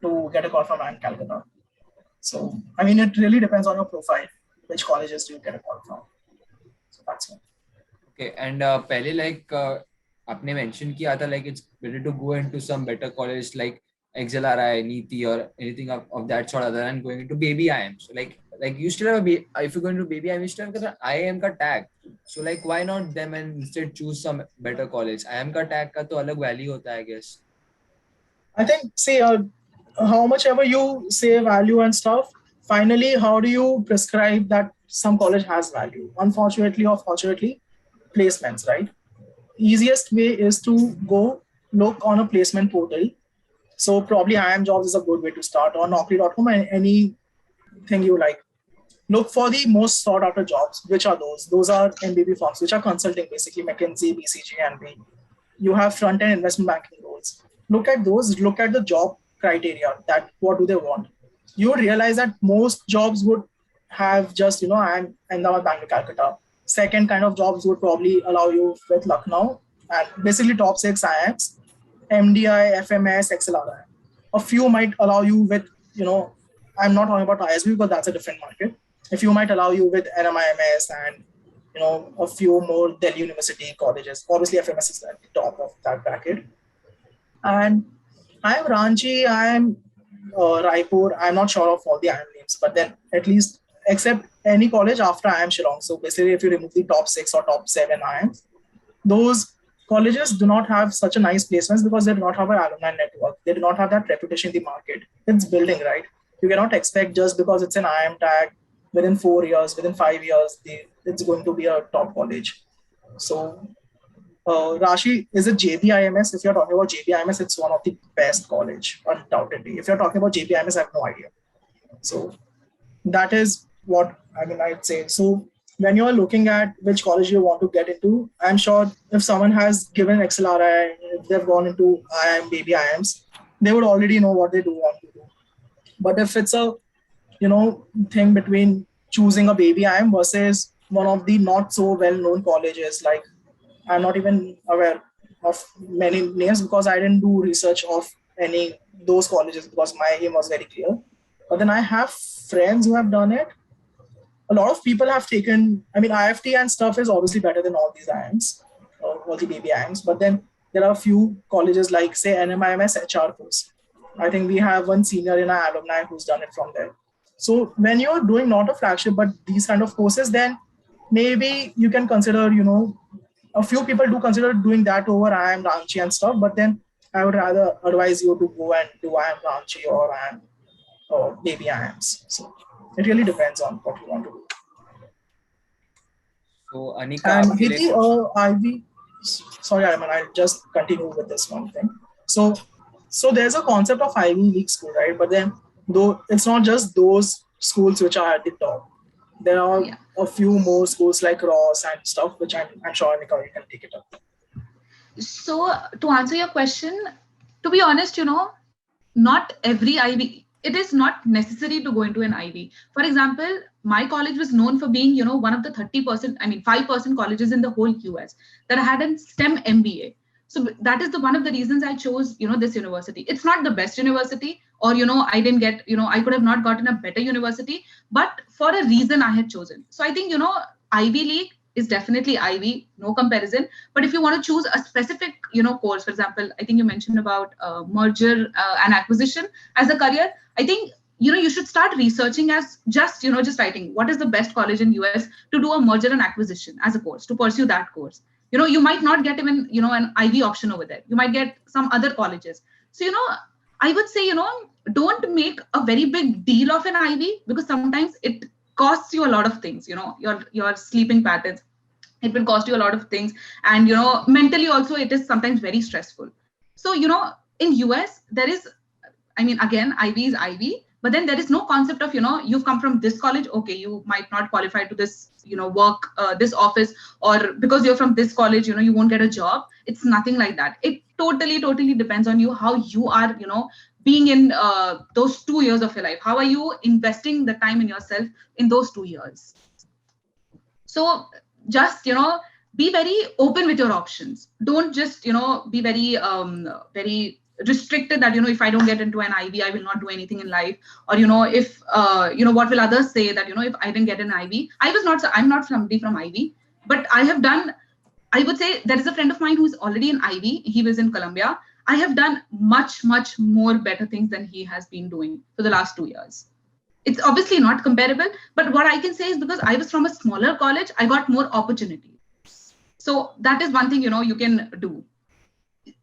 to get a call from IIM Calcutta. So, I mean, it really depends on your profile, which colleges do you get a call from. So that's it. Okay, and पहले like आपने mention किया था like it's better to go into some better college like 𝐀𝐧𝐢𝐬𝐜, NEETI or anything of that sort other than going into baby IIM. So like you still have if you're going to baby IIM, you still have the IIM ka tag. So like why not them and instead choose some better college? IIM ka tag का तो अलग value होता है I guess. I think say how much ever you say value and stuff, finally how do you prescribe that some college has value? Unfortunately or fortunately, placements, right? Easiest way is to go look on a placement portal. So probably IIM Jobs is a good way to start, or Naukri.com, and anything you like. Look for the most sought after jobs. Which are those? Those are MBB firms, which are consulting, basically McKinsey, BCG, and B. You have front-end investment banking roles. Look at those. Look at the job criteria. That what do they want? You realize that most jobs would have just IIM Ahmedabad, Bangalore, Calcutta. Second kind of jobs would probably allow you with Lucknow, and basically top 6 IIMs, MDI, FMS, XLRI. A few might allow you with, I'm not talking about ISB because that's a different market. A few might allow you with NMIMS and, a few more Delhi University colleges. Obviously, FMS is at the top of that bracket. And I am Ranchi, I am Raipur. I'm not sure of all the IIM names, but then at least except any college after IIM Shillong. So basically, if you remove the top 6 or top 7 IIMs, those colleges do not have such a nice placements because they do not have an alumni network. They do not have that reputation in the market. It's building, right? You cannot expect just because it's an IIM tag, within 4 years, within 5 years, it's going to be a top college. So, Rashi, is it JBIMS? If you're talking about JBIMS, it's one of the best college, undoubtedly. If you're talking about JBIMS, I have no idea. So, that is what I'd say. So, when you're looking at which college you want to get into, I'm sure if someone has given XLRI, if they've gone into IIM, baby IIMs, they would already know what they do want to do. But if it's a, thing between choosing a baby IIM versus one of the not so well-known colleges, like I'm not even aware of many names because I didn't do research of any those colleges because my aim was very clear. But then I have friends who have done it. A lot of people have taken, IFT and stuff is obviously better than all these IIMs, all the baby IIMs. But then there are a few colleges like, say, NMIMS HR course. I think we have one senior in our alumni who's done it from there. So when you're doing not a flagship, but these kind of courses, then maybe you can consider, a few people do consider doing that over IIM Ranchi and stuff. But then I would rather advise you to go and do IIM Ranchi or IIM or baby IIMs. So it really depends on what you want to do. So Anika, and Ivy, sorry, I'll just continue with this one thing. So there's a concept of Ivy League school, right? But then though it's not just those schools which are at the top. There are a few more schools like Ross and stuff, which I'm sure Anika, you can take it up. So to answer your question, to be honest, not every Ivy, it is not necessary to go into an Ivy. For example, my college was known for being, one of the 5% colleges in the whole US that had a STEM MBA. So that is one of the reasons I chose, this university. It's not the best university, or, I didn't get, I could have not gotten a better university, but for a reason I had chosen. So I think, Ivy League is definitely Ivy, no comparison. But if you want to choose a specific, course, for example, I think you mentioned about merger and acquisition as a career. I think, you should start researching as just writing what is the best college in US to do a merger and acquisition as a course, to pursue that course. You might not get even, an Ivy option over there. You might get some other colleges. So, I would say, don't make a very big deal of an Ivy because sometimes it costs you a lot of things, your sleeping patterns. It will cost you a lot of things. And, mentally also, it is sometimes very stressful. So, in US, there is, again, Ivy is Ivy, But then there is no concept of, you've come from this college, okay, you might not qualify to this, work, this office, or because you're from this college, you won't get a job. It's nothing like that. It totally depends on you, how you are, being in those 2 years of your life. How are you investing the time in yourself in those 2 years? So just, be very open with your options. Don't just, be very restricted that, if I don't get into an Ivy, I will not do anything in life. Or, if, what will others say that, if I didn't get an Ivy, I'm not somebody from Ivy, but I have done, I would say there is a friend of mine who's already in Ivy. He was in Columbia. I have done much more better things than he has been doing for the last 2 years. It's obviously not comparable, but what I can say is because I was from a smaller college, I got more opportunity. So that is one thing, you can do.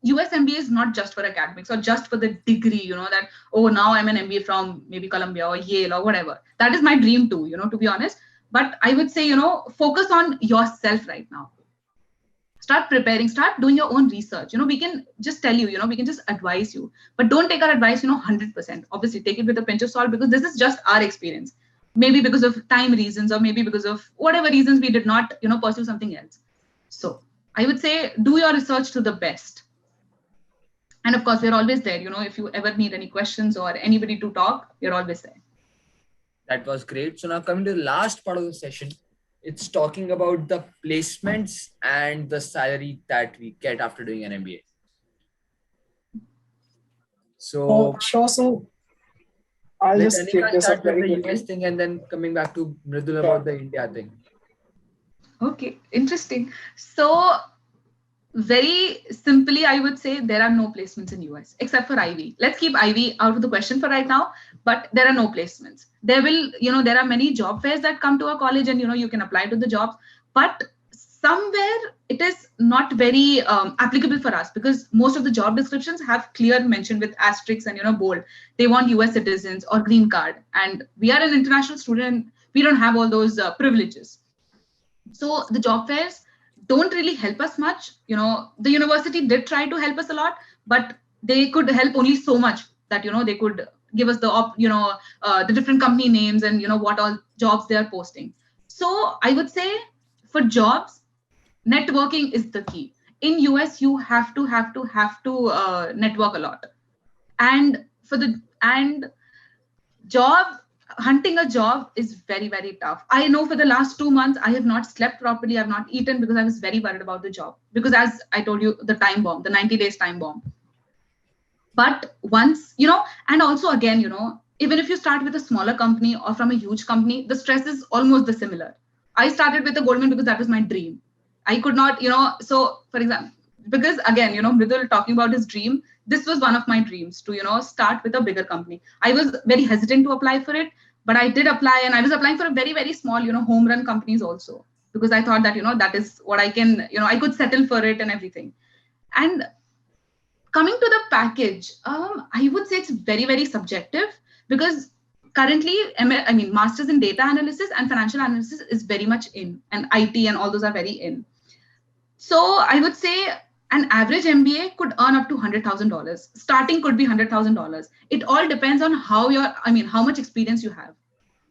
US MBA is not just for academics or just for the degree, that, oh, now I'm an MBA from maybe Columbia or Yale or whatever. That is my dream too, to be honest. But I would say, focus on yourself right now. Start preparing, start doing your own research. We can just tell you, we can just advise you, but don't take our advice, 100%. Obviously, take it with a pinch of salt, because this is just our experience. Maybe because of time reasons, or maybe because of whatever reasons we did not, pursue something else. So I would say do your research to the best. And of course, we're always there. If you ever need any questions or anybody to talk, we're always there. That was great. So now coming to the last part of the session, it's talking about the placements and the salary that we get after doing an MBA. So, sure. So I'll just take this up very quickly. The US thing, and then coming back to Mridul about the India thing. Okay, interesting. So very simply, I would say there are no placements in US except for Ivy. Let's keep Ivy out of the question for right now, but there are no placements. There will, there are many job fairs that come to a college, and, you can apply to the jobs, but somewhere it is not very applicable for us, because most of the job descriptions have clear mention with asterisks and, bold. They want US citizens or green card. And we are an international student. We don't have all those privileges. So the job fairs don't really help us much. The university did try to help us a lot, but they could help only so much that, they could give us the different company names and, what all jobs they are posting. So I would say for jobs, networking is the key. In US, you have to network a lot. And hunting a job is very tough. I know for the last 2 months, I have not slept properly. I've not eaten because I was very worried about the job. Because as I told you, the time bomb, the 90 days time bomb. But once, and also again, even if you start with a smaller company or from a huge company, the stress is almost the similar. I started with a Goldman because that was my dream. I could not, so for example, because again, Mridul talking about his dream, this was one of my dreams to, start with a bigger company. I was very hesitant to apply for it, but I did apply, and I was applying for a very small, home run companies also, because I thought that, that is what I can, I could settle for it and everything. And coming to the package, I would say it's very subjective, because currently, masters in data analysis and financial analysis is very much in, and IT and all those are very in. So I would say an average MBA could earn up to $100,000. Starting could be $100,000. It all depends on how much experience you have.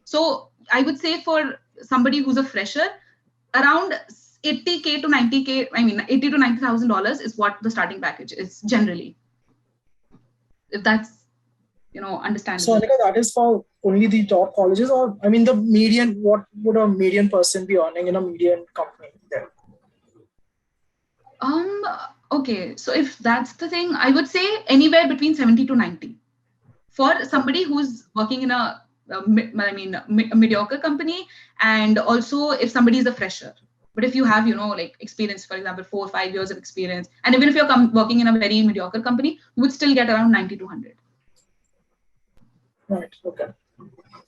So I would say for somebody who's a fresher, around $80K to $90K, $80,000 to $90,000 is what the starting package is generally. If that's, understandable. So Anika, that is for only the top colleges, or the median, what would a median person be earning in a median company there? Okay, so if that's the thing, I would say anywhere between 70 to 90 for somebody who's working in a mediocre company, and also if somebody is a fresher. But if you have, experience, for example, 4 or 5 years of experience, and even if you're working in a very mediocre company, you would still get around 90 to 100. Right. Okay.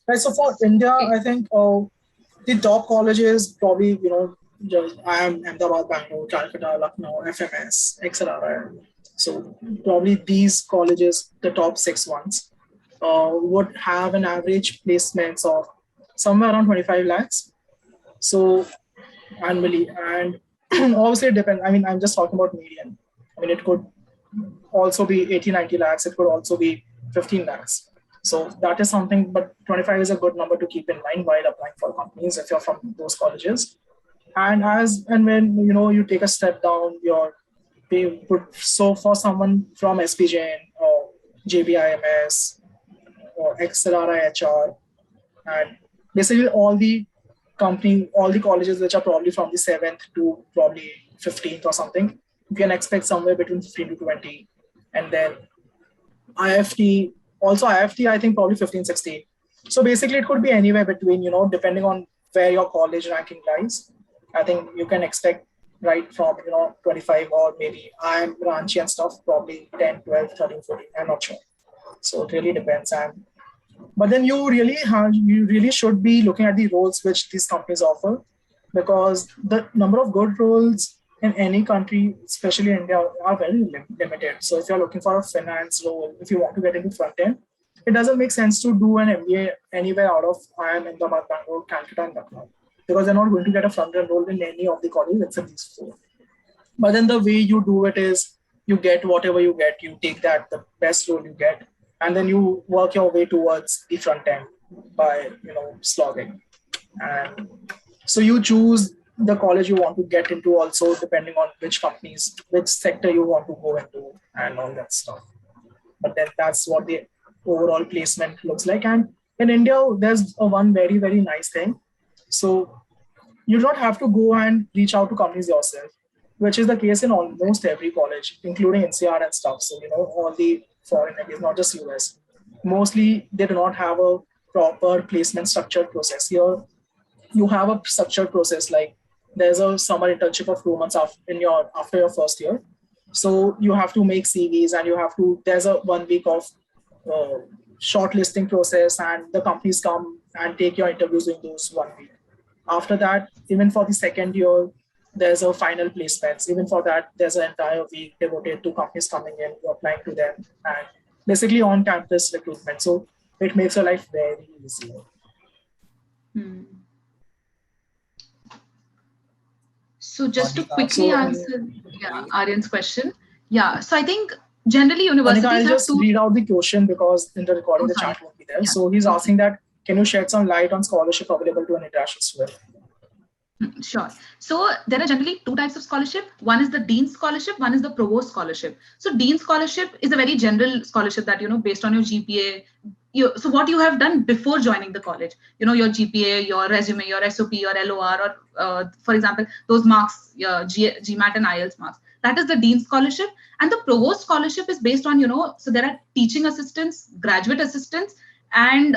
Right. So for India, I think the top colleges probably, Ahmedabad, Bangalore, Calcutta, Lucknow, FMS, etc. So probably these colleges, the top 6 ones, would have an average placements of somewhere around 25 lakhs. So annually, and obviously it depends. I'm just talking about median. It could also be 80, 90 lakhs. It could also be 15 lakhs. So that is something, but 25 is a good number to keep in mind while applying for companies if you're from those colleges. And when you take a step down, your pay would, so for someone from SPJN or JBIMS or XLRI HR, and basically all the colleges which are probably from the 7th to probably 15th or something, you can expect somewhere between 15 to 20. And then IFT, also IFT, I think probably 15, 16. So basically it could be anywhere between, depending on where your college ranking lies. I think you can expect right from, 25, or maybe I'm branchy and stuff, probably 10, 12, 13, 14. I'm not sure. So it really depends. But then you really should be looking at the roles which these companies offer, because the number of good roles in any country, especially India, are very limited. So if you're looking for a finance role, if you want to get into front end, it doesn't make sense to do an MBA anywhere out of IIM, Ahmedabad, Bangalore, Calcutta, and Lucknow, because they're not going to get a front end role in any of the colleges except these four. But then the way you do it is you get whatever you get, you take that, the best role you get, and then you work your way towards the front end by, slogging. And so you choose the college you want to get into also, depending on which companies, which sector you want to go into and all that stuff. But then that's what the overall placement looks like. And in India, there's one very, very nice thing. So you don't have to go and reach out to companies yourself, which is the case in almost every college, including NCR and stuff. So, all the foreign MBAs, not just US. Mostly, they do not have a proper placement structured process. Here, you have a structured process, like there's a summer internship of 2 months after your first year. So you have to make CVs, and there's a 1 week of shortlisting process, and the companies come and take your interviews in those 1 week. After that, even for the second year, there's a final placements. Even for that, there's an entire week devoted to companies coming in, applying to them, and basically on-campus recruitment. So it makes your life very easy. So just to quickly answer Aryan's question. Yeah, so I think generally universities I'll just read out the question, because in the recording the chat won't be there. Yeah. So he's asking that, can you shed some light on scholarship available to an international student? Sure. So there are generally two types of scholarship. One is the Dean Scholarship, one is the Provost Scholarship. So Dean Scholarship is a very general scholarship that, based on your GPA, so what you have done before joining the college, your GPA, your resume, your SOP, your LOR, or for example, those marks, GMAT and IELTS marks. That is the Dean Scholarship. And the Provost Scholarship is based on, so there are teaching assistants, graduate assistants, and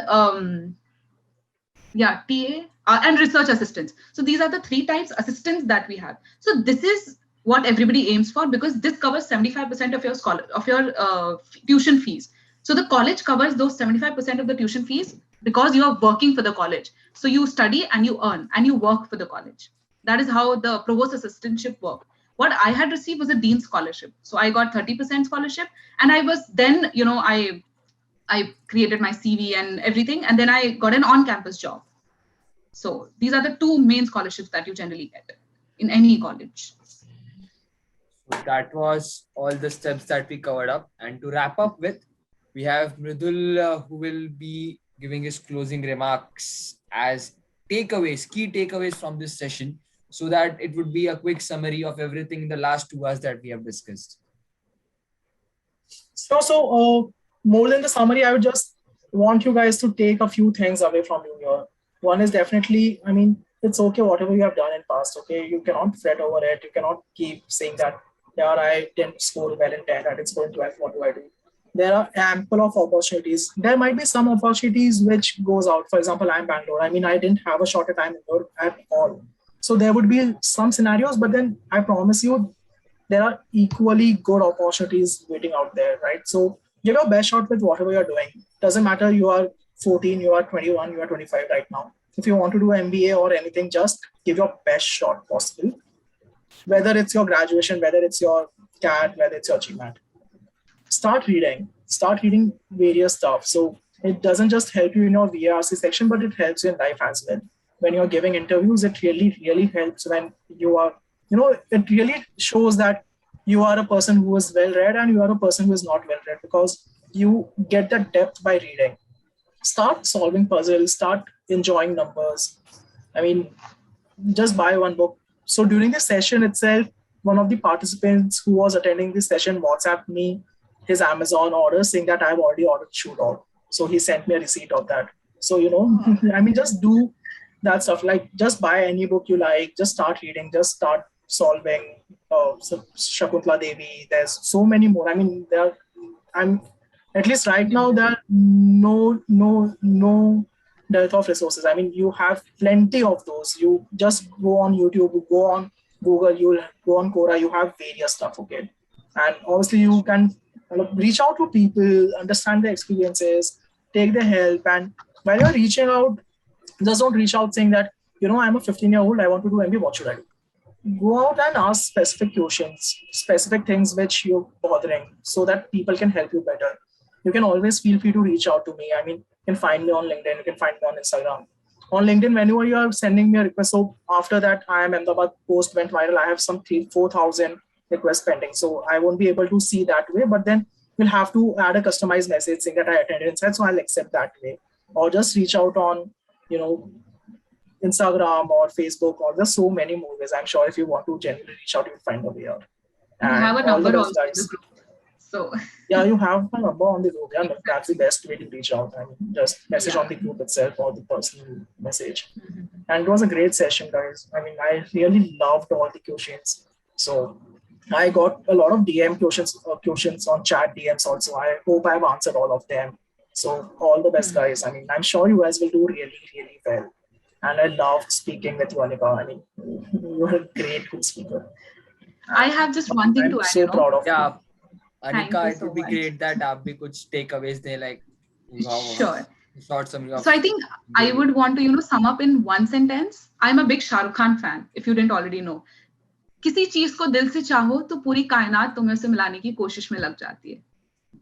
TA and research assistants. So these are the three types assistants that we have. So this is what everybody aims for, because this covers 75% of your tuition fees. So the college covers those 75% of the tuition fees because you are working for the college. So you study and you earn and you work for the college. That is how the provost assistantship worked. What I had received was a Dean Scholarship. So I got 30% scholarship, and I was then, I created my CV and everything, and then I got an on-campus job. So these are the two main scholarships that you generally get in any college. So that was all the steps that we covered up. And to wrap up with, we have Mridul, who will be giving his closing remarks as key takeaways from this session, so that it would be a quick summary of everything in the last 2 hours that we have discussed. So more than the summary, I would just want you guys to take a few things away from you here. One is definitely, it's okay, whatever you have done in past, okay? You cannot fret over it. You cannot keep saying that, I didn't score well in 10, I didn't score in 12, what do I do? There are ample of opportunities. There might be some opportunities which goes out. For example, I'm Bangalore. I didn't have a shorter time in Bangalore at all. So there would be some scenarios, but then I promise you, there are equally good opportunities waiting out there, right? So give your best shot with whatever you're doing. Doesn't matter you are 14, you are 21, you are 25 right now. If you want to do MBA or anything, just give your best shot possible. Whether it's your graduation, whether it's your CAT, whether it's your GMAT. Start reading various stuff. So it doesn't just help you in your VRC section, but it helps you in life as well. When you're giving interviews, it really, really helps when you are, it really shows that you are a person who is well-read and you are a person who is not well-read, because you get the depth by reading. start solving puzzles, start enjoying numbers. I mean, just buy one book. So during the session itself, one of the participants who was attending this session WhatsApped me his Amazon order saying that I've already ordered shoe dog. So he sent me a receipt of that. So, I mean, just do that stuff. Like, just buy any book you like, just start reading, just start solving. So Shakuntala Devi, there's so many more. I mean, I'm at least right now, there are no dearth of resources. I mean, you have plenty of those. You just go on YouTube, go on Google, you'll go on Quora, you have various stuff, okay? And obviously you can reach out to people, understand their experiences, take their help. And while you're reaching out, just don't reach out saying that, I'm a 15-year-old, I want to do MBA, what should I do? Go out and ask specific questions, specific things which you're bothering, so that people can help you better. You can always feel free to reach out to me. I mean, you can find me on LinkedIn, you can find me on Instagram. On LinkedIn, whenever you are sending me a request, so after that, I am Ahmedabad post went viral, I have some 4,000 requests pending. So I won't be able to see that way, but then you'll have to add a customized message saying that I attended inside, so I'll accept that way. Or just reach out on, Instagram or Facebook, or there's so many more ways. I'm sure if you want to genuinely reach out, you'll find a way out. And you have a number also in the group. So yeah, you have a number on the group. Yeah, that's the best way to reach out. I mean, just message on the group itself or the personal message. And it was a great session, guys. I mean, I really loved all the questions. So I got a lot of DM questions on chat DMs also. I hope I've answered all of them. So all the best, guys. I mean, I'm sure you guys will do really, really well. And I loved speaking with you, Anika. I mean, you're a great good speaker. I have just one thing to add. So proud of you. Anika, it would be great that we could takeaways there, like sure. So I think I would want to sum up in one sentence. I'm a big Shah Rukh Khan fan, if you didn't already know. किसी चीज को दिल से चाहो तो पूरी कायनात तुम्हें उसे मिलाने की कोशिश में लग जाती है.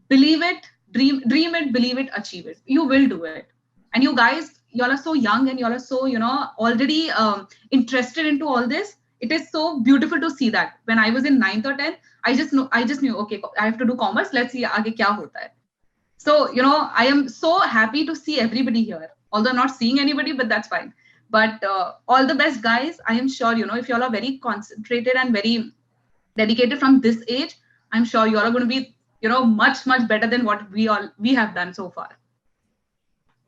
Believe it, dream it, believe it, achieve it. You will do it. And you guys, y'all are so young and y'all are so already interested into all this. It is so beautiful to see that. When I was in 9th or 10th, I just knew, okay, I have to do commerce. Let's see aage kya hota hai. So, I am so happy to see everybody here. Although I'm not seeing anybody, but that's fine. But all the best, guys. I am sure, if y'all are very concentrated and very dedicated from this age, I'm sure y'all are going to be, much, much better than what we have done so far.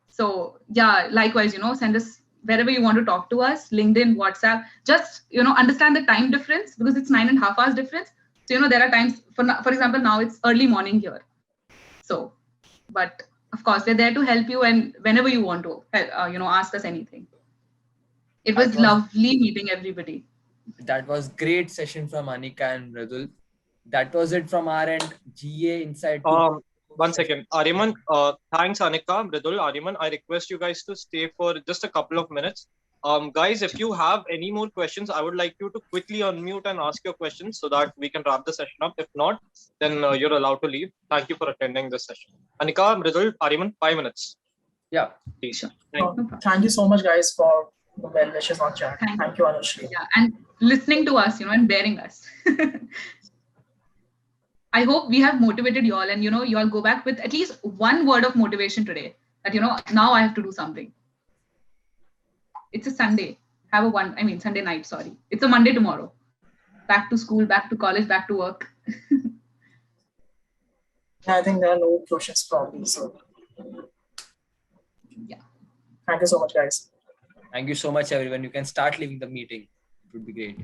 So yeah, likewise, send us wherever you want to talk to us, LinkedIn, WhatsApp, just, understand the time difference because it's 9.5 hours difference. So, there are times, for example, now it's early morning here. So, but of course, we're there to help you and whenever you want to, ask us anything. It was lovely meeting everybody. That was great session from Anika and Mridul. That was it from our end. GA Insight. 1 second. Ariman, thanks Anika, Mridul, Ariman. I request you guys to stay for just a couple of minutes. Guys, if you have any more questions, I would like you to quickly unmute and ask your questions so that we can wrap the session up. If not, then you're allowed to leave. Thank you for attending this session. Anika, Mridul, Ariman, 5 minutes. Yeah. Please. Thank you so much, guys, for the well wishes on chat. Thank you, Anushri. Yeah, and listening to us, and bearing us. I hope we have motivated you all and, you all go back with at least one word of motivation today that, now I have to do something. It's a Sunday. Sunday night, sorry. It's a Monday tomorrow. Back to school, back to college, back to work. I think there are no questions probably. So yeah. Thank you so much, guys. Thank you so much, everyone. You can start leaving the meeting. It would be great.